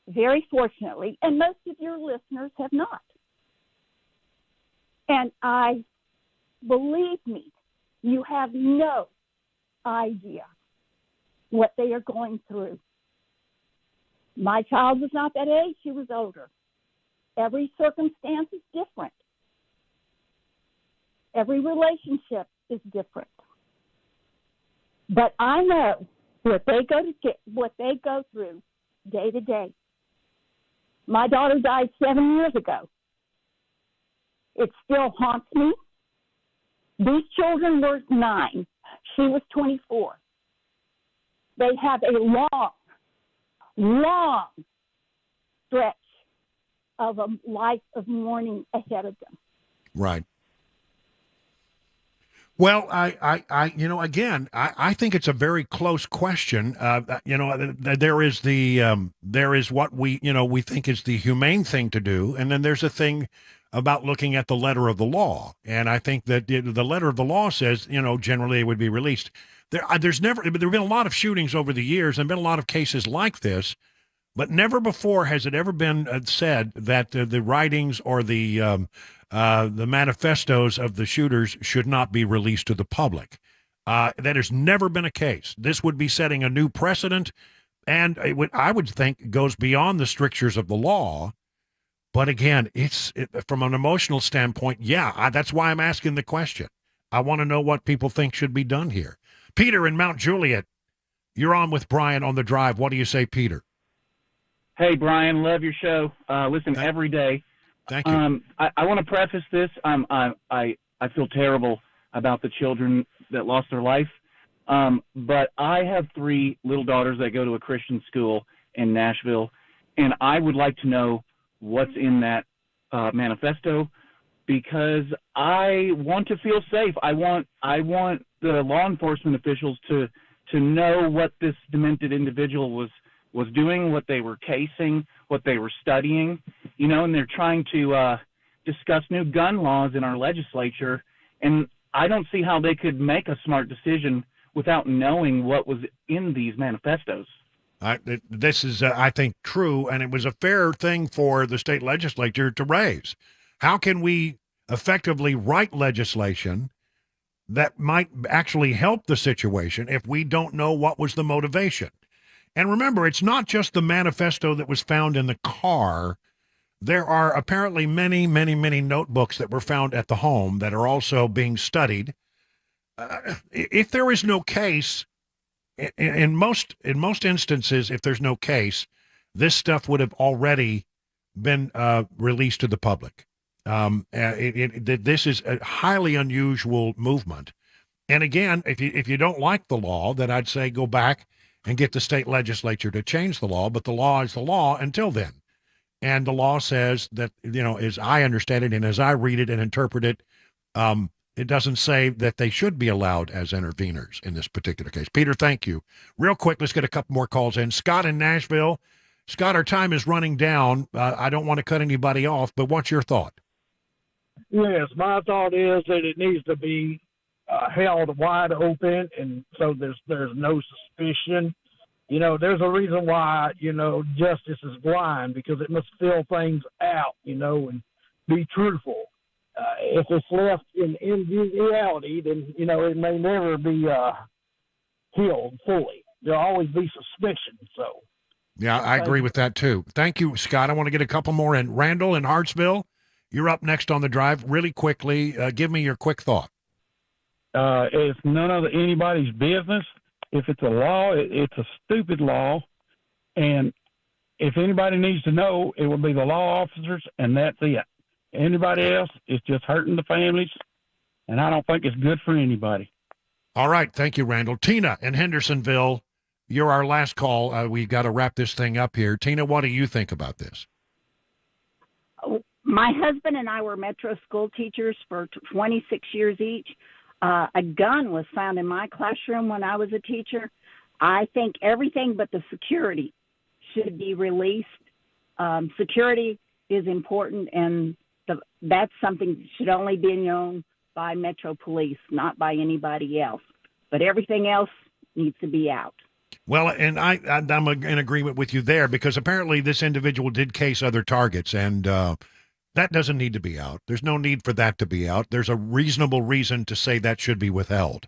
Speaker 15: very fortunately, and most of your listeners have not. And believe me, you have no idea what they are going through. My child was not that age, she was older. Every circumstance is different. Every relationship is different. But I know what they go through day to day. My daughter died 7 years ago. It still haunts me. These children were 9. She was 24. They have a long stretch of a life of mourning ahead of them.
Speaker 1: Right. Well, I think it's a very close question. There is what we think is the humane thing to do, and then there's a thing about looking at the letter of the law. And I think that the letter of the law says, generally it would be released. There have been a lot of shootings over the years, and been a lot of cases like this, but never before has it ever been said that the writings or the manifestos of the shooters should not be released to the public. That has never been a case. This would be setting a new precedent, and I would think goes beyond the strictures of the law. But again, from an emotional standpoint, that's why I'm asking the question. I want to know what people think should be done here. Peter in Mount Juliet, you're on with Brian on the drive. What do you say, Peter?
Speaker 17: Hey, Brian, love your show. Listen every day.
Speaker 1: Thank you.
Speaker 17: I want to preface this. I feel terrible about the children that lost their life. But I have 3 little daughters that go to a Christian school in Nashville, and I would like to know what's in that manifesto, because I want to feel safe. I want the law enforcement officials to know what this demented individual was doing, what they were casing, what they were studying, and they're trying to discuss new gun laws in our legislature, and I don't see how they could make a smart decision without knowing what was in these manifestos.
Speaker 1: This is, I think, true, and it was a fair thing for the state legislature to raise. How can we effectively write legislation that might actually help the situation if we don't know what was the motivation? And remember, it's not just the manifesto that was found in the car. There are apparently many, many, many notebooks that were found at the home that are also being studied. If there is no case, in most instances, if there's no case, this stuff would have already been released to the public. This is a highly unusual movement. And again, if you don't like the law, then I'd say go back and get the state legislature to change the law. But the law is the law until then. And the law says that, as I understand it and as I read it and interpret it, it doesn't say that they should be allowed as interveners in this particular case. Peter, thank you. Real quick, let's get a couple more calls in. Scott in Nashville. Scott, our time is running down. I don't want to cut anybody off, but what's your thought?
Speaker 18: Yes, my thought is that it needs to be held wide open, and so there's no suspicion. There's a reason why, justice is blind, because it must fill things out, and be truthful. If it's left in reality, then, it may never be healed fully. There'll always be suspicion, so.
Speaker 1: Yeah, I agree with that, too. Thank you, Scott. I want to get a couple more in. Randall in Hartsville, you're up next on the drive. Really quickly, give me your quick thought.
Speaker 18: It's none of anybody's business. If it's a law, it's a stupid law. And if anybody needs to know, it will be the law officers, and that's it. Anybody else is just hurting the families, and I don't think it's good for anybody.
Speaker 1: All right. Thank you, Randall. Tina in Hendersonville, you're our last call. We've got to wrap this thing up here. Tina, what do you think about this?
Speaker 15: My husband and I were Metro school teachers for 26 years each. A gun was found in my classroom when I was a teacher. I think everything but the security should be released. Security is important, and that's something that should only be known by Metro Police, not by anybody else. But everything else needs to be out.
Speaker 1: Well, and I'm in agreement with you there, because apparently this individual did case other targets, and that doesn't need to be out. There's no need for that to be out. There's a reasonable reason to say that should be withheld.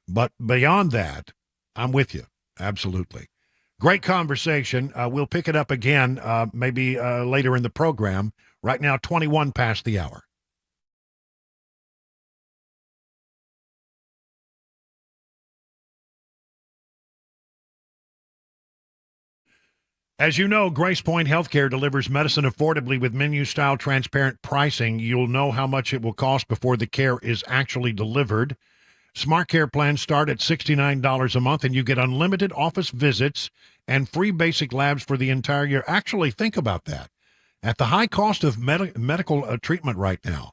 Speaker 1: But beyond that, I'm with you. Absolutely. Great conversation. We'll pick it up again maybe later in the program. Right now, 21 past the hour. As you know, Grace Point Healthcare delivers medicine affordably with menu-style transparent pricing. You'll know how much it will cost before the care is actually delivered. Smart Care plans start at $69 a month, and you get unlimited office visits and free basic labs for the entire year. Actually, think about that. At the high cost of medical treatment right now,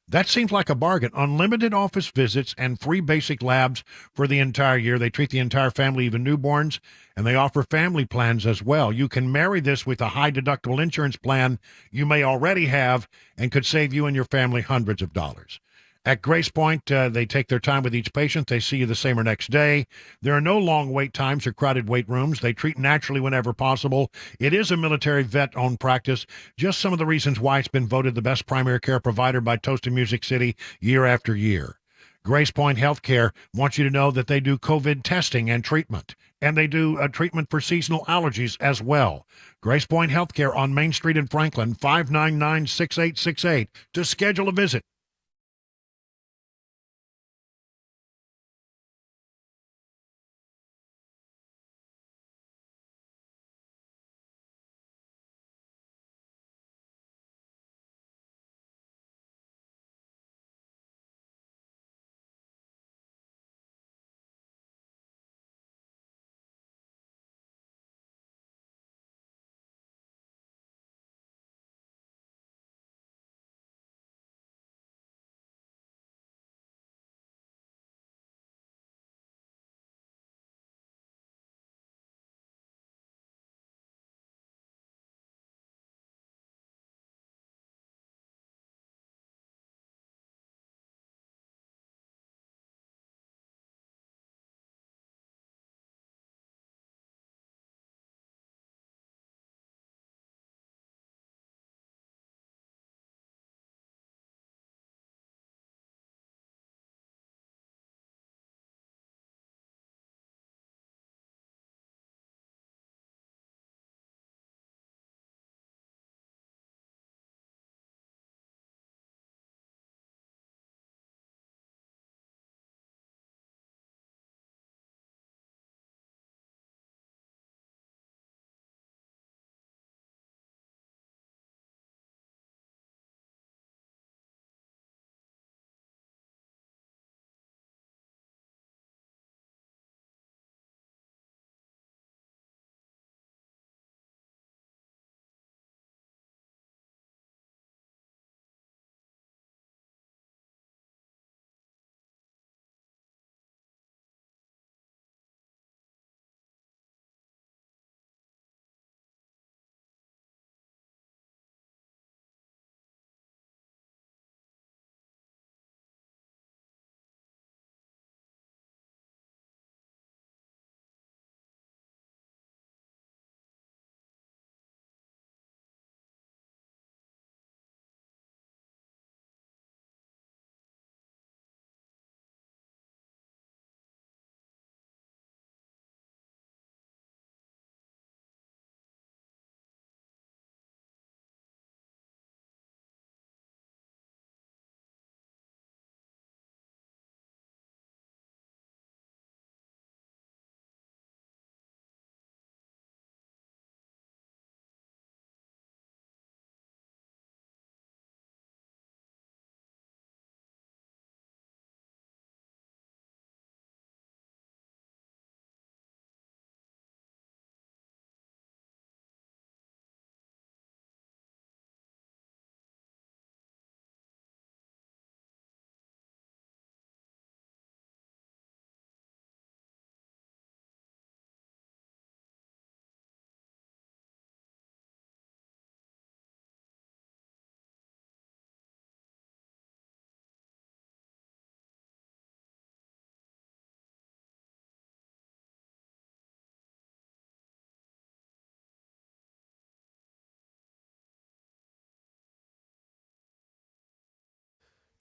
Speaker 1: that seems like a bargain. Unlimited office visits and free basic labs for the entire year. They treat the entire family, even newborns, and they offer family plans as well. You can marry this with a high-deductible insurance plan you may already have and could save you and your family hundreds of dollars. At Grace Point, they take their time with each patient. They see you the same or next day. There are no long wait times or crowded wait rooms. They treat naturally whenever possible. It is a military vet-owned practice. Just some of the reasons why it's been voted the best primary care provider by Toast in Music City year after year. Grace Point Healthcare wants you to know that they do COVID testing and treatment, and they do a treatment for seasonal allergies as well. Grace Point Healthcare on Main Street in Franklin, 599-6868 to schedule a visit.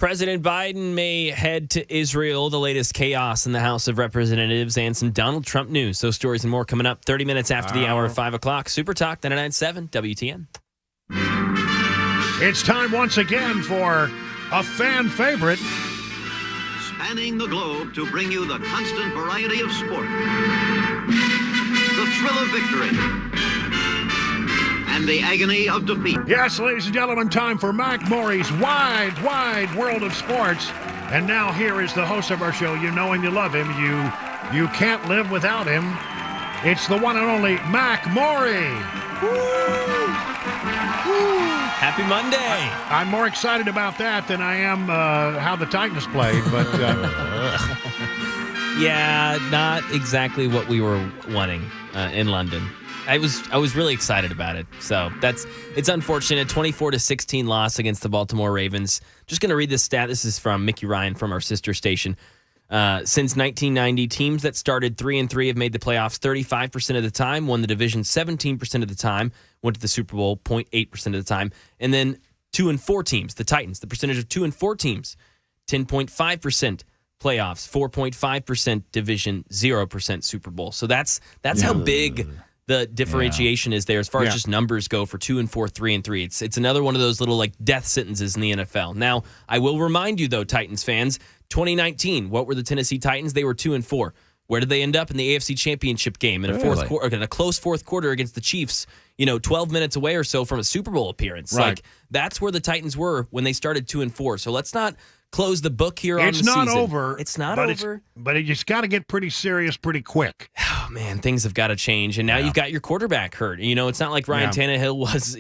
Speaker 8: President Biden may head to Israel, the latest chaos in the House of Representatives, and some Donald Trump news. Those stories and more coming up 30 minutes after the hour of 5 o'clock. Super Talk 99.7 WTN.
Speaker 1: It's time once again for a fan favorite.
Speaker 19: Spanning the globe to bring you the constant variety of sport, the thrill of victory, and the agony of defeat.
Speaker 1: Yes, ladies and gentlemen, time for Mac Maury's wide, wide world of sports. And now here is the host of our show. You know him, you love him. You can't live without him. It's the one and only Mac Maury.
Speaker 8: Happy Monday.
Speaker 1: I'm more excited about that than I am how the Titans played, but
Speaker 8: yeah, not exactly what we were wanting in London. I was really excited about it. So it's unfortunate. 24-16 loss against the Baltimore Ravens. Just going to read this stat. This is from Mickey Ryan from our sister station. Since 1990, teams that started 3-3 have made the playoffs 35% of the time, won the division 17% of the time, went to the Super Bowl 0.8% of the time, and then 2-4 teams, the Titans, the percentage of 2-4 teams, 10.5% playoffs, 4.5% division, 0% Super Bowl. So that's how big the differentiation is there as far as just numbers go for 2-4, 3-3. It's another one of those little like death sentences in the NFL. Now, I will remind you though, Titans fans, 2019, what were the Tennessee Titans? They were 2-4. Where did they end up in the AFC Championship game in a close fourth quarter against the Chiefs? 12 minutes away or so from a Super Bowl appearance.
Speaker 1: Right.
Speaker 8: Like that's where the Titans were when they started 2-4. So let's not close the book here on the season.
Speaker 1: It's not over.
Speaker 8: It's not over.
Speaker 1: But it just got to get pretty serious pretty quick.
Speaker 8: Oh, man, things have got to change. And now you've got your quarterback hurt. It's not like Ryan Tannehill was,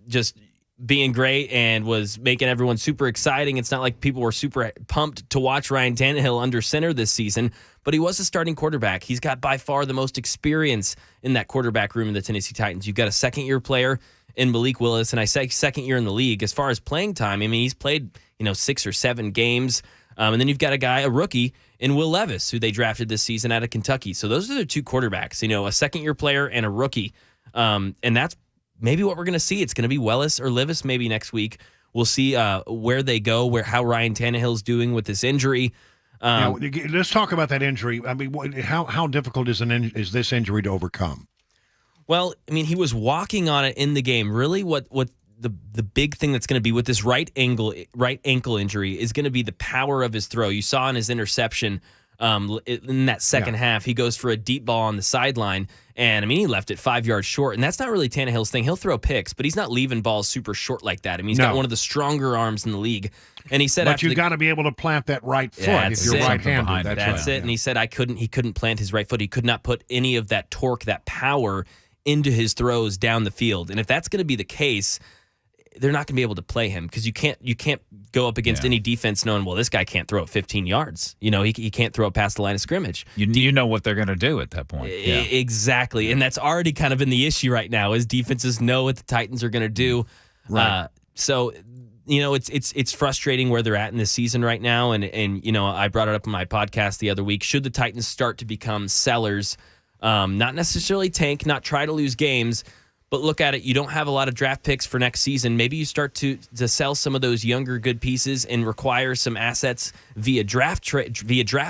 Speaker 8: just being great and was making everyone super exciting. It's not like people were super pumped to watch Ryan Tannehill under center this season, but he was a starting quarterback. He's got by far the most experience in that quarterback room in the Tennessee Titans. You've got a second-year player in Malik Willis, and I say second year in the league. As far as playing time, I mean, he's played 6 or 7 games. And then you've got a rookie in Will Levis, who they drafted this season out of Kentucky. So those are the two quarterbacks, a second-year player and a rookie. And that's maybe what we're going to see. It's going to be Willis or Levis maybe next week. We'll see where they go, how Ryan Tannehill's doing with this injury.
Speaker 1: Let's talk about that injury. I mean, how difficult is this injury to overcome?
Speaker 8: Well, I mean, he was walking on it in the game. Really, what the big thing that's going to be with this right ankle injury is going to be the power of his throw. You saw in his interception in that second half, he goes for a deep ball on the sideline, and I mean, he left it 5 yards short, and that's not really Tannehill's thing. He'll throw picks, but he's not leaving balls super short like that. I mean, he's got one of the stronger arms in the league, and he said,
Speaker 1: "But you got to be able to plant that right foot if you're right-handed."
Speaker 8: That's it. And he said, he couldn't plant his right foot. He could not put any of that torque, that power, into his throws down the field. And if that's going to be the case, they're not going to be able to play him because you can't go up against any defense knowing, well, this guy can't throw it 15 yards. He can't throw it past the line of scrimmage.
Speaker 9: You know what they're going to do at that point. Yeah.
Speaker 8: Exactly. And that's already kind of been the issue right now is defenses know what the Titans are going to do.
Speaker 1: Right.
Speaker 8: So it's frustrating where they're at in this season right now. And I brought it up in my podcast the other week. Should the Titans start to become sellers, not necessarily tank, not try to lose games, but look at it, you don't have a lot of draft picks for next season. Maybe you start to sell some of those younger good pieces and require some assets via draft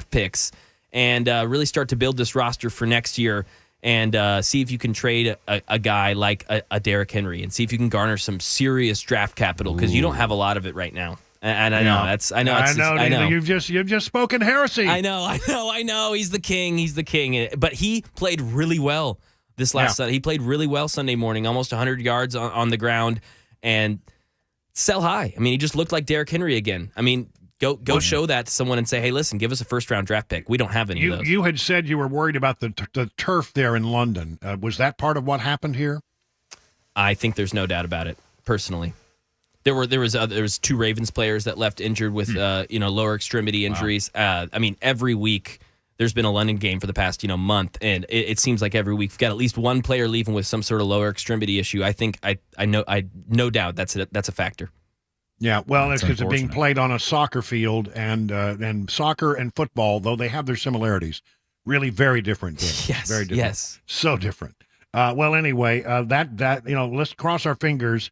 Speaker 8: picks and really start to build this roster for next year and see if you can trade a guy like a Derrick Henry and see if you can garner some serious draft capital because you don't have a lot of it right now. And I know I know.
Speaker 1: You've just spoken heresy.
Speaker 8: I know. He's the king. But he played really well this last Sunday. He played really well Sunday morning, almost 100 yards on the ground, and sell high. I mean, he just looked like Derrick Henry again. I mean, go show that to someone and say, hey, listen, give us a first-round draft pick. We don't have any of those.
Speaker 1: You had said you were worried about the turf there in London. Was that part of what happened here?
Speaker 8: I think there's no doubt about it, personally. There was 2 Ravens players that left injured with lower extremity injuries. Wow. I mean, every week there's been a London game for the past month, and it seems like every week we've got at least one player leaving with some sort of lower extremity issue. I think I no doubt that's a factor.
Speaker 1: Yeah, well, it's because it's being played on a soccer field, and soccer and football, though they have their similarities, really very different.
Speaker 8: Yes,
Speaker 1: very different.
Speaker 8: Yes,
Speaker 1: so different. Well, anyway, let's cross our fingers.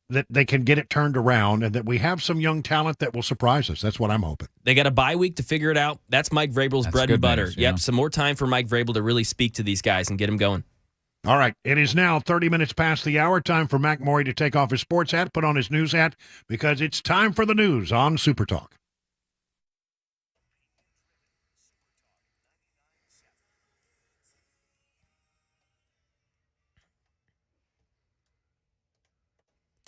Speaker 1: that they can get it turned around and that we have some young talent that will surprise us. That's what I'm hoping.
Speaker 8: They got a bye week to figure it out. That's Mike Vrabel's bread and butter.
Speaker 9: News, yeah.
Speaker 8: Yep, some more time for Mike Vrabel to really speak to these guys and get them going.
Speaker 1: All right, it is now 30 minutes past the hour. Time for Mac Morey to take off his sports hat, put on his news hat, because it's time for the news on Super Talk.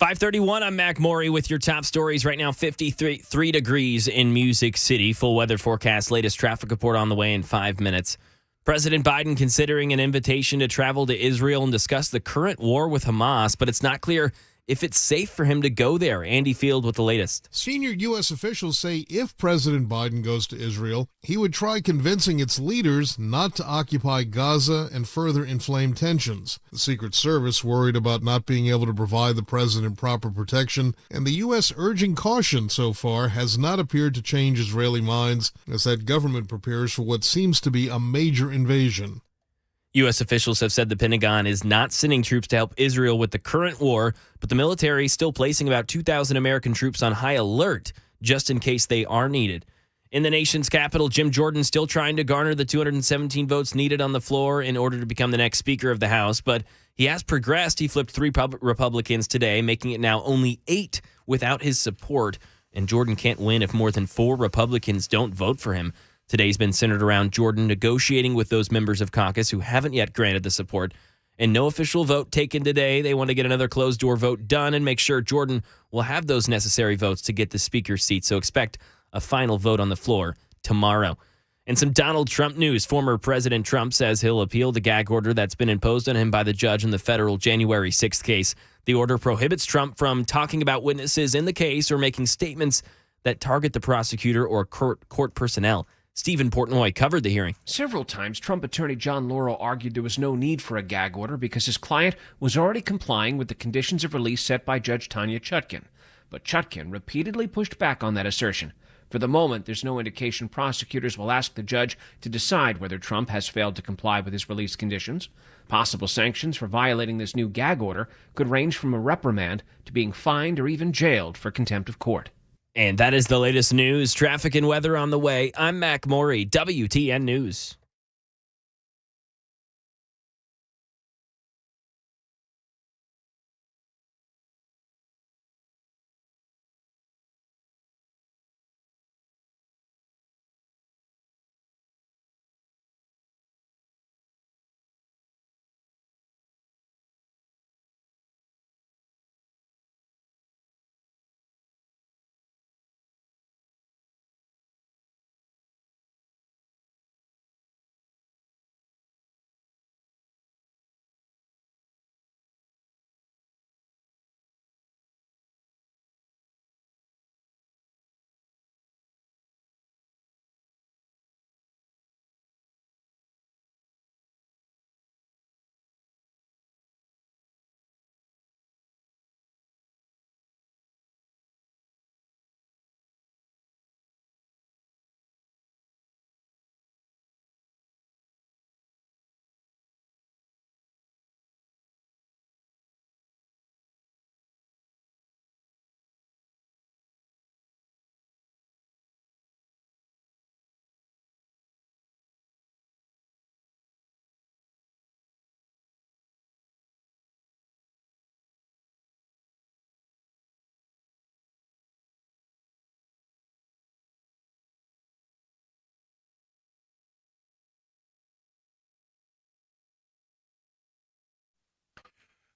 Speaker 8: .531, I'm Mac Morey with your top stories right now. 53 degrees in Music City. Full weather forecast, latest traffic report on the way in 5 minutes. President Biden considering an invitation to travel to Israel and discuss the current war with Hamas, but it's not clear if it's safe for him to go there. Andy Field with the latest.
Speaker 12: Senior U.S. officials say if President Biden goes to Israel, he would try convincing its leaders not to occupy Gaza and further inflame tensions. The Secret Service worried about not being able to provide the president proper protection, and the U.S. urging caution so far has not appeared to change Israeli minds as that government prepares for what seems to be a major invasion.
Speaker 8: U.S. officials have said the Pentagon is not sending troops to help Israel with the current war, but the military is still placing about 2,000 American troops on high alert just in case they are needed. In the nation's capital, Jim Jordan still trying to garner the 217 votes needed on the floor in order to become the next Speaker of the House, but he has progressed. He flipped 3 Republicans today, making it now only 8 without his support, and Jordan can't win if more than 4 Republicans don't vote for him. Today's been centered around Jordan negotiating with those members of caucus who haven't yet granted the support. And no official vote taken today. They want to get another closed-door vote done and make sure Jordan will have those necessary votes to get the speaker's seat. So expect a final vote on the floor tomorrow. And some Donald Trump news. Former President Trump says he'll appeal the gag order that's been imposed on him by the judge in the federal January 6th case. The order prohibits Trump from talking about witnesses in the case or making statements that target the prosecutor or court personnel. Stephen Portnoy covered the hearing.
Speaker 20: Several times, Trump attorney John Laurel argued there was no need for a gag order because his client was already complying with the conditions of release set by Judge Tanya Chutkan. But Chutkan repeatedly pushed back on that assertion. For the moment, there's no indication prosecutors will ask the judge to decide whether Trump has failed to comply with his release conditions. Possible sanctions for violating this new gag order could range from a reprimand to being fined or even jailed for contempt of court.
Speaker 8: And that is the latest news, traffic, and weather on the way. I'm Mac Morey, WTN News.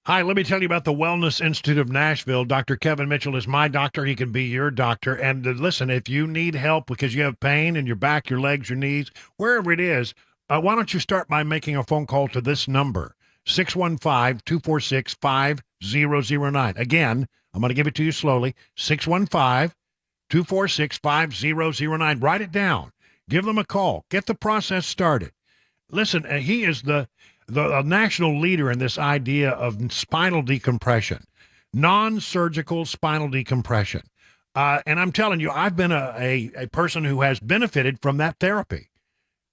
Speaker 1: Hi, let me tell you about the Wellness Institute of Nashville. Dr. Kevin Mitchell is my doctor. He can be your doctor. And listen, if you need help because you have pain in your back, your legs, your knees, wherever it is, why don't you start by making a phone call to this number, 615-246-5009. Again, I'm going to give it to you slowly, 615-246-5009. Write it down. Give them a call. Get the process started. Listen, he is the national leader in this idea of spinal decompression, non-surgical spinal decompression. And I'm telling you, I've been a person who has benefited from that therapy.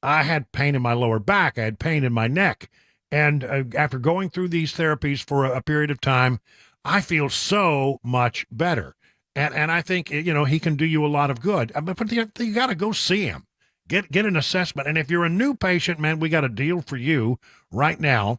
Speaker 1: I had pain in my lower back. I had pain in my neck. And after going through these therapies for a period of time, I feel so much better. And I think, he can do you a lot of good. But you got to go see him. Get an assessment. And if you're a new patient, man, we got a deal for you right now.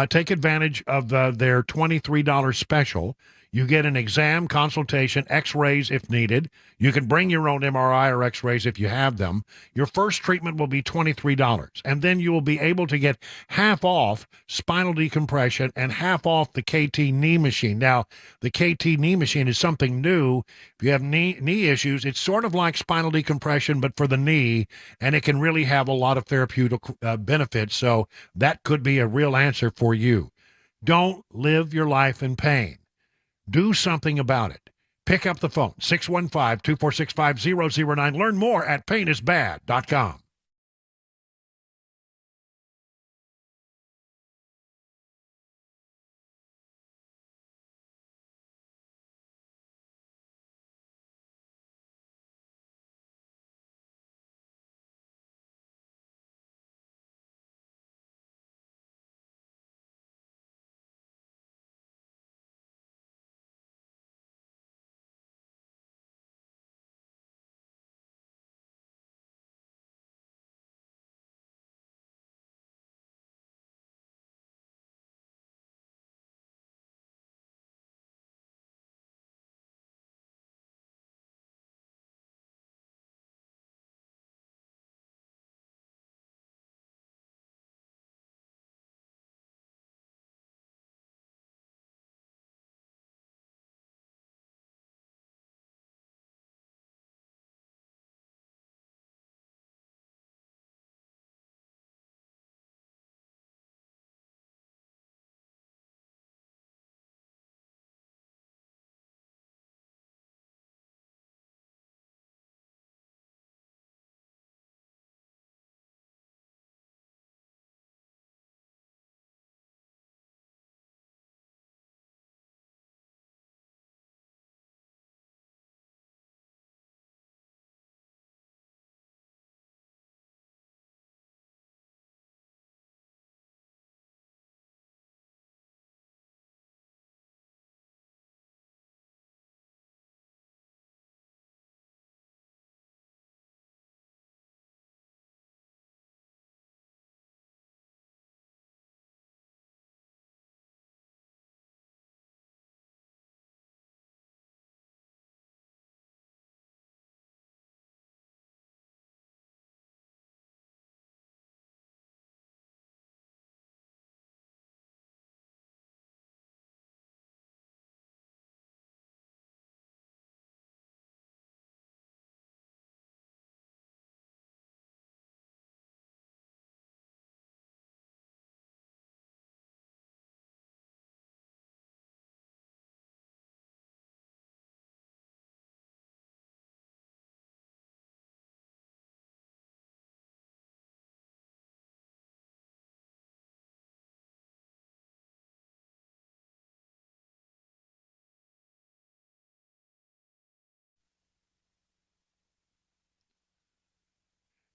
Speaker 1: Take advantage of their $23 special. You get an exam, consultation, x-rays if needed. You can bring your own MRI or x-rays if you have them. Your first treatment will be $23. And then you will be able to get half off spinal decompression and half off the KT knee machine. Now, the KT knee machine is something new. If you have knee issues, it's sort of like spinal decompression, but for the knee, and it can really have a lot of therapeutic benefits. So that could be a real answer for you. Don't live your life in pain. Do something about it. Pick up the phone, 615-246-5009. Learn more at painisbad.com.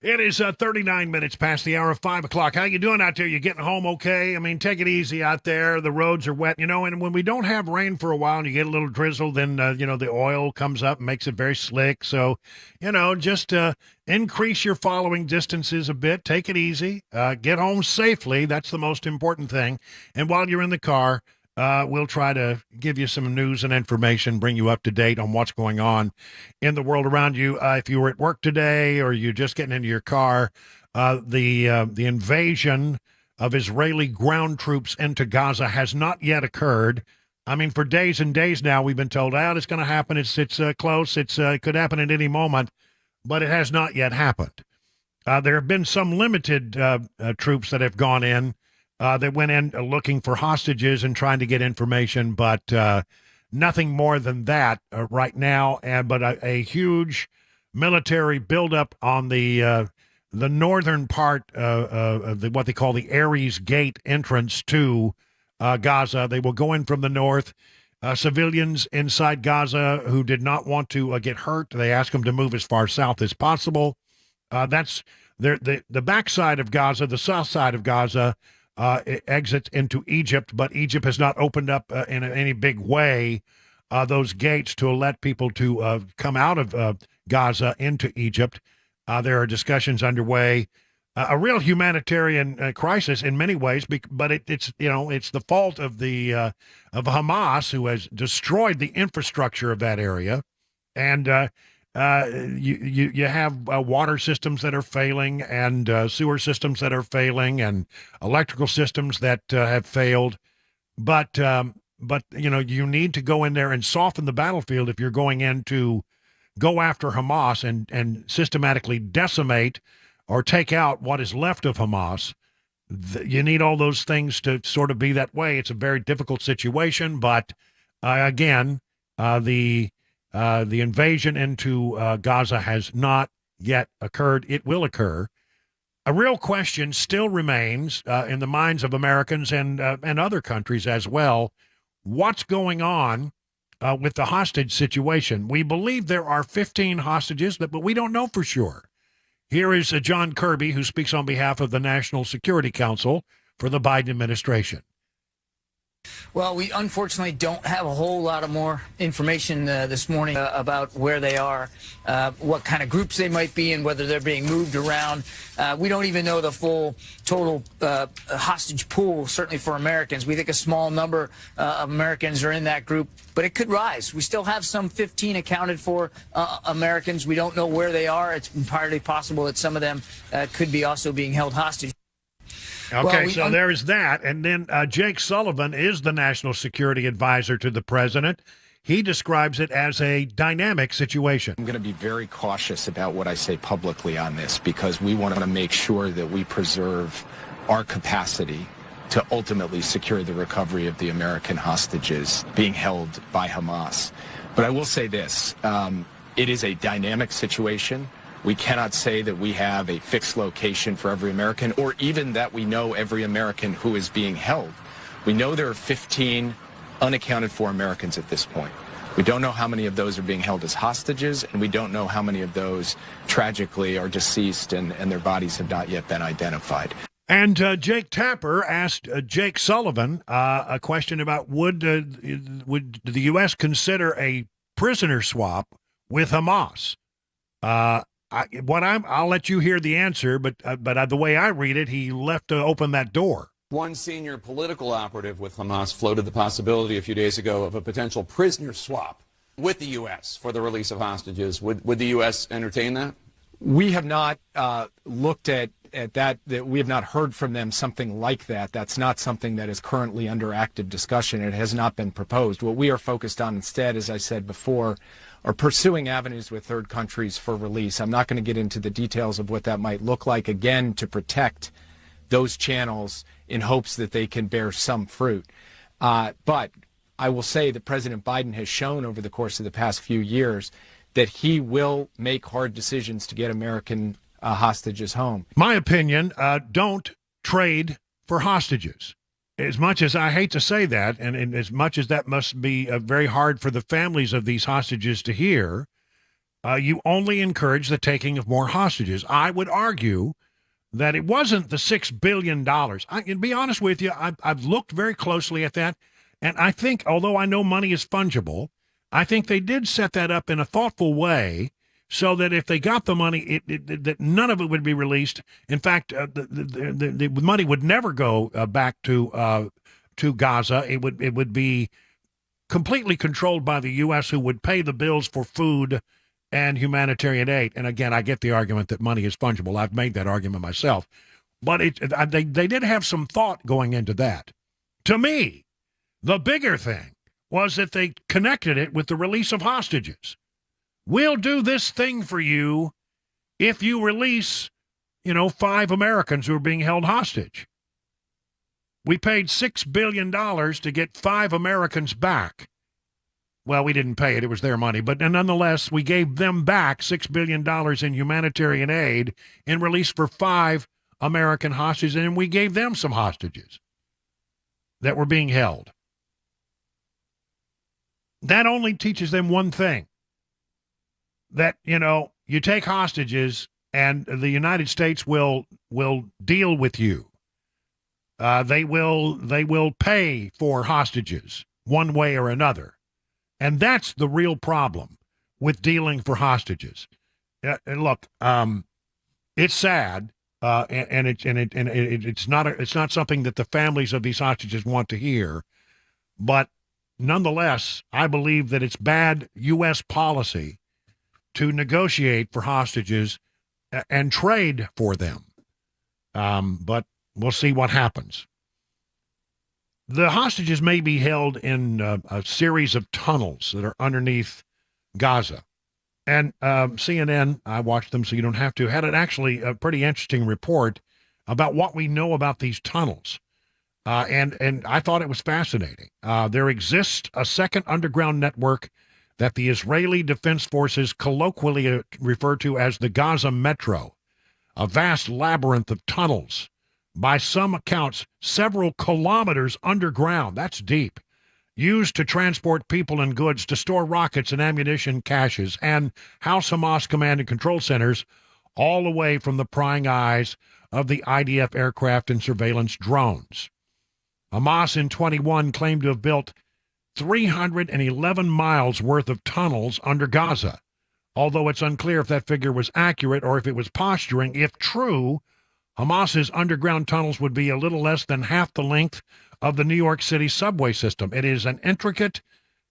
Speaker 1: It is 39 minutes past the hour of 5 o'clock. How you doing out there? You getting home okay? I mean, take it easy out there. The roads are wet, and when we don't have rain for a while and you get a little drizzle, then, the oil comes up and makes it very slick. So, just increase your following distances a bit. Take it easy. Get home safely. That's the most important thing. And while you're in the car, we'll try to give you some news and information, bring you up to date on what's going on in the world around you. If you were at work today or you're just getting into your car, the invasion of Israeli ground troops into Gaza has not yet occurred. I mean, for days and days now, we've been told, it's going to happen. It's close. It could happen at any moment, but it has not yet happened. There have been some limited troops that have gone in. They went in looking for hostages and trying to get information, but nothing more than that right now. But a huge military buildup on the northern part of what they call the Ares Gate entrance to Gaza. They will go in from the north. Civilians inside Gaza who did not want to get hurt, they ask them to move as far south as possible. That's the backside of Gaza, the south side of Gaza. exits into Egypt, but Egypt has not opened up in any big way those gates to let people to come out of Gaza into Egypt. There are discussions underway. A real humanitarian crisis in many ways, but it's the fault of of Hamas, who has destroyed the infrastructure of that area, and you have water systems that are failing, and sewer systems that are failing, and electrical systems that have failed. But you need to go in there and soften the battlefield if you're going in to go after Hamas and systematically decimate or take out what is left of Hamas. You need all those things to sort of be that way. It's a very difficult situation, but again, the invasion into Gaza has not yet occurred. It will occur. A real question still remains in the minds of Americans and other countries as well. What's going on with the hostage situation? We believe there are 15 hostages, but we don't know for sure. Here is John Kirby, who speaks on behalf of the National Security Council for the Biden administration.
Speaker 21: Well, we unfortunately don't have a whole lot of more information this morning about where they are, what kind of groups they might be in, whether they're being moved around. We don't even know the full total hostage pool, certainly for Americans. We think a small number of Americans are in that group, but it could rise. We still have some 15 accounted for Americans. We don't know where they are. It's entirely possible that some of them could be also being held hostage.
Speaker 1: Okay, well, so there is that. And then Jake Sullivan is the national security advisor to the president. He describes it as a dynamic situation.
Speaker 22: I'm going to be very cautious about what I say publicly on this because we want to make sure that we preserve our capacity to ultimately secure the recovery of the American hostages being held by Hamas. But I will say this, it is a dynamic situation. We cannot say that we have a fixed location for every American or even that we know every American who is being held. We know there are 15 unaccounted for Americans at this point. We don't know how many of those are being held as hostages, and we don't know how many of those tragically are deceased and their bodies have not yet been identified.
Speaker 1: And Jake Tapper asked Jake Sullivan a question about would the U.S. consider a prisoner swap with Hamas? I'll let you hear the answer, but the way I read it, he left open that door.
Speaker 23: One senior political operative with Hamas floated the possibility a few days ago of a potential prisoner swap with the U.S. for the release of hostages. Would the U.S. entertain that?
Speaker 22: We have not looked at that. We have not heard from them something like that. That's not something that is currently under active discussion. It has not been proposed. What we are focused on instead, as I said before, are pursuing avenues with third countries for release. I'm not going to get into the details of what that might look like, again, to protect those channels in hopes that they can bear some fruit. But I will say that President Biden has shown over the course of the past few years that he will make hard decisions to get American hostages home.
Speaker 1: My opinion, don't trade for hostages. As much as I hate to say that, and as much as that must be very hard for the families of these hostages to hear, you only encourage the taking of more hostages. I would argue that it wasn't the $6 billion. I can be honest with you, I've looked very closely at that, and I think, although I know money is fungible, I think they did set that up in a thoughtful way so that if they got the money, that none of it would be released. In fact, the money would never go back to Gaza. It would be completely controlled by the U.S., who would pay the bills for food and humanitarian aid. And again, I get the argument that money is fungible. I've made that argument myself. But they did have some thought going into that. To me, the bigger thing was that they connected it with the release of hostages. We'll do this thing for you if you release, 5 Americans who are being held hostage. We paid $6 billion to get 5 Americans back. Well, we didn't pay it. It was their money. But nonetheless, we gave them back $6 billion in humanitarian aid in release for 5 American hostages, and we gave them some hostages that were being held. That only teaches them one thing. That, you take hostages and the United States will deal with you. They will pay for hostages one way or another. And that's the real problem with dealing for hostages. And look, it's sad, and it's not something that the families of these hostages want to hear. But nonetheless, I believe that it's bad U.S. policy to negotiate for hostages and trade for them. But we'll see what happens. The hostages may be held in a series of tunnels that are underneath Gaza. And CNN, I watched them so you don't have to, had actually a pretty interesting report about what we know about these tunnels. And I thought it was fascinating. There exists a second underground network that the Israeli Defense Forces colloquially refer to as the Gaza Metro, a vast labyrinth of tunnels, by some accounts, several kilometers underground. That's deep. Used to transport people and goods, to store rockets and ammunition caches, and house Hamas command and control centers, all away from the prying eyes of the IDF aircraft and surveillance drones. Hamas in 21 claimed to have built 311 miles worth of tunnels under Gaza, although it's unclear if that figure was accurate or if it was posturing. If true, Hamas's underground tunnels would be a little less than half the length of the New York City subway system. It is an intricate,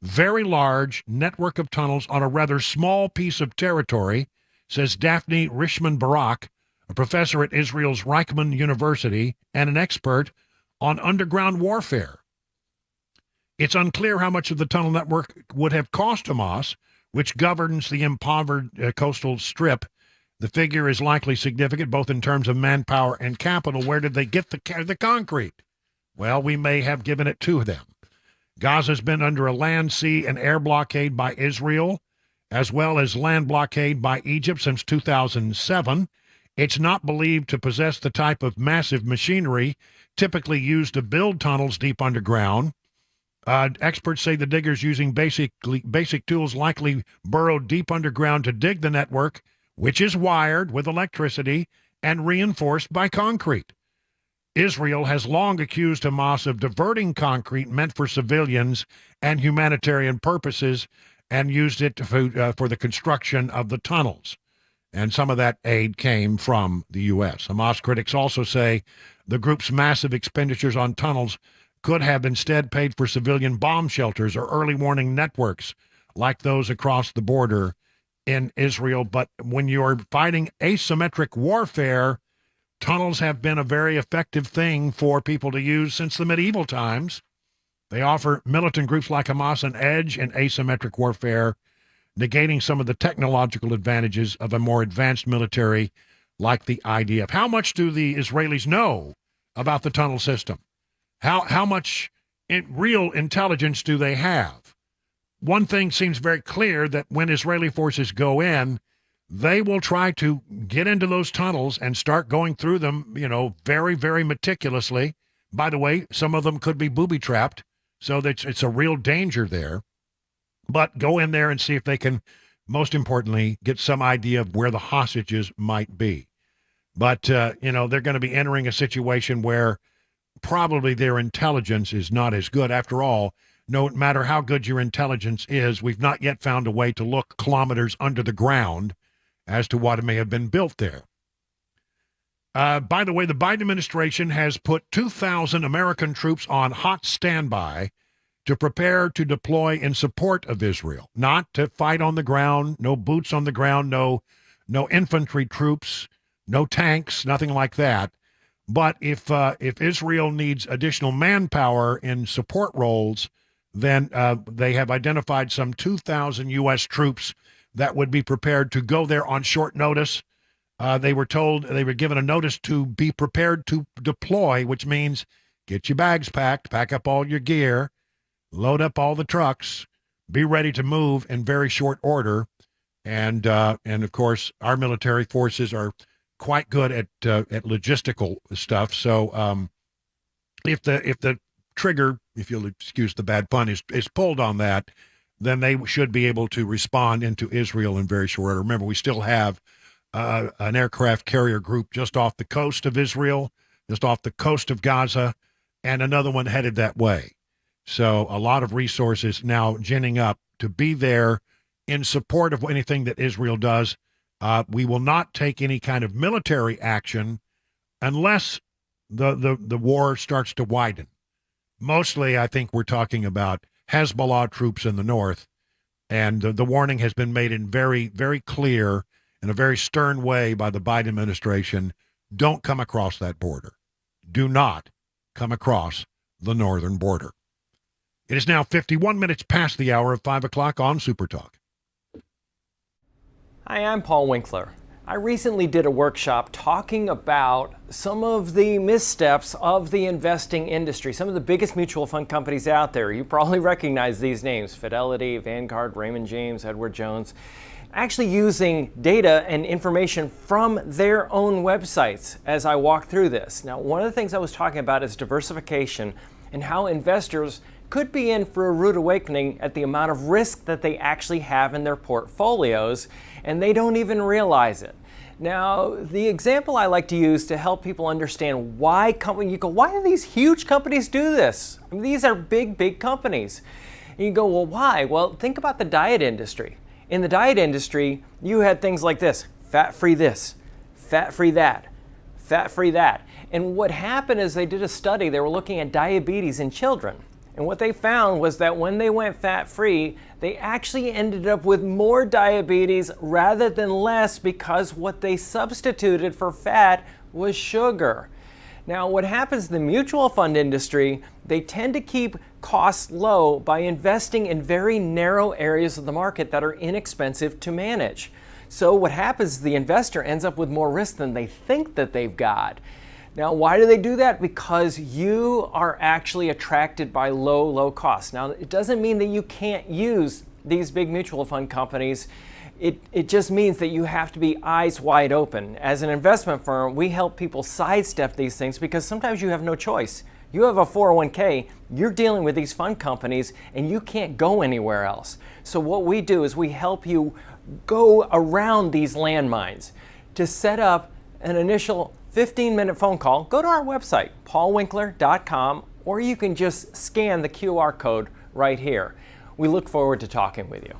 Speaker 1: very large network of tunnels on a rather small piece of territory, says Daphne Rishman-Barak, a professor at Israel's Reichman University and an expert on underground warfare. It's unclear how much of the tunnel network would have cost Hamas, which governs the impoverished coastal strip. The figure is likely significant both in terms of manpower and capital. Where did they get the concrete? Well, we may have given it to them. Gaza's been under a land, sea, and air blockade by Israel, as well as land blockade by Egypt since 2007. It's not believed to possess the type of massive machinery typically used to build tunnels deep underground. Experts say the diggers using basic tools likely burrowed deep underground to dig the network, which is wired with electricity and reinforced by concrete. Israel has long accused Hamas of diverting concrete meant for civilians and humanitarian purposes and used it for the construction of the tunnels. And some of that aid came from the U.S. Hamas critics also say the group's massive expenditures on tunnels could have instead paid for civilian bomb shelters or early warning networks like those across the border in Israel. But when you're fighting asymmetric warfare, tunnels have been a very effective thing for people to use since the medieval times. They offer militant groups like Hamas an edge in asymmetric warfare, negating some of the technological advantages of a more advanced military like the IDF. How much do the Israelis know about the tunnel system? How much real intelligence do they have? One thing seems very clear, that when Israeli forces go in, they will try to get into those tunnels and start going through them, very, very meticulously. By the way, some of them could be booby-trapped, so that it's a real danger there. But go in there and see if they can, most importantly, get some idea of where the hostages might be. But, they're going to be entering a situation where probably their intelligence is not as good. After all, no matter how good your intelligence is, we've not yet found a way to look kilometers under the ground as to what may have been built there. By the way, the Biden administration has put 2,000 American troops on hot standby to prepare to deploy in support of Israel, not to fight on the ground, no boots on the ground, no infantry troops, no tanks, nothing like that. But if Israel needs additional manpower in support roles, then they have identified some 2,000 U.S. troops that would be prepared to go there on short notice. They were given a notice to be prepared to deploy, which means get your bags packed, pack up all your gear, load up all the trucks, be ready to move in very short order. And of course, our military forces are quite good at logistical stuff. So if the trigger, if you'll excuse the bad pun, is pulled on that, then they should be able to respond into Israel in very short order. Remember, we still have an aircraft carrier group just off the coast of Israel just off the coast of Gaza, and another one headed that way. So a lot of resources now ginning up to be there in support of anything that Israel does. We will not take any kind of military action unless the war starts to widen. Mostly, I think we're talking about Hezbollah troops in the north, and the warning has been made in very, very clear, in a very stern way by the Biden administration. Don't come across that border. Do not come across the northern border. It is now 51 minutes past the hour of 5 o'clock on Super Talk.
Speaker 14: Hi, I'm Paul Winkler. I recently did a workshop talking about some of the missteps of the investing industry, some of the biggest mutual fund companies out there. You probably recognize these names: Fidelity, Vanguard, Raymond James, Edward Jones, actually using data and information from their own websites as I walk through this. Now, one of the things I was talking about is diversification and how investors could be in for a rude awakening at the amount of risk that they actually have in their portfolios, and they don't even realize it. Now, the example I like to use to help people understand why why do these huge companies do this? I mean, these are big companies. And you go, well, why? Well, think about the diet industry. In the diet industry, you had things like this: fat-free this, fat-free that, fat-free that. And what happened is they did a study. They were looking at diabetes in children. And what they found was that when they went fat-free, they actually ended up with more diabetes rather than less, because what they substituted for fat was sugar. Now, what happens in the mutual fund industry, they tend to keep costs low by investing in very narrow areas of the market that are inexpensive to manage. So what happens is the investor ends up with more risk than they think that they've got. Now, why do they do that? Because you are actually attracted by low costs. Now, it doesn't mean that you can't use these big mutual fund companies. It just means that you have to be eyes wide open. As an investment firm, we help people sidestep these things because sometimes you have no choice. You have a 401k, you're dealing with these fund companies, and you can't go anywhere else. So what we do is we help you go around these landmines. To set up an initial 15-minute phone call, go to our website, paulwinkler.com, or you can just scan the QR code right here. We look forward to talking with you.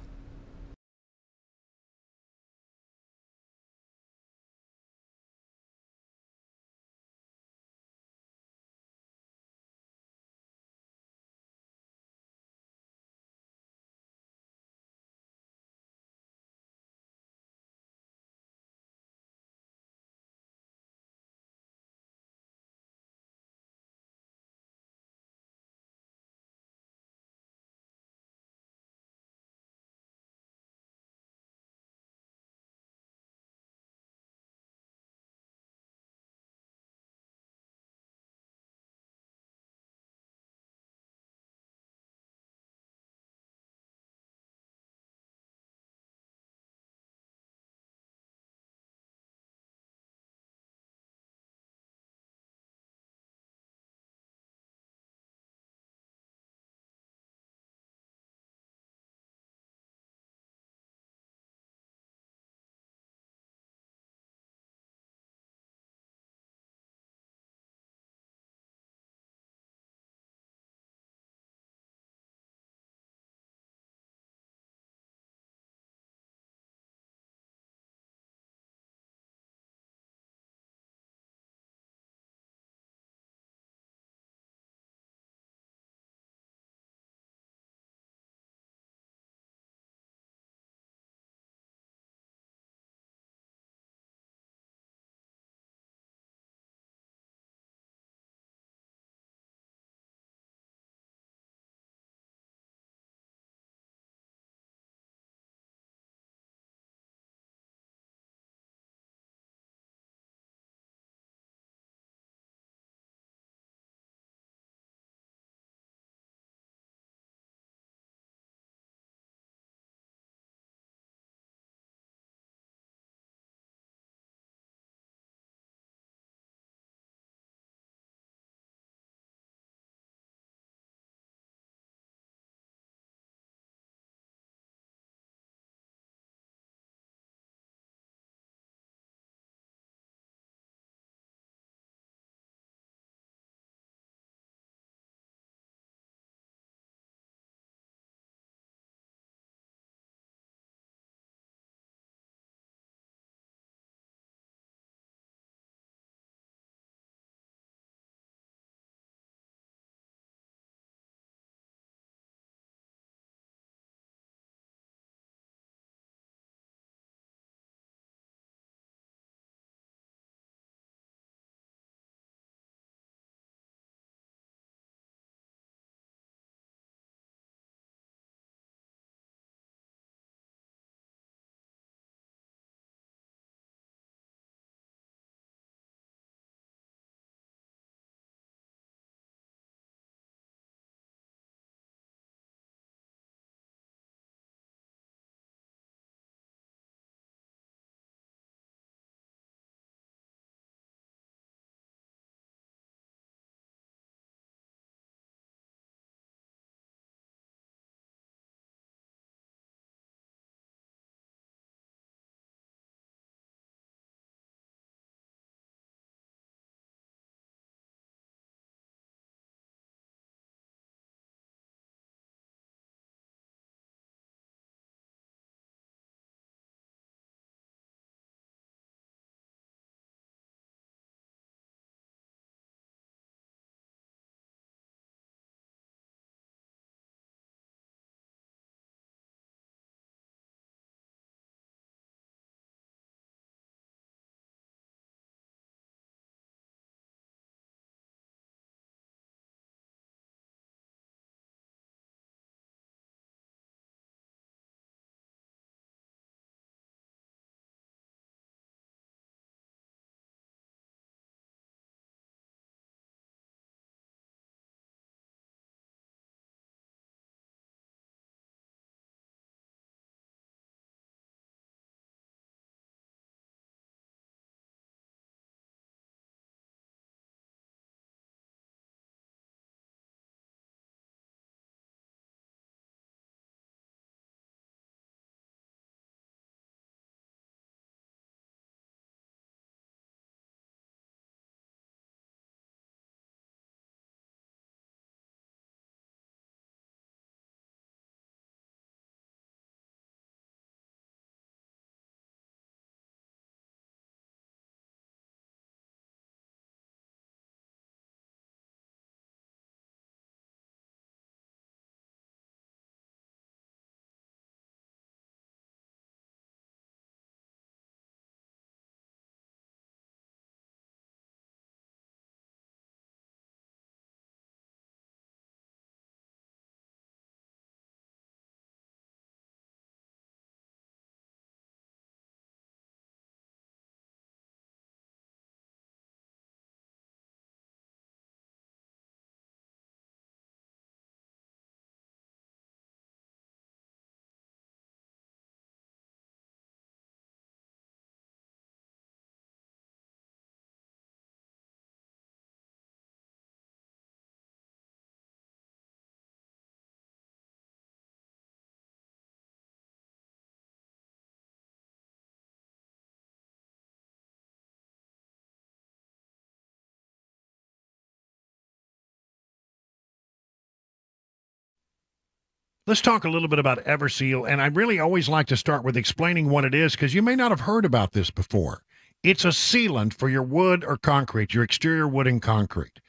Speaker 1: Let's talk a little bit about Everseal, and I really always like to start with explaining what it is because you may not have heard about this before. It's a sealant for your wood or concrete, your exterior wood and concrete,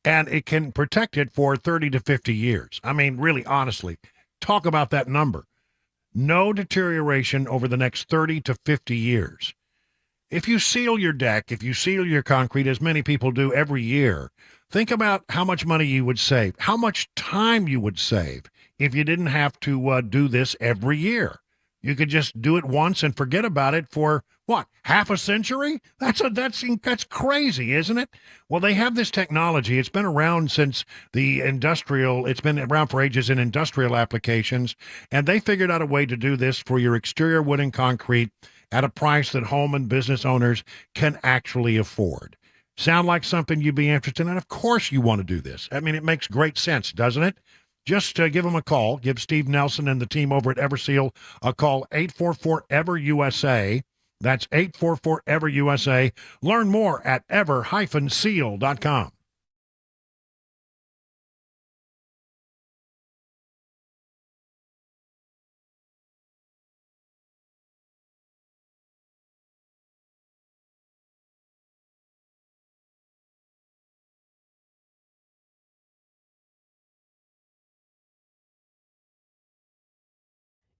Speaker 1: and it can protect it for 30 to 50 years. I mean, really, honestly, talk about that number. No deterioration over the next 30 to 50 years. If you seal your deck, if you seal your concrete, as many people do every year, think about how much money you would save, how much time you would save if you didn't have to do this every year. You could just do it once and forget about it for, what, half a century? That's crazy, isn't it? Well, they have this technology. It's been around since it's been around for ages in industrial applications, and they figured out a way to do this for your exterior wood and concrete at a price that home and business owners can actually afford. Sound like something you'd be interested in? And of course you want to do this. I mean, it makes great sense, doesn't it? Just give them a call. Give Steve Nelson and the team over at Everseal a call, 844-EVER-USA. That's 844-EVER-USA. Learn more at ever-seal.com.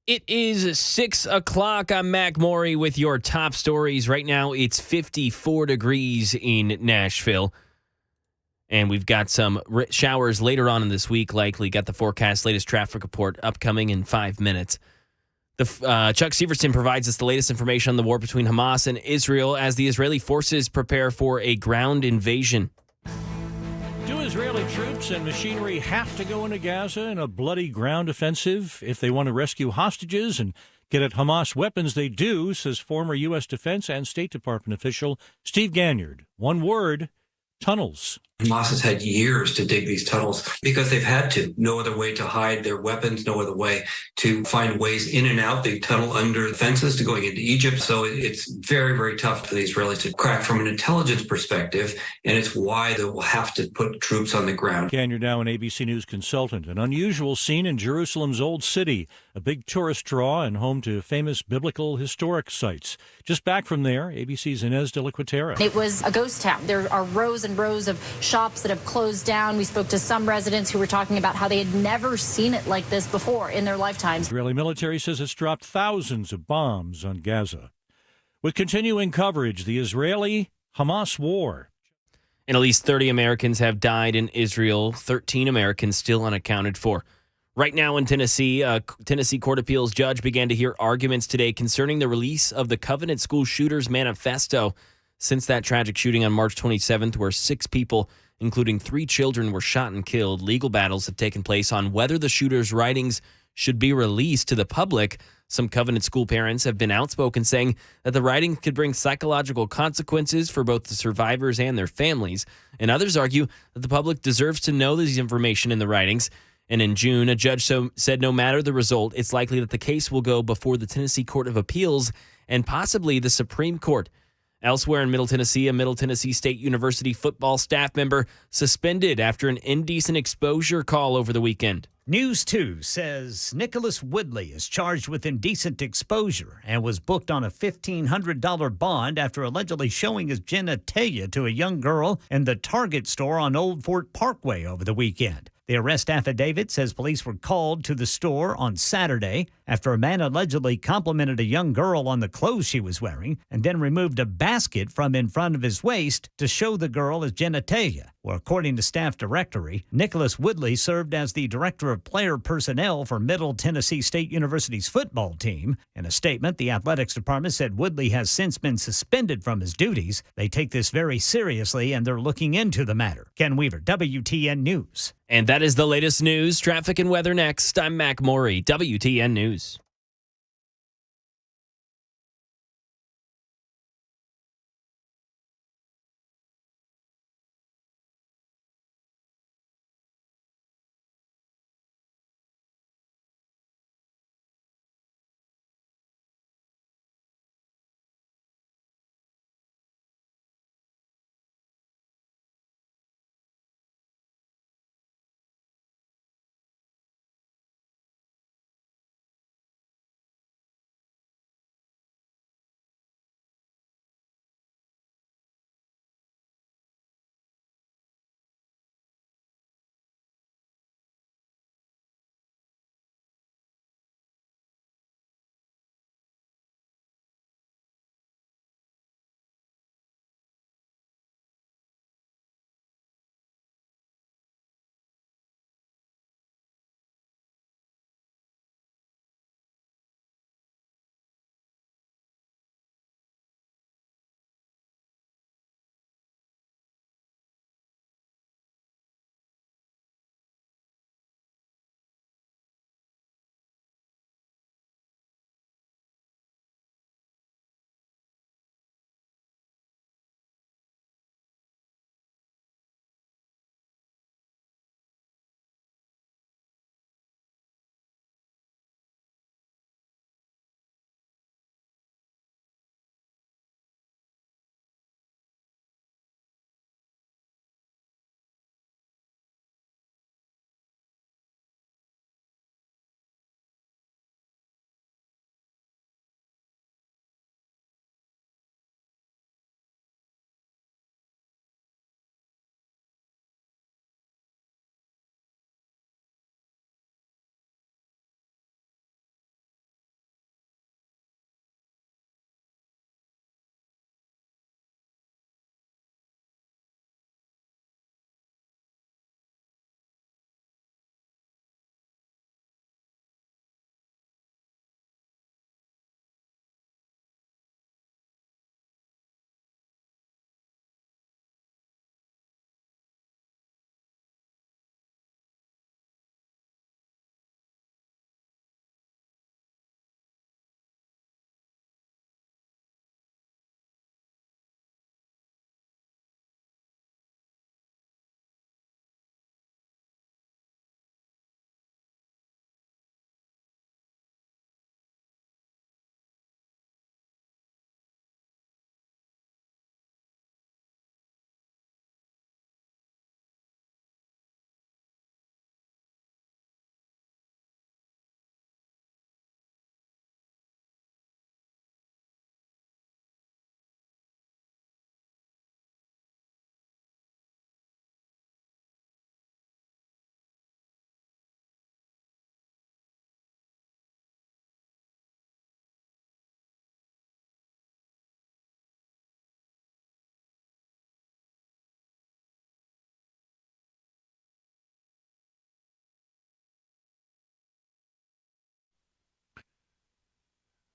Speaker 8: It is 6 o'clock. I'm Mac Maury with your top stories. Right now, it's 54 degrees in Nashville. And we've got some showers later on in this week, likely. Got the forecast, latest traffic report upcoming in 5 minutes. Chuck Severson provides us the latest information on the war between Hamas and Israel as the Israeli forces prepare for a ground invasion.
Speaker 5: Do Israeli troops and machinery have to go into Gaza in a bloody ground offensive if they want to rescue hostages and get at Hamas weapons? They do, says former U.S. Defense and State Department official Steve Ganyard. One word: tunnels.
Speaker 2: Hamas has had years to dig these tunnels because they've had to. No other way to hide their weapons, no other way to find ways in and out. They tunnel under fences to going into Egypt. So it's very, very tough for the Israelis to crack from an intelligence perspective, and it's why they will have to put troops on the ground.
Speaker 5: Ganyard, now an ABC News consultant. An unusual scene in Jerusalem's Old City, a big tourist draw and home to famous biblical historic sites. Just back from there, ABC's Inez de la Quatera.
Speaker 3: It was a ghost town. There are rows and rows of shops that have closed down. We spoke to some residents who were talking about how they had never seen it like this before in their lifetimes.
Speaker 5: Israeli military says it's dropped thousands of bombs on Gaza. With continuing coverage, the Israeli-Hamas war.
Speaker 8: And at least 30 Americans have died in Israel, 13 Americans still unaccounted for. Right now in Tennessee, a Tennessee Court of Appeals judge began to hear arguments today concerning the release of the Covenant School Shooters Manifesto. Since that tragic shooting on March 27th, where 6 people, including 3 children, were shot and killed, legal battles have taken place on whether the shooters' writings should be released to the public. Some Covenant School parents have been outspoken, saying that the writing could bring psychological consequences for both the survivors and their families. And others argue that the public deserves to know this information in the writings. And in June, a judge said no matter the result, it's likely that the case will go before the Tennessee Court of Appeals and possibly the Supreme Court. Elsewhere in Middle Tennessee, a Middle Tennessee State University football staff member suspended after an indecent exposure call over the weekend.
Speaker 4: News 2 says Nicholas Woodley is charged with indecent exposure and was booked on a $1,500 bond after allegedly showing his genitalia to a young girl in the Target store on Old Fort Parkway over the weekend. The arrest affidavit says police were called to the store on Saturday after a man allegedly complimented a young girl on the clothes she was wearing and then removed a basket from in front of his waist to show the girl his genitalia. Well, according to staff directory, Nicholas Woodley served as the director of player personnel for Middle Tennessee State University's football team. In a statement, the athletics department said Woodley has since been suspended from his duties. They take this very seriously and they're looking into the matter. Ken Weaver, WTN News.
Speaker 8: And that is the latest news. Traffic and weather next. I'm Mac Maury, WTN News.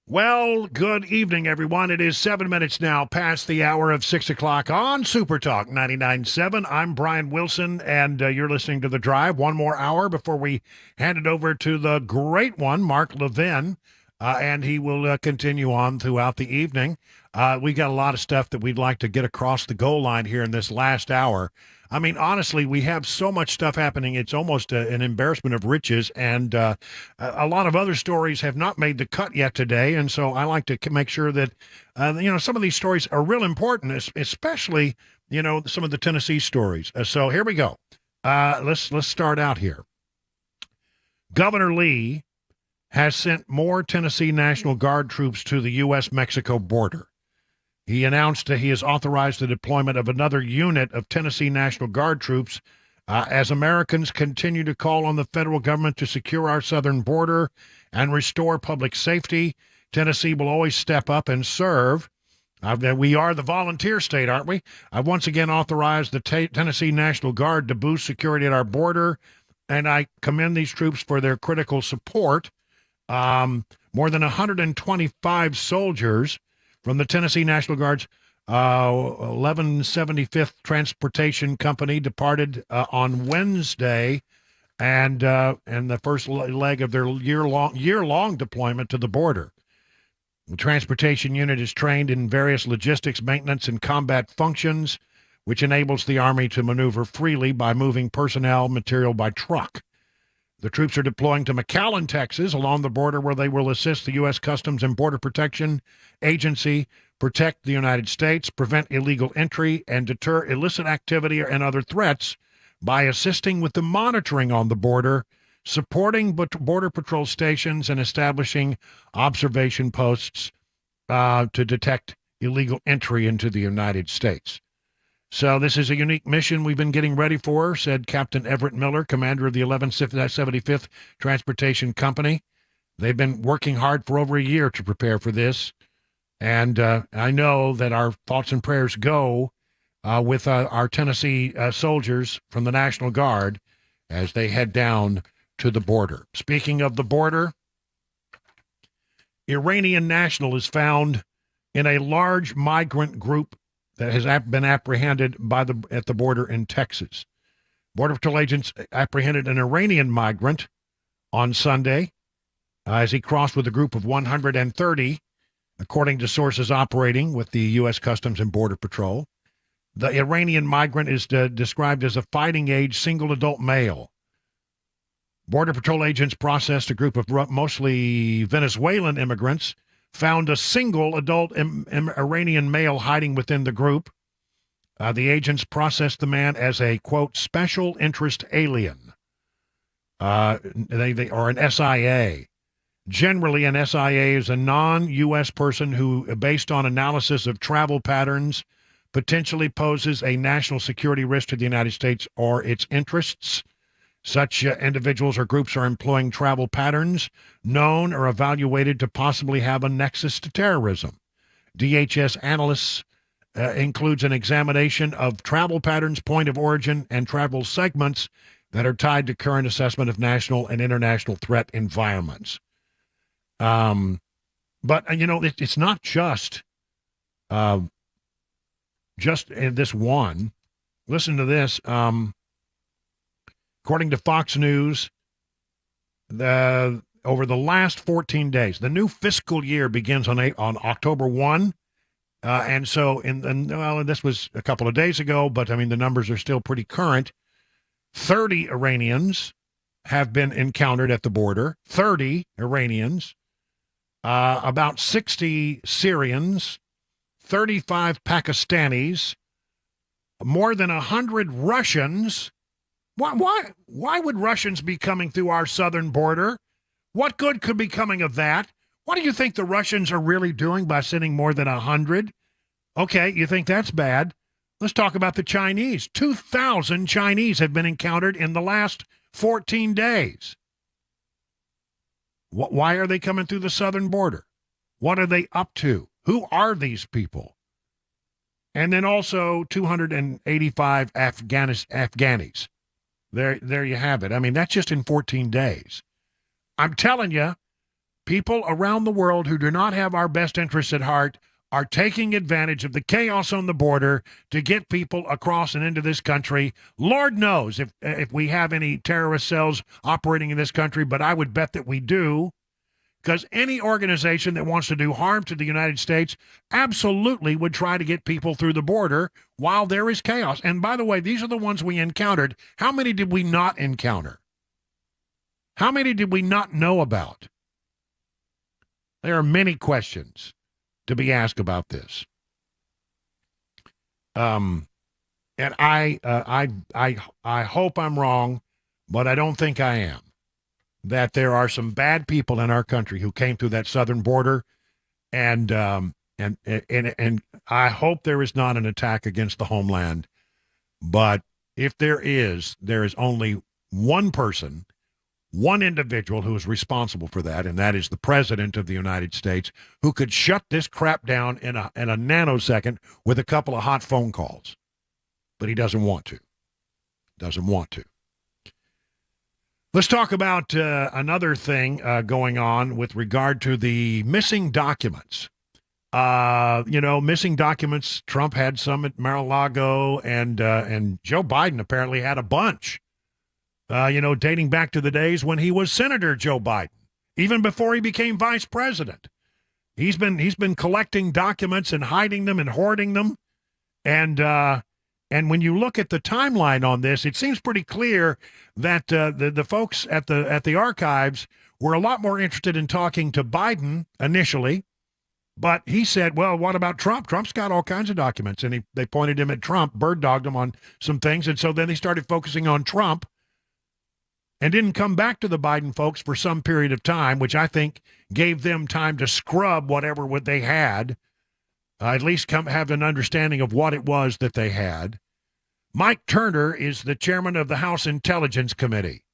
Speaker 1: Well, good evening, everyone. It is 7 minutes now past the hour of 6 o'clock on Super Talk 99.7. I'm Brian Wilson, and you're listening to The Drive. One more hour before we hand it over to the great one, Mark Levin, and he will continue on throughout the evening. We got a lot of stuff that we'd like to get across the goal line here in this last hour. I mean, honestly, we have so much stuff happening. It's almost an embarrassment of riches, and a lot of other stories have not made the cut yet today. And so I like to make sure that, some of these stories are real important, especially, some of the Tennessee stories. So here we go. Let's start out here. Governor Lee has sent more Tennessee National Guard troops to the U.S.-Mexico border. He announced that he has authorized the deployment of another unit of Tennessee National Guard troops as Americans continue to call on the federal government to secure our southern border and restore public safety. Tennessee will always step up and serve. We are the volunteer state, aren't we? I've once again authorized the Tennessee National Guard to boost security at our border, and I commend these troops for their critical support. More than 125 soldiers from the Tennessee National Guard's 1175th Transportation Company departed on Wednesday, and the first leg of their year-long deployment to the border. The transportation unit is trained in various logistics, maintenance, and combat functions, which enables the Army to maneuver freely by moving personnel material by truck. The troops are deploying to McAllen, Texas, along the border where they will assist the U.S. Customs and Border Protection Agency, protect the United States, prevent illegal entry, and deter illicit activity and other threats by assisting with the monitoring on the border, supporting Border Patrol stations, and establishing observation posts to detect illegal entry into the United States. So this is a unique mission we've been getting ready for, said Captain Everett Miller, commander of the 1175th Transportation Company. They've been working hard for over a year to prepare for this, and I know that our thoughts and prayers go with our Tennessee soldiers from the National Guard as they head down to the border. Speaking of the border, Iranian national is found in a large migrant group that has been apprehended at the border in Texas. Border Patrol agents apprehended an Iranian migrant on Sunday as he crossed with a group of 130, according to sources operating with the U.S. Customs and Border Patrol. The Iranian migrant is described as a fighting-age single adult male. Border Patrol agents processed a group of mostly Venezuelan immigrants, found a single adult Iranian male hiding within the group. The agents processed the man as a, quote, special interest alien, they or an SIA. Generally, an SIA is a non-U.S. person who, based on analysis of travel patterns, potentially poses a national security risk to the United States or its interests. Such individuals or groups are employing travel patterns known or evaluated to possibly have a nexus to terrorism. DHS analysts includes an examination of travel patterns, point of origin, and travel segments that are tied to current assessment of national and international threat environments. But, it's not just this one. Listen to this. According to Fox News, over the last 14 days, the new fiscal year begins on October 1. And so, this was a couple of days ago, but the numbers are still pretty current. 30 Iranians have been encountered at the border. 30 Iranians, about 60 Syrians, 35 Pakistanis, more than 100 Russians. Why would Russians be coming through our southern border? What good could be coming of that? What do you think the Russians are really doing by sending more than 100? Okay, you think that's bad. Let's talk about the Chinese. 2,000 Chinese have been encountered in the last 14 days. Why are they coming through the southern border? What are they up to? Who are these people? And then also 285 Afghanis. There you have it. That's just in 14 days. I'm telling you, people around the world who do not have our best interests at heart are taking advantage of the chaos on the border to get people across and into this country. Lord knows if we have any terrorist cells operating in this country, but I would bet that we do, because any organization that wants to do harm to the United States absolutely would try to get people through the border while there is chaos. And by the way, these are the ones we encountered. How many did we not encounter? How many did we not know about? There are many questions to be asked about this. And I hope I'm wrong, but I don't think I am, that there are some bad people in our country who came through that southern border, and I hope there is not an attack against the homeland. But if there is only one person, one individual who is responsible for that, and that is the President of the United States, who could shut this crap down in a nanosecond with a couple of hot phone calls. But he doesn't want to. Doesn't want to. Let's talk about another thing going on with regard to the missing documents. Missing documents, Trump had some at Mar-a-Lago, and Joe Biden apparently had a bunch. Dating back to the days when he was Senator Joe Biden, even before he became vice president. He's been collecting documents and hiding them and hoarding them. And when you look at the timeline on this, it seems pretty clear that the folks at the archives were a lot more interested in talking to Biden initially. But he said, well, what about Trump? Trump's got all kinds of documents. And they pointed him at Trump, bird-dogged him on some things. And so then they started focusing on Trump, and didn't come back to the Biden folks for some period of time, which I think gave them time to scrub whatever they had, at least have an understanding of what it was that they had. Mike Turner is the chairman of the House Intelligence Committee,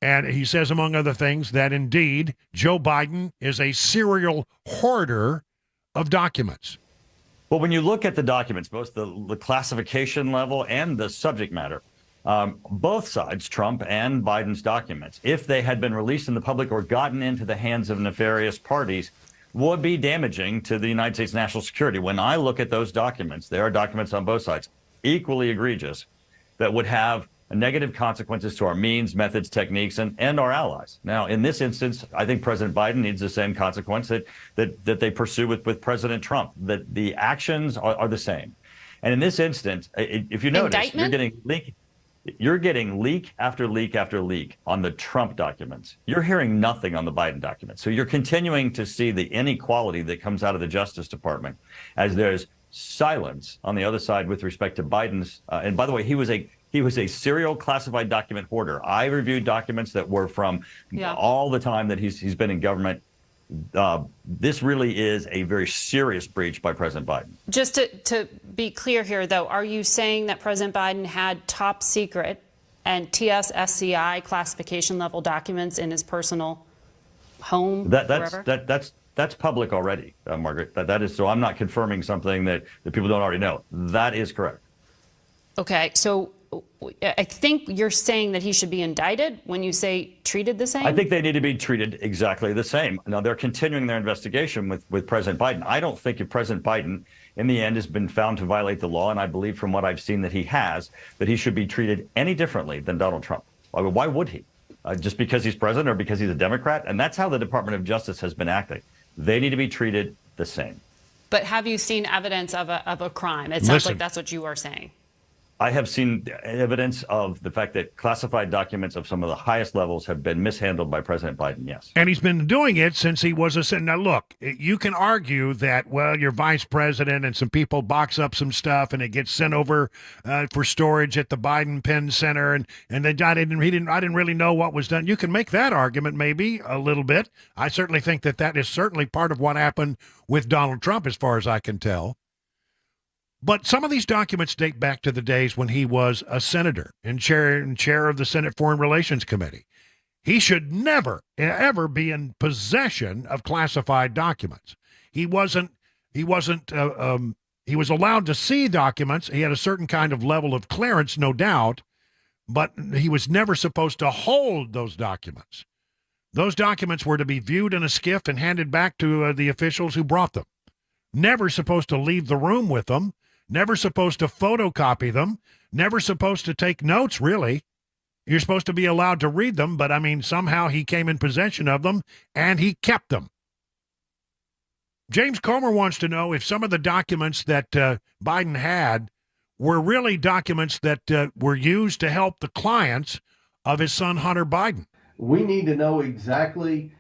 Speaker 1: and he says, among other things, that indeed Joe Biden is a serial hoarder of documents.
Speaker 6: Well, when you look at the documents, both the classification level and the subject matter, both sides, Trump and Biden's documents, if they had been released in the public or gotten into the hands of nefarious parties, would be damaging to the United States national security. When I look at those documents, there are documents on both sides, equally egregious, that would have negative consequences to our means, methods, techniques, and our allies. Now, in this instance, I think President Biden needs the same consequence that they pursue with President Trump, that the actions are the same. And in this instance, if you notice,
Speaker 3: Indictment?
Speaker 6: You're getting leak after leak after leak on the Trump documents. You're hearing nothing on the Biden documents. So you're continuing to see the inequality that comes out of the Justice Department as there's silence on the other side with respect to Biden's. And by the way, he was a serial classified document hoarder. I reviewed documents that were from all the time that he's been in government. This really is a very serious breach by President Biden.
Speaker 7: Just to be clear here, though, are you saying that President Biden had top secret and TS-SCI classification level documents in his personal home?
Speaker 6: That's public already, Margaret. That is, so I'm not confirming something that people don't already know. That is correct.
Speaker 7: Okay, so I think you're saying that he should be indicted when you say treated the same?
Speaker 6: I think they need to be treated exactly the same. Now, they're continuing their investigation with President Biden. I don't think if President Biden, in the end, has been found to violate the law, and I believe from what I've seen that he should be treated any differently than Donald Trump. I mean, why would he? Just because he's president or because he's a Democrat? And that's how the Department of Justice has been acting. They need to be treated the same.
Speaker 7: But have you seen evidence of a crime? It sounds like that's what you are saying.
Speaker 6: I have seen evidence of the fact that classified documents of some of the highest levels have been mishandled by President Biden, yes.
Speaker 1: And he's been doing it since he was a senator. Now, look, you can argue that, well, you're vice president and some people box up some stuff and it gets sent over for storage at the Biden Penn Center, and I didn't really know what was done. You can make that argument maybe a little bit. I certainly think that is certainly part of what happened with Donald Trump, as far as I can tell. But some of these documents date back to the days when he was a senator and chair of the Senate Foreign Relations Committee. He should never, ever be in possession of classified documents. He was allowed to see documents. He had a certain kind of level of clearance, no doubt, but he was never supposed to hold those documents. Those documents were to be viewed in a skiff and handed back to the officials who brought them. Never supposed to leave the room with them. Never supposed to photocopy them. Never supposed to take notes, really. You're supposed to be allowed to read them, but I mean, somehow he came in possession of them and he kept them. James Comer wants to know if some of the documents that Biden had were really documents that were used to help the clients of his son, Hunter Biden.
Speaker 10: We need to know exactly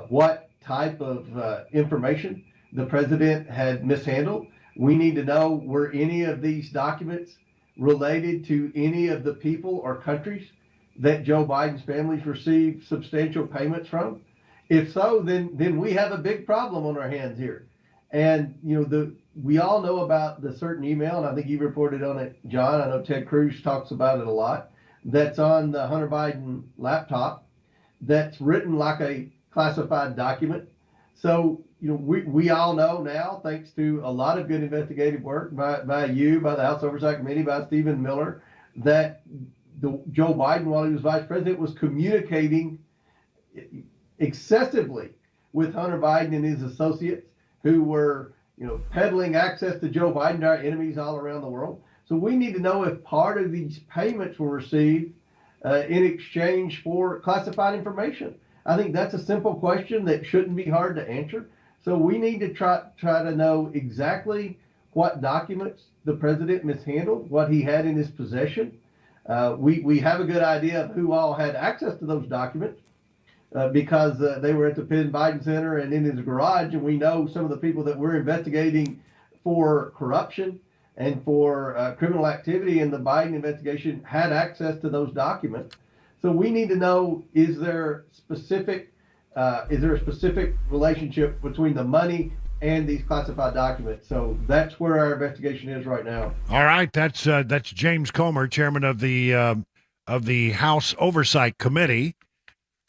Speaker 10: what type of information the president had mishandled. We need to know were any of these documents related to any of the people or countries that Joe Biden's families received substantial payments from. If so, then we have a big problem on our hands here. And we all know about the certain email, and I think you reported on it, John. I know Ted Cruz talks about it a lot. That's on the Hunter Biden laptop. That's written like a classified document. So we all know now, thanks to a lot of good investigative work by you, by the House Oversight Committee, by Stephen Miller, that Joe Biden, while he was vice president, was communicating excessively with Hunter Biden and his associates who were, peddling access to Joe Biden to our enemies all around the world. So we need to know if part of these payments were received in exchange for classified information. I think that's a simple question that shouldn't be hard to answer. So we need to try to know exactly what documents the president mishandled, what he had in his possession. We have a good idea of who all had access to those documents because they were at the Penn Biden Center and in his garage, and we know some of the people that we're investigating for corruption and for criminal activity in the Biden investigation had access to those documents. So we need to know, is there a specific relationship between the money and these classified documents? So that's where our investigation is right now.
Speaker 1: All right, that's James Comer, chairman of the House Oversight Committee.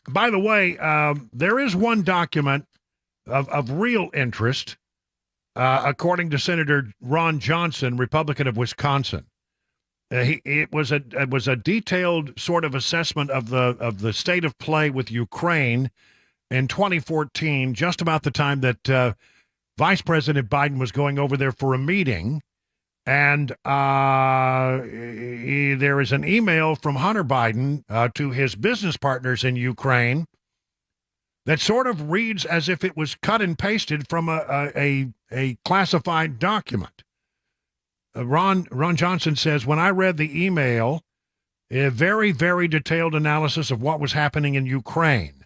Speaker 1: By the way, there is one document of real interest, according to Senator Ron Johnson, Republican of Wisconsin. It was a detailed sort of assessment of the state of play with Ukraine in 2014, just about the time that Vice President Biden was going over there for a meeting. And there is an email from Hunter Biden to his business partners in Ukraine that sort of reads as if it was cut and pasted from a classified document. Ron Johnson says, when I read the email, a very, very detailed analysis of what was happening in Ukraine.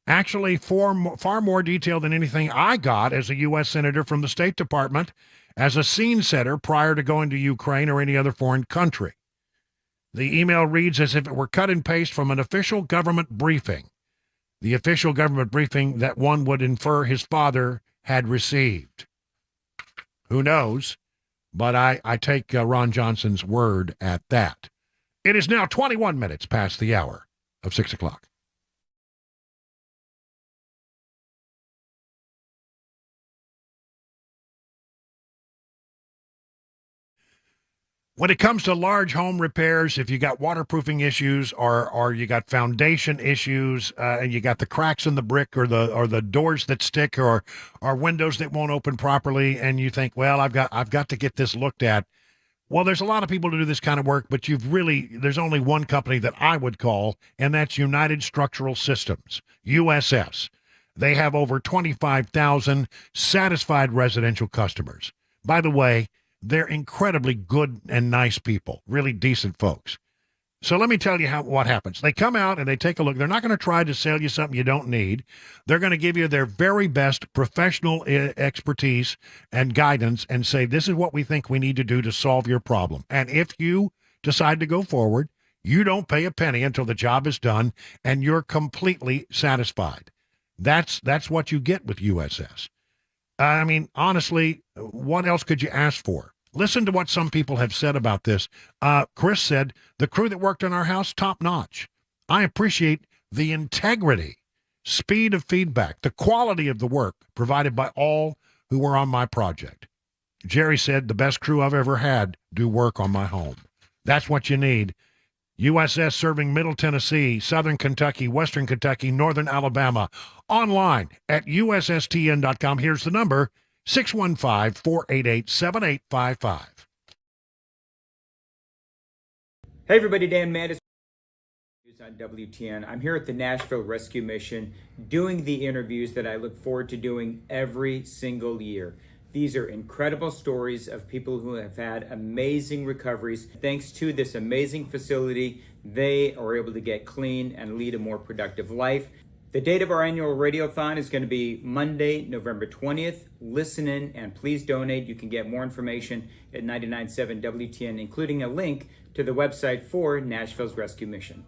Speaker 1: Actually, far more detailed than anything I got as a U.S. Senator from the State Department as a scene setter prior to going to Ukraine or any other foreign country. The email reads as if it were cut and paste from an official government briefing, the official government briefing that one would infer his father had received. Who knows? But I take Ron Johnson's word at that. It is now 21 minutes past the hour of 6 o'clock. When it comes to large home repairs, if you got waterproofing issues or you got foundation issues and you got the cracks in the brick or the doors that stick or windows that won't open properly, and you think, well, I've got to get this looked at. Well, there's a lot of people to do this kind of work, but there's only one company that I would call, and that's United Structural Systems, USS. They have over 25,000 satisfied residential customers. By the way, they're incredibly good and nice people, really decent folks. So let me tell you what happens. They come out and they take a look. They're not going to try to sell you something you don't need. They're going to give you their very best professional expertise and guidance and say, this is what we think we need to do to solve your problem. And if you decide to go forward, you don't pay a penny until the job is done and you're completely satisfied. That's what you get with USS. I mean, honestly, what else could you ask for? Listen to what some people have said about this. Chris said, the crew that worked on our house, top notch. I appreciate the integrity, speed of feedback, the quality of the work provided by all who were on my project. Jerry said, the best crew I've ever had do work on my home. That's what you need. USS serving Middle Tennessee, Southern Kentucky, Western Kentucky, Northern Alabama. Online at USSTN.com. Here's the number, 615-488-7855.
Speaker 11: Hey everybody, Dan Mandis on WTN. I'm here at the Nashville Rescue Mission doing the interviews that I look forward to doing every single year. These are incredible stories of people who have had amazing recoveries. Thanks to this amazing facility, they are able to get clean and lead a more productive life. The date of our annual radiothon is going to be Monday, November 20th. Listen in and please donate. You can get more information at 99.7 WTN, including a link to the website for Nashville's Rescue Mission.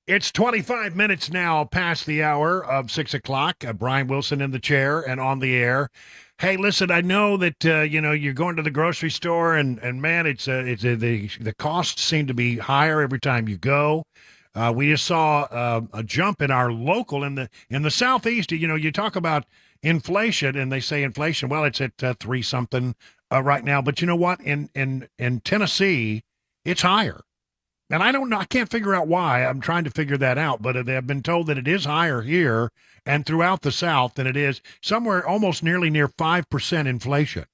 Speaker 1: It's 25 minutes now past the hour of 6 o'clock. Brian Wilson in the chair and on the air. Hey, listen, I know that, you're going to the grocery store and man, the costs seem to be higher every time you go. We just saw a jump in our local in the Southeast. You talk about inflation and they say inflation. Well, it's at 3-something right now. But you know what? In Tennessee, it's higher. And I don't know, I can't figure out why. I'm trying to figure that out, but I've been told that it is higher here and throughout the South than it is somewhere almost nearly near 5% inflation.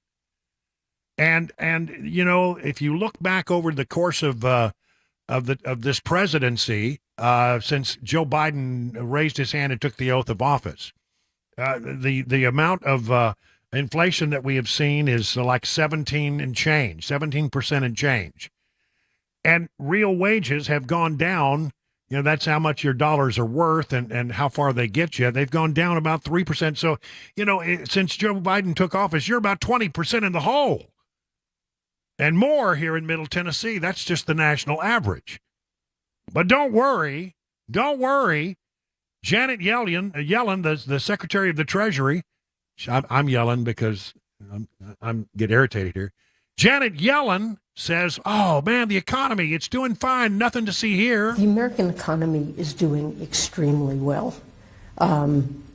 Speaker 1: And if you look back over the course of this presidency, since Joe Biden raised his hand and took the oath of office, the amount of inflation that we have seen is like 17% and change. And real wages have gone down. That's how much your dollars are worth and how far they get you. They've gone down about 3%. So, since Joe Biden took office, you're about 20% in the hole. And more here in Middle Tennessee. That's just the national average. But don't worry. Janet Yellen, the Secretary of the Treasury, I'm yelling because I'm get irritated here. Janet Yellen says, oh, man, the economy, it's doing fine. Nothing to see here.
Speaker 13: The American economy is doing extremely well.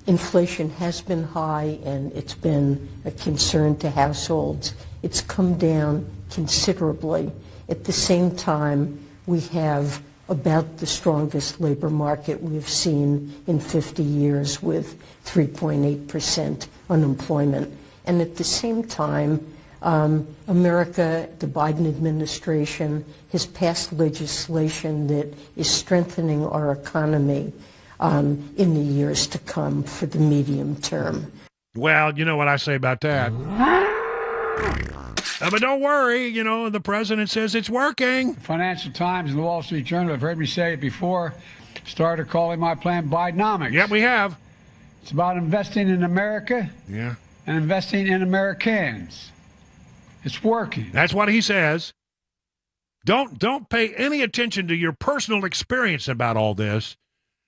Speaker 13: Inflation has been high, and it's been a concern to households. It's come down considerably. At the same time, we have about the strongest labor market we've seen in 50 years with 3.8% unemployment. And at the same time, America, the Biden administration, has passed legislation that is strengthening our economy in the years to come for the medium term.
Speaker 1: Well, you know what I say about that. But don't worry, the president says it's working.
Speaker 16: The Financial Times and the Wall Street Journal have heard me say it before, started calling my plan Bidenomics.
Speaker 1: Yeah, we have.
Speaker 16: It's about investing in America
Speaker 1: and
Speaker 16: investing in Americans. It's working.
Speaker 1: That's what he says. Don't pay any attention to your personal experience about all this,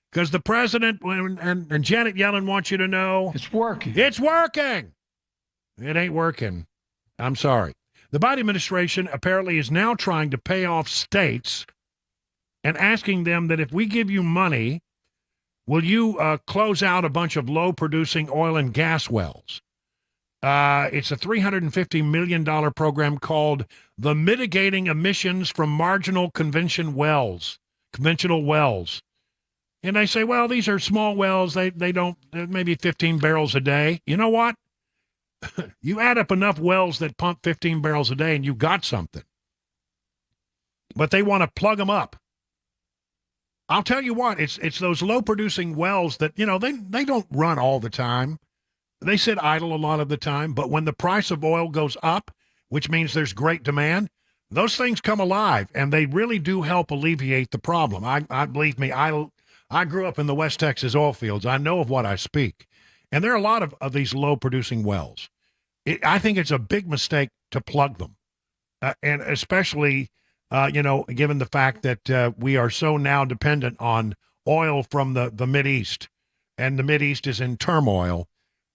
Speaker 1: because the president and Janet Yellen want you to know
Speaker 16: it's working.
Speaker 1: It's working. It ain't working. I'm sorry. The Biden administration apparently is now trying to pay off states and asking them that if we give you money, will you close out a bunch of low-producing oil and gas wells? It's a $350 million program called the Mitigating Emissions from Marginal Conventional Wells. And they say, well, these are small wells. They don't, maybe 15 barrels a day. You know what? You add up enough wells that pump 15 barrels a day and you got something. But they want to plug them up. I'll tell you what, it's those low-producing wells that, they don't run all the time. They sit idle a lot of the time, but when the price of oil goes up, which means there's great demand, those things come alive, and they really do help alleviate the problem. I believe me, I grew up in the West Texas oil fields. I know of what I speak. And there are a lot of these low-producing wells. I think it's a big mistake to plug them, and especially, given the fact that we are so now dependent on oil from the Mideast, and the Mideast is in turmoil.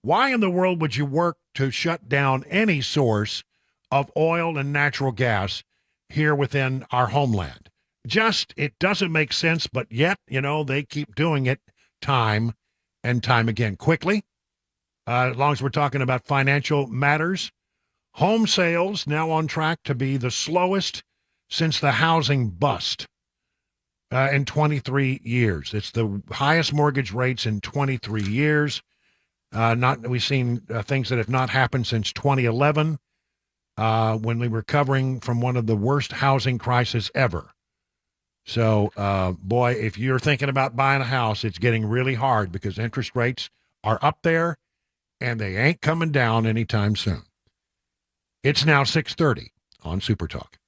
Speaker 1: Why in the world would you work to shut down any source of oil and natural gas here within our homeland? It doesn't make sense, but yet, they keep doing it time and time again. Quickly, as long as we're talking about financial matters, home sales now on track to be the slowest since the housing bust in 23 years. It's the highest mortgage rates in 23 years. We've seen things that have not happened since 2011, when we were recovering from one of the worst housing crises ever. So, boy, if you're thinking about buying a house, it's getting really hard because interest rates are up there and they ain't coming down anytime soon. It's now 6:30 on Super Talk.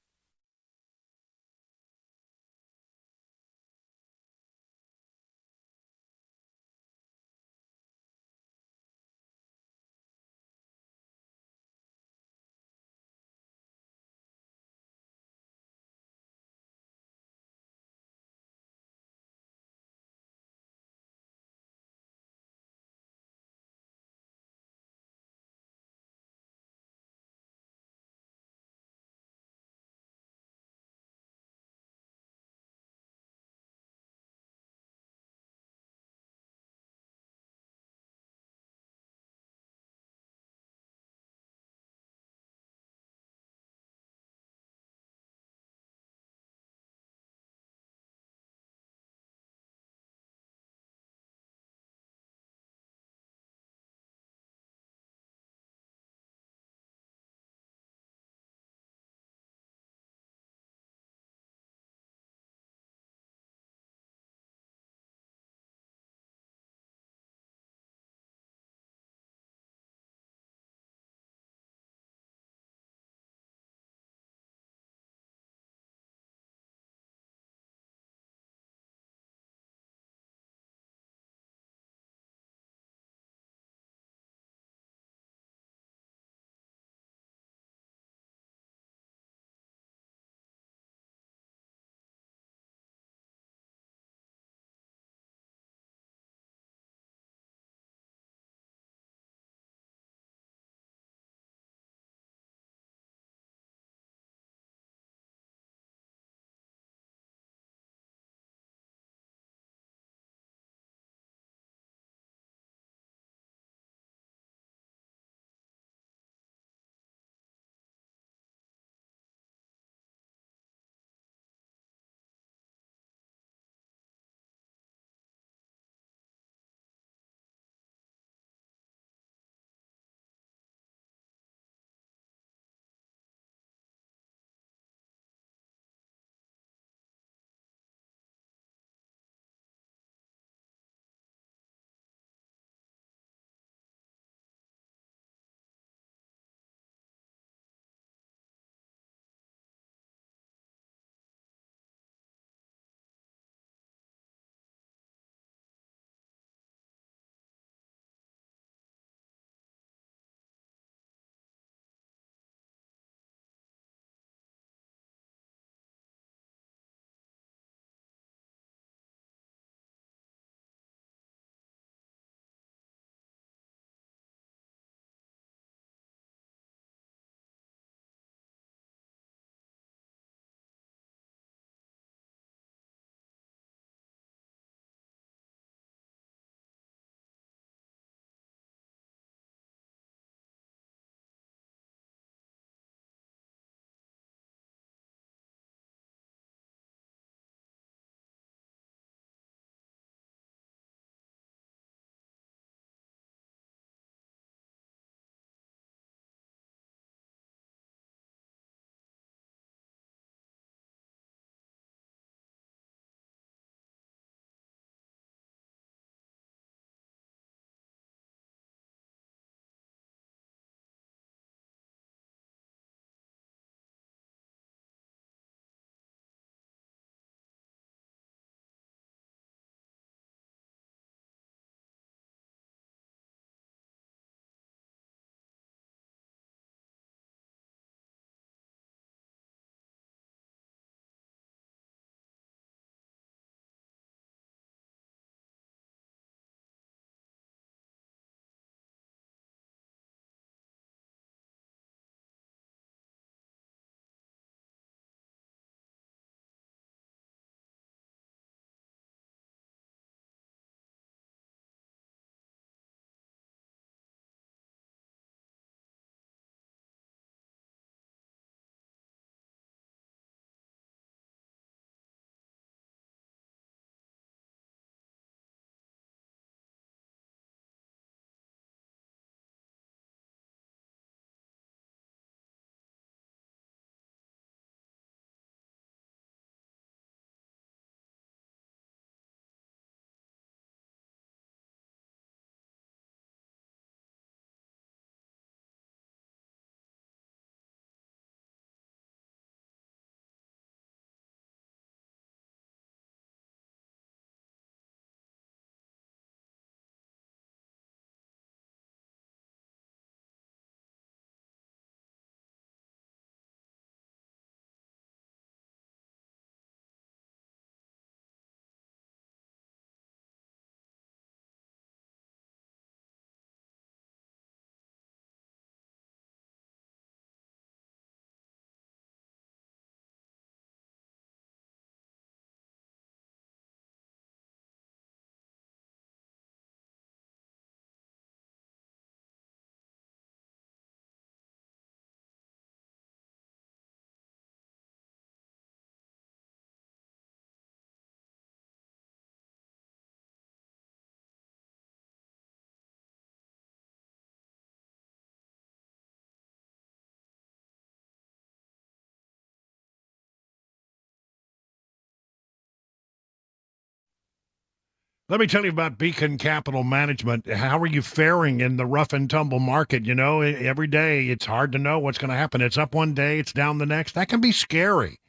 Speaker 1: Let me tell you about Beacon Capital Management. How are you faring in the rough and tumble market? You know, every day it's hard to know what's going to happen. It's up one day, it's down the next. That can be scary.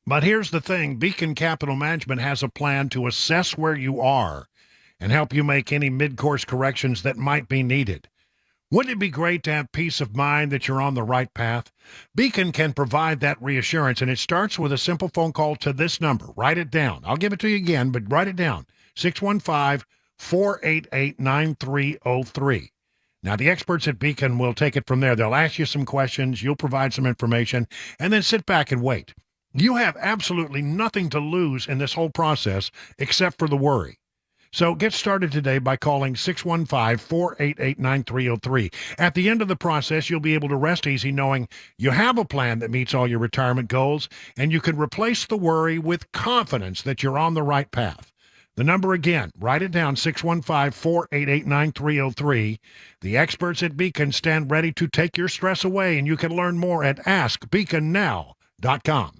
Speaker 1: But here's the thing. Beacon Capital Management has a plan to assess where you are and help you make any mid-course corrections that might be needed. Wouldn't it be great to have peace of mind that you're on the right path? Beacon can provide that reassurance, and it starts with a simple phone call to this number. Write it down. I'll give it to you again, but write it down. 615-488-9303. Now, the experts at Beacon will take it from there. They'll ask you some questions, you'll provide some information, and then sit back and wait. You have absolutely nothing to lose in this whole process except for the worry. So get started today by calling 615-488-9303. At the end of the process, you'll be able to rest easy knowing you have a plan that meets all your retirement goals, and you can replace the worry with confidence that you're on the right path. The number again, write it down, 615-488-9303. The experts at Beacon stand ready to take your stress away, and you can learn more at askbeaconnow.com.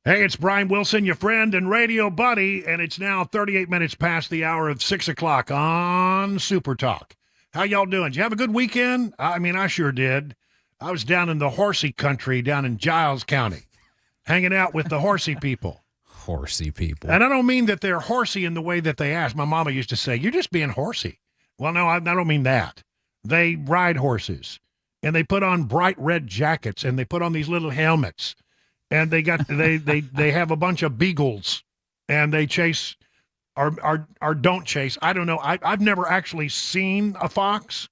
Speaker 1: Hey, it's Brian Wilson, your friend and radio buddy, and it's now 38 minutes past the hour of 6 o'clock on Super Talk. How y'all doing? Did you have a good weekend? I mean, I sure did. I was down in the horsey country down in Giles County, hanging out with the horsey people.
Speaker 9: Horsey people.
Speaker 1: And I don't mean that they're horsey in the way that they ask. My mama used to say, you're just being horsey. Well, no, I don't mean that. They ride horses, and they put on bright red jackets, and they put on these little helmets. And they have a bunch of beagles, and they chase or don't chase. I don't know. I've never actually seen a fox.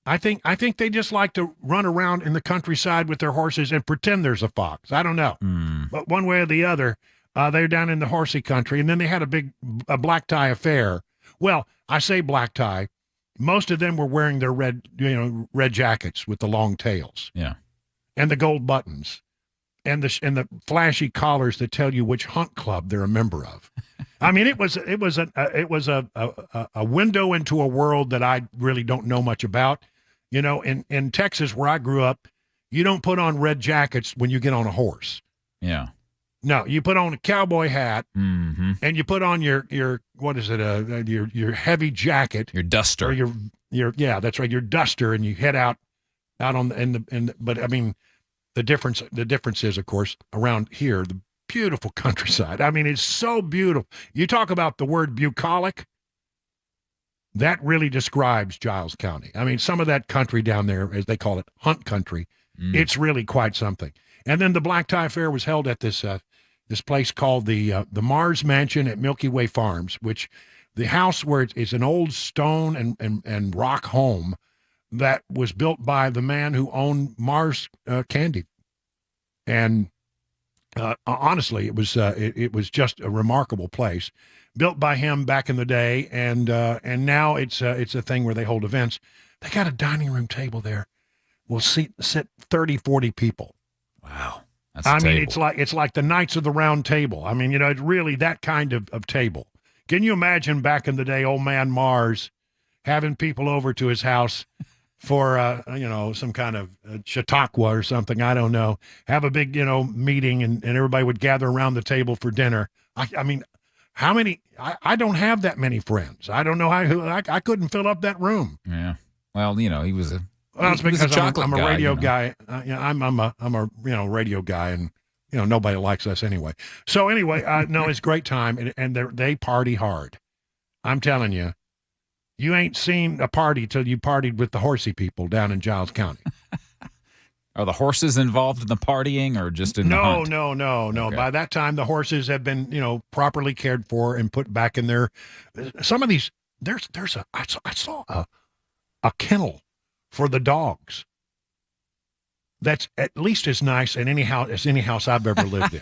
Speaker 1: I think they just like to run around in the countryside with their horses and pretend there's a fox. I don't know, but one way or the other, they're down in the horsey country. And then they had a black tie affair. Well, I say black tie. Most of them were wearing their red jackets with the long tails, and the gold buttons. And the flashy collars that tell you which hunt club they're a member of. I mean, it was a window into a world that I really don't know much about. You know, in Texas where I grew up, you don't put on red jackets when you get on a horse.
Speaker 9: Yeah.
Speaker 1: No, you put on a cowboy hat, and you put on your what is it? Your heavy jacket,
Speaker 9: your duster,
Speaker 1: or your that's right, your duster, and you head out on but I mean. The difference is, of course, around here, the beautiful countryside. I mean, it's so beautiful. You talk about the word bucolic, that really describes Giles County. I mean, some of that country down there, as they call it, hunt country, it's really quite something. And then the Black Tie Fair was held at this place called the Mars Mansion at Milky Way Farms, which the house where it's an old stone and rock home that was built by the man who owned Mars Candy. And honestly, it was just a remarkable place, built by him back in the day, and now it's a thing where they hold events. They got a dining room table there. Will sit 30, 40 people.
Speaker 9: Wow.
Speaker 1: I mean, it's like the Knights of the Round Table. I mean, it's really that kind of table. Can you imagine back in the day, old man Mars having people over to his house for, some kind of Chautauqua or something, I don't know, have a big, meeting and everybody would gather around the table for dinner. I mean, how many, I don't have that many friends. I don't know I couldn't fill up that room.
Speaker 9: Yeah. Well, he was a,
Speaker 1: well, it's because I'm a radio
Speaker 9: guy.
Speaker 1: I'm a radio guy, and nobody likes us anyway. So anyway, no, it's a great time, and they party hard. I'm telling you, you ain't seen a party till you partied with the horsey people down in Giles County.
Speaker 9: Are the horses involved in the partying, or just in the hunt?
Speaker 1: No. Okay. By that time, the horses have been properly cared for and put back in their. Some of these I saw a kennel for the dogs. That's at least as nice as any house I've ever lived in.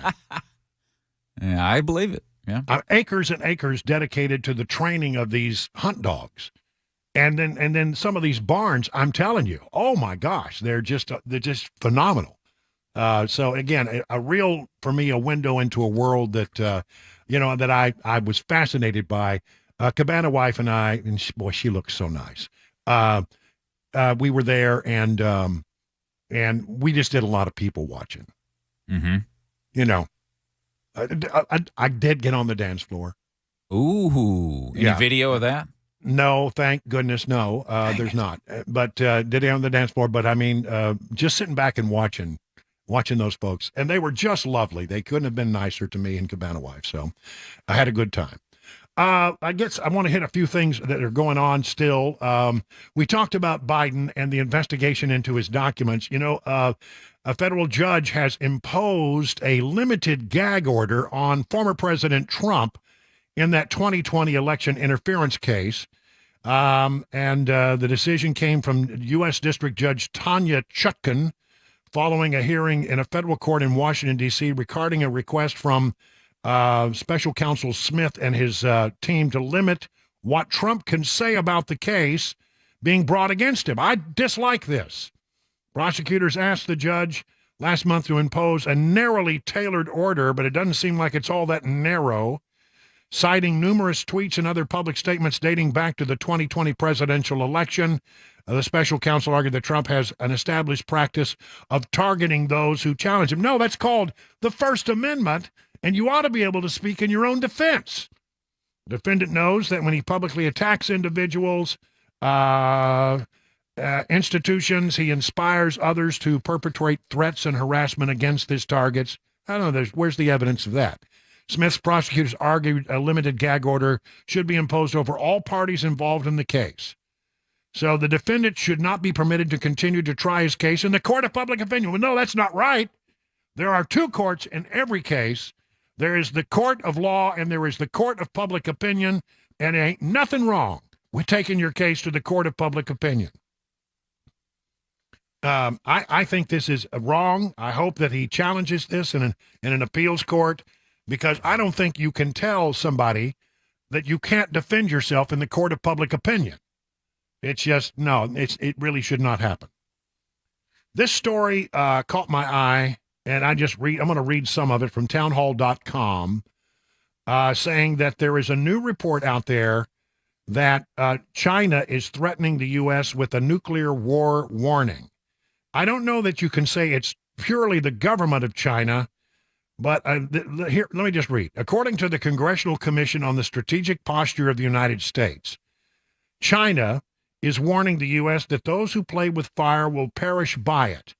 Speaker 9: Yeah, I believe it. Yeah,
Speaker 1: acres and acres dedicated to the training of these hunt dogs, and then some of these barns. I'm telling you, oh my gosh, they're just phenomenal. So again, a real, for me, a window into a world that that I was fascinated by. Cabana wife and I, and she looks so nice. We were there, and we just did a lot of people watching.
Speaker 9: Mm-hmm.
Speaker 1: You know, I did get on the dance floor.
Speaker 9: Ooh, any video of that?
Speaker 1: No, thank goodness, no. There's not. But did it on the dance floor. But I mean, just sitting back and watching those folks, and they were just lovely. They couldn't have been nicer to me and Cabana wife. So I had a good time. I guess I want to hit a few things that are going on still. We talked about Biden and the investigation into his documents. You know, a federal judge has imposed a limited gag order on former President Trump in that 2020 election interference case. And the decision came from U.S. District Judge Tanya Chutkan following a hearing in a federal court in Washington, D.C., regarding a request from Special Counsel Smith and his team to limit what Trump can say about the case being brought against him. I dislike this. Prosecutors asked the judge last month to impose a narrowly tailored order, but it doesn't seem like it's all that narrow. Citing numerous tweets and other public statements dating back to the 2020 presidential election, the special counsel argued that Trump has an established practice of targeting those who challenge him. No, that's called the First Amendment, and you ought to be able to speak in your own defense. The defendant knows that when he publicly attacks individuals, institutions, he inspires others to perpetrate threats and harassment against his targets. I don't know, where's the evidence of that? Smith's prosecutors argued a limited gag order should be imposed over all parties involved in the case. So the defendant should not be permitted to continue to try his case in the court of public opinion. Well, no, that's not right. There are two courts in every case. There is the court of law and there is the court of public opinion, and there ain't nothing wrong with taking your case to the court of public opinion. I think this is wrong. I hope that he challenges this in an appeals court, because I don't think you can tell somebody that you can't defend yourself in the court of public opinion. It's just, no, it really should not happen. This story caught my eye, and I'm going to read some of it from townhall.com, saying that there is a new report out there that China is threatening the U.S. with a nuclear war warning. I don't know that you can say it's purely the government of China, but here, let me just read. According to the Congressional Commission on the Strategic Posture of the United States, China is warning the U.S. that those who play with fire will perish by it,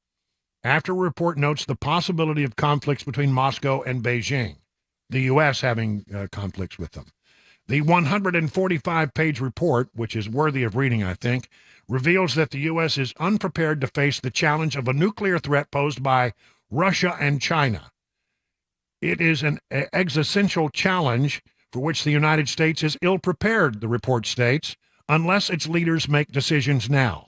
Speaker 1: after a report notes the possibility of conflicts between Moscow and Beijing, the U.S. having conflicts with them. The 145-page report, which is worthy of reading, I think, reveals that the U.S. is unprepared to face the challenge of a nuclear threat posed by Russia and China. It is an existential challenge for which the United States is ill-prepared, the report states, unless its leaders make decisions now.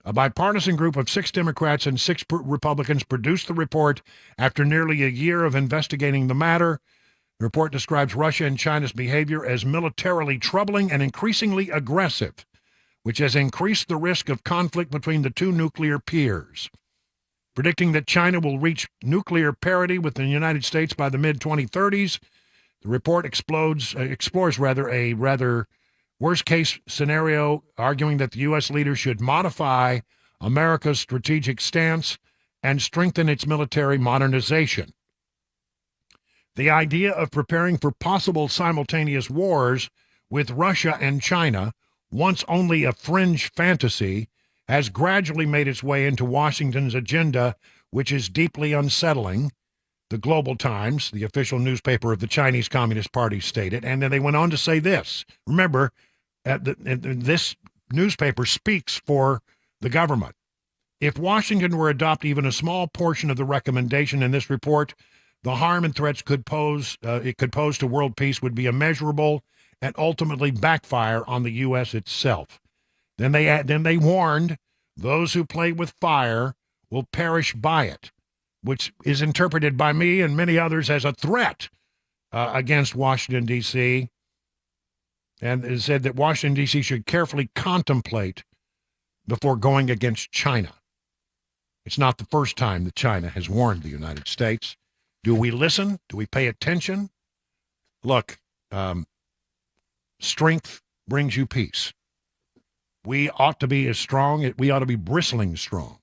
Speaker 1: A bipartisan group of 6 Democrats and 6 Republicans produced the report after nearly a year of investigating the matter. The report describes Russia and China's behavior as militarily troubling and increasingly aggressive, which has increased the risk of conflict between the two nuclear peers. Predicting that China will reach nuclear parity with the United States by the mid-2030s, the report explores a rather worst-case scenario, arguing that the U.S. leaders should modify America's strategic stance and strengthen its military modernization. The idea of preparing for possible simultaneous wars with Russia and China, once only a fringe fantasy, has gradually made its way into Washington's agenda, which is deeply unsettling. The Global Times, the official newspaper of the Chinese Communist Party, stated, and then they went on to say this. Remember, this newspaper speaks for the government. If Washington were to adopt even a small portion of the recommendation in this report, the harm and threats could pose to world peace would be immeasurable and ultimately backfire on the U.S. itself. Then they warned those who play with fire will perish by it, which is interpreted by me and many others as a threat against Washington, D.C., and it said that Washington, D.C. should carefully contemplate before going against China. It's not the first time that China has warned the United States. Do we listen? Do we pay attention? Look, strength brings you peace. We ought to be as strong. We ought to be bristling strong.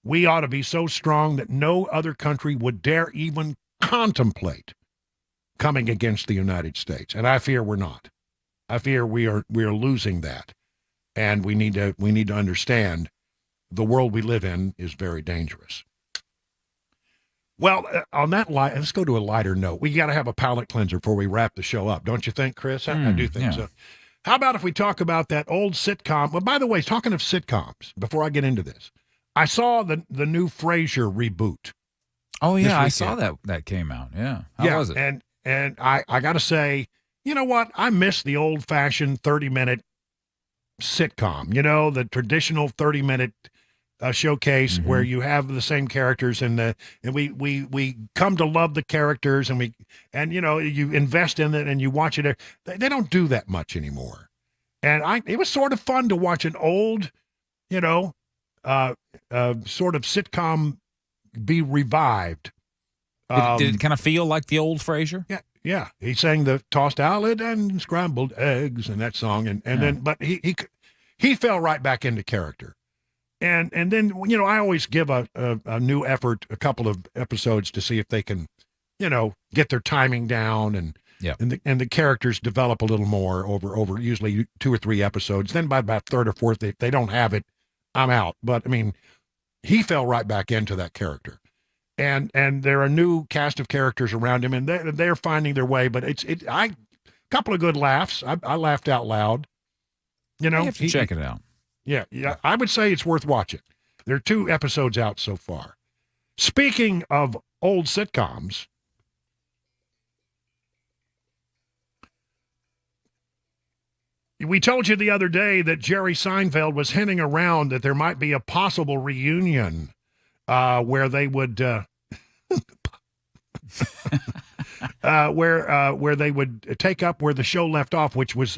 Speaker 1: We ought to be so strong that no other country would dare even contemplate coming against the United States. And I fear we're not. I fear we are losing that. And we need to understand the world we live in is very dangerous. Well, on that light, let's go to a lighter note. We got to have a palate cleanser before we wrap the show up, don't you think, Chris? I do think so. How about if we talk about that old sitcom? Well, by the way, talking of sitcoms, before I get into this, I saw the new Frasier reboot.
Speaker 9: Oh yeah, I saw that came out. Yeah, how was it?
Speaker 1: And I got to say, you know what? I miss the old-fashioned 30-minute sitcom. You know, the traditional 30-minute showcase where you have the same characters and we come to love the characters and you know, you invest in it and you watch it. They don't do that much anymore. And it was sort of fun to watch an old, you know, sort of sitcom be revived.
Speaker 9: Did it kind of feel like the old Frasier?
Speaker 1: Yeah. He sang the tossed salad and scrambled eggs and that song, and then but he fell right back into character. And then, you know, I always give a new effort a couple of episodes to see if they can, you know, get their timing down and the characters develop a little more over usually 2 or 3 episodes. Then by about third or fourth, if they don't have it, I'm out. But I mean, he fell right back into that character. And there are new cast of characters around him, and they're finding their way. But a couple of good laughs. I laughed out loud. You know,
Speaker 9: you have to check it out.
Speaker 1: Yeah, I would say it's worth watching. There are 2 episodes out so far. Speaking of old sitcoms, we told you the other day that Jerry Seinfeld was hinting around that there might be a possible reunion where they would where they would take up where the show left off, which was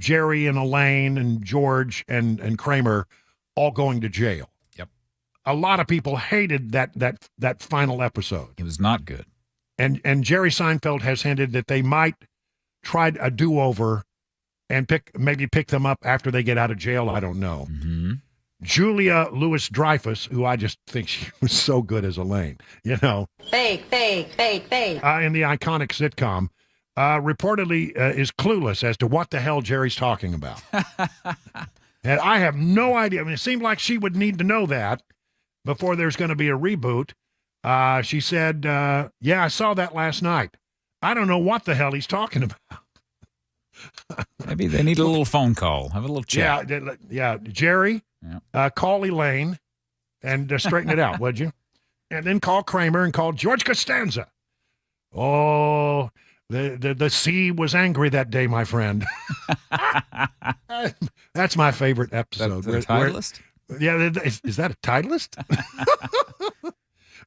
Speaker 1: Jerry and Elaine and George and Kramer all going to jail.
Speaker 9: Yep.
Speaker 1: A lot of people hated that final episode.
Speaker 9: It was not good.
Speaker 1: And Jerry Seinfeld has hinted that they might try a do-over and maybe pick them up after they get out of jail. I don't know.
Speaker 9: Mm-hmm.
Speaker 1: Julia Louis-Dreyfus, who I just think she was so good as Elaine, you know.
Speaker 15: Fake.
Speaker 1: In the iconic sitcom. Reportedly is clueless as to what the hell Jerry's talking about. And I have no idea. I mean, it seemed like she would need to know that before there's going to be a reboot. She said, yeah, I saw that last night. I don't know what the hell he's talking about.
Speaker 9: Maybe they need a little phone call. Have a little chat.
Speaker 1: Yeah. Jerry, call Elaine and straighten it out, would you? And then call Kramer and call George Costanza. Oh, the sea was angry that day, my friend. That's my favorite episode.
Speaker 9: That's the Titleist?
Speaker 1: Yeah, is that a Titleist?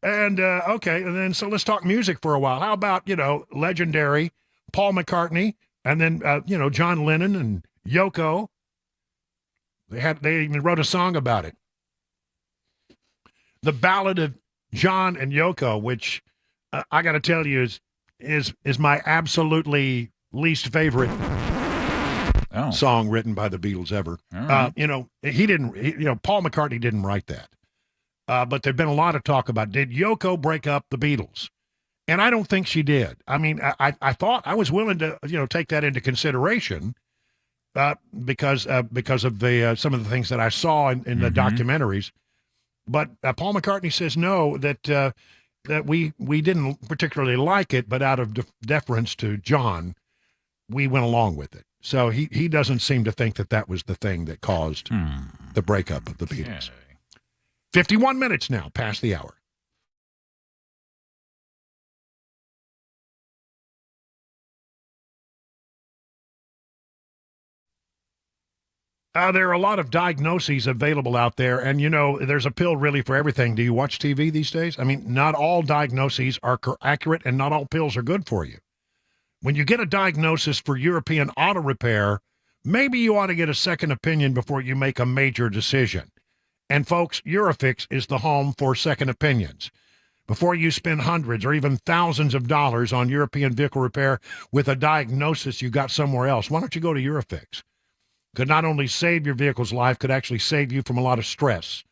Speaker 1: And, okay, and then so let's talk music for a while. How about, you know, legendary Paul McCartney and then, you know, John Lennon and Yoko. They even wrote a song about it. The Ballad of John and Yoko, which I got to tell you is my absolutely least favorite song written by the Beatles ever. You know, Paul McCartney didn't write that. But there'd been a lot of talk about, did Yoko break up the Beatles? And I don't think she did. I mean, I thought I was willing to, you know, take that into consideration because of the some of the things that I saw in the documentaries. But Paul McCartney says no, that we didn't particularly like it, but out of deference to John, we went along with it. So he doesn't seem to think that was the thing that caused the breakup of the Beatles. 51 minutes now past the hour. There are a lot of diagnoses available out there, and, you know, there's a pill really for everything. Do you watch TV these days? I mean, not all diagnoses are accurate, and not all pills are good for you. When you get a diagnosis for European auto repair, maybe you ought to get a second opinion before you make a major decision. And, folks, Eurofix is the home for second opinions. Before you spend hundreds or even thousands of dollars on European vehicle repair with a diagnosis you got somewhere else, why don't you go to Eurofix? Could not only save your vehicle's life, could actually save you from a lot of stress.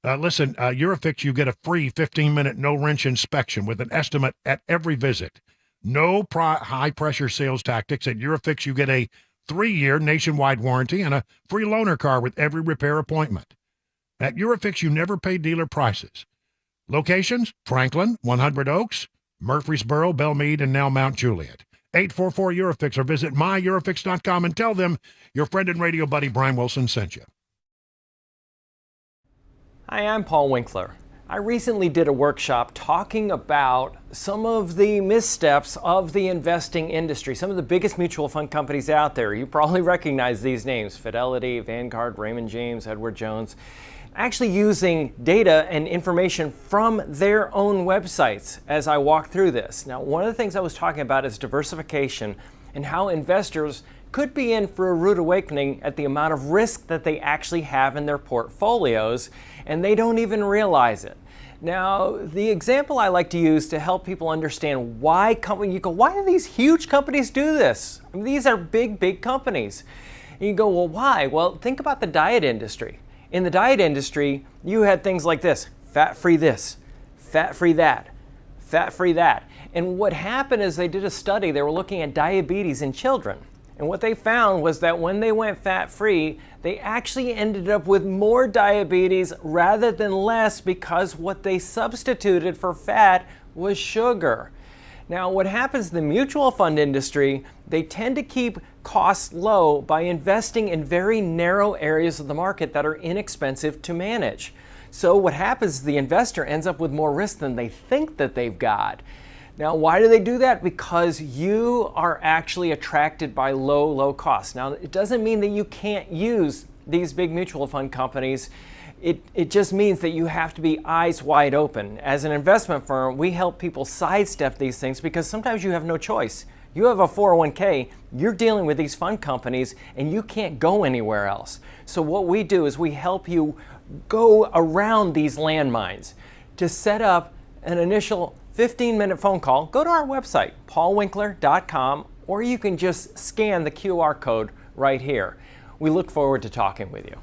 Speaker 1: Listen, Eurofix, you get a free 15-minute no-wrench inspection with an estimate at every visit. No high-pressure sales tactics. At Eurofix, you get a 3-year nationwide warranty and a free loaner car with every repair appointment. At Eurofix, you never pay dealer prices. Locations, Franklin, 100 Oaks, Murfreesboro, Belmead, and now Mount Juliet. 844-EUROFIX or visit myEurofix.com and tell them your friend and radio buddy Brian Wilson sent you.
Speaker 14: Hi, I'm Paul Winkler. I recently did a workshop talking about some of the missteps of the investing industry, some of the biggest mutual fund companies out there. You probably recognize these names: Fidelity, Vanguard, Raymond James, Edward Jones. Actually using data and information from their own websites as I walk through this. Now, one of the things I was talking about is diversification and how investors could be in for a rude awakening at the amount of risk that they actually have in their portfolios, and they don't even realize it. Now, the example I like to use to help people understand why do these huge companies do this? I mean, these are big companies. And you go, well, why? Well, think about the diet industry. In the diet industry, you had things like this: fat-free this, fat-free that, fat-free that. And what happened is they did a study. They were looking at diabetes in children. And what they found was that when they went fat-free, they actually ended up with more diabetes rather than less, because what they substituted for fat was sugar. Now, what happens in the mutual fund industry, they tend to keep costs low by investing in very narrow areas of the market that are inexpensive to manage. So what happens is the investor ends up with more risk than they think that they've got. Now, why do they do that? Because you are actually attracted by low costs. Now, it doesn't mean that you can't use these big mutual fund companies. It just means that you have to be eyes wide open. As an investment firm, we help people sidestep these things because sometimes you have no choice. You have a 401k, you're dealing with these fund companies, and you can't go anywhere else. So what we do is we help you go around these landmines. To set up an initial 15-minute phone call, go to our website, paulwinkler.com, or you can just scan the QR code right here. We look forward to talking with you.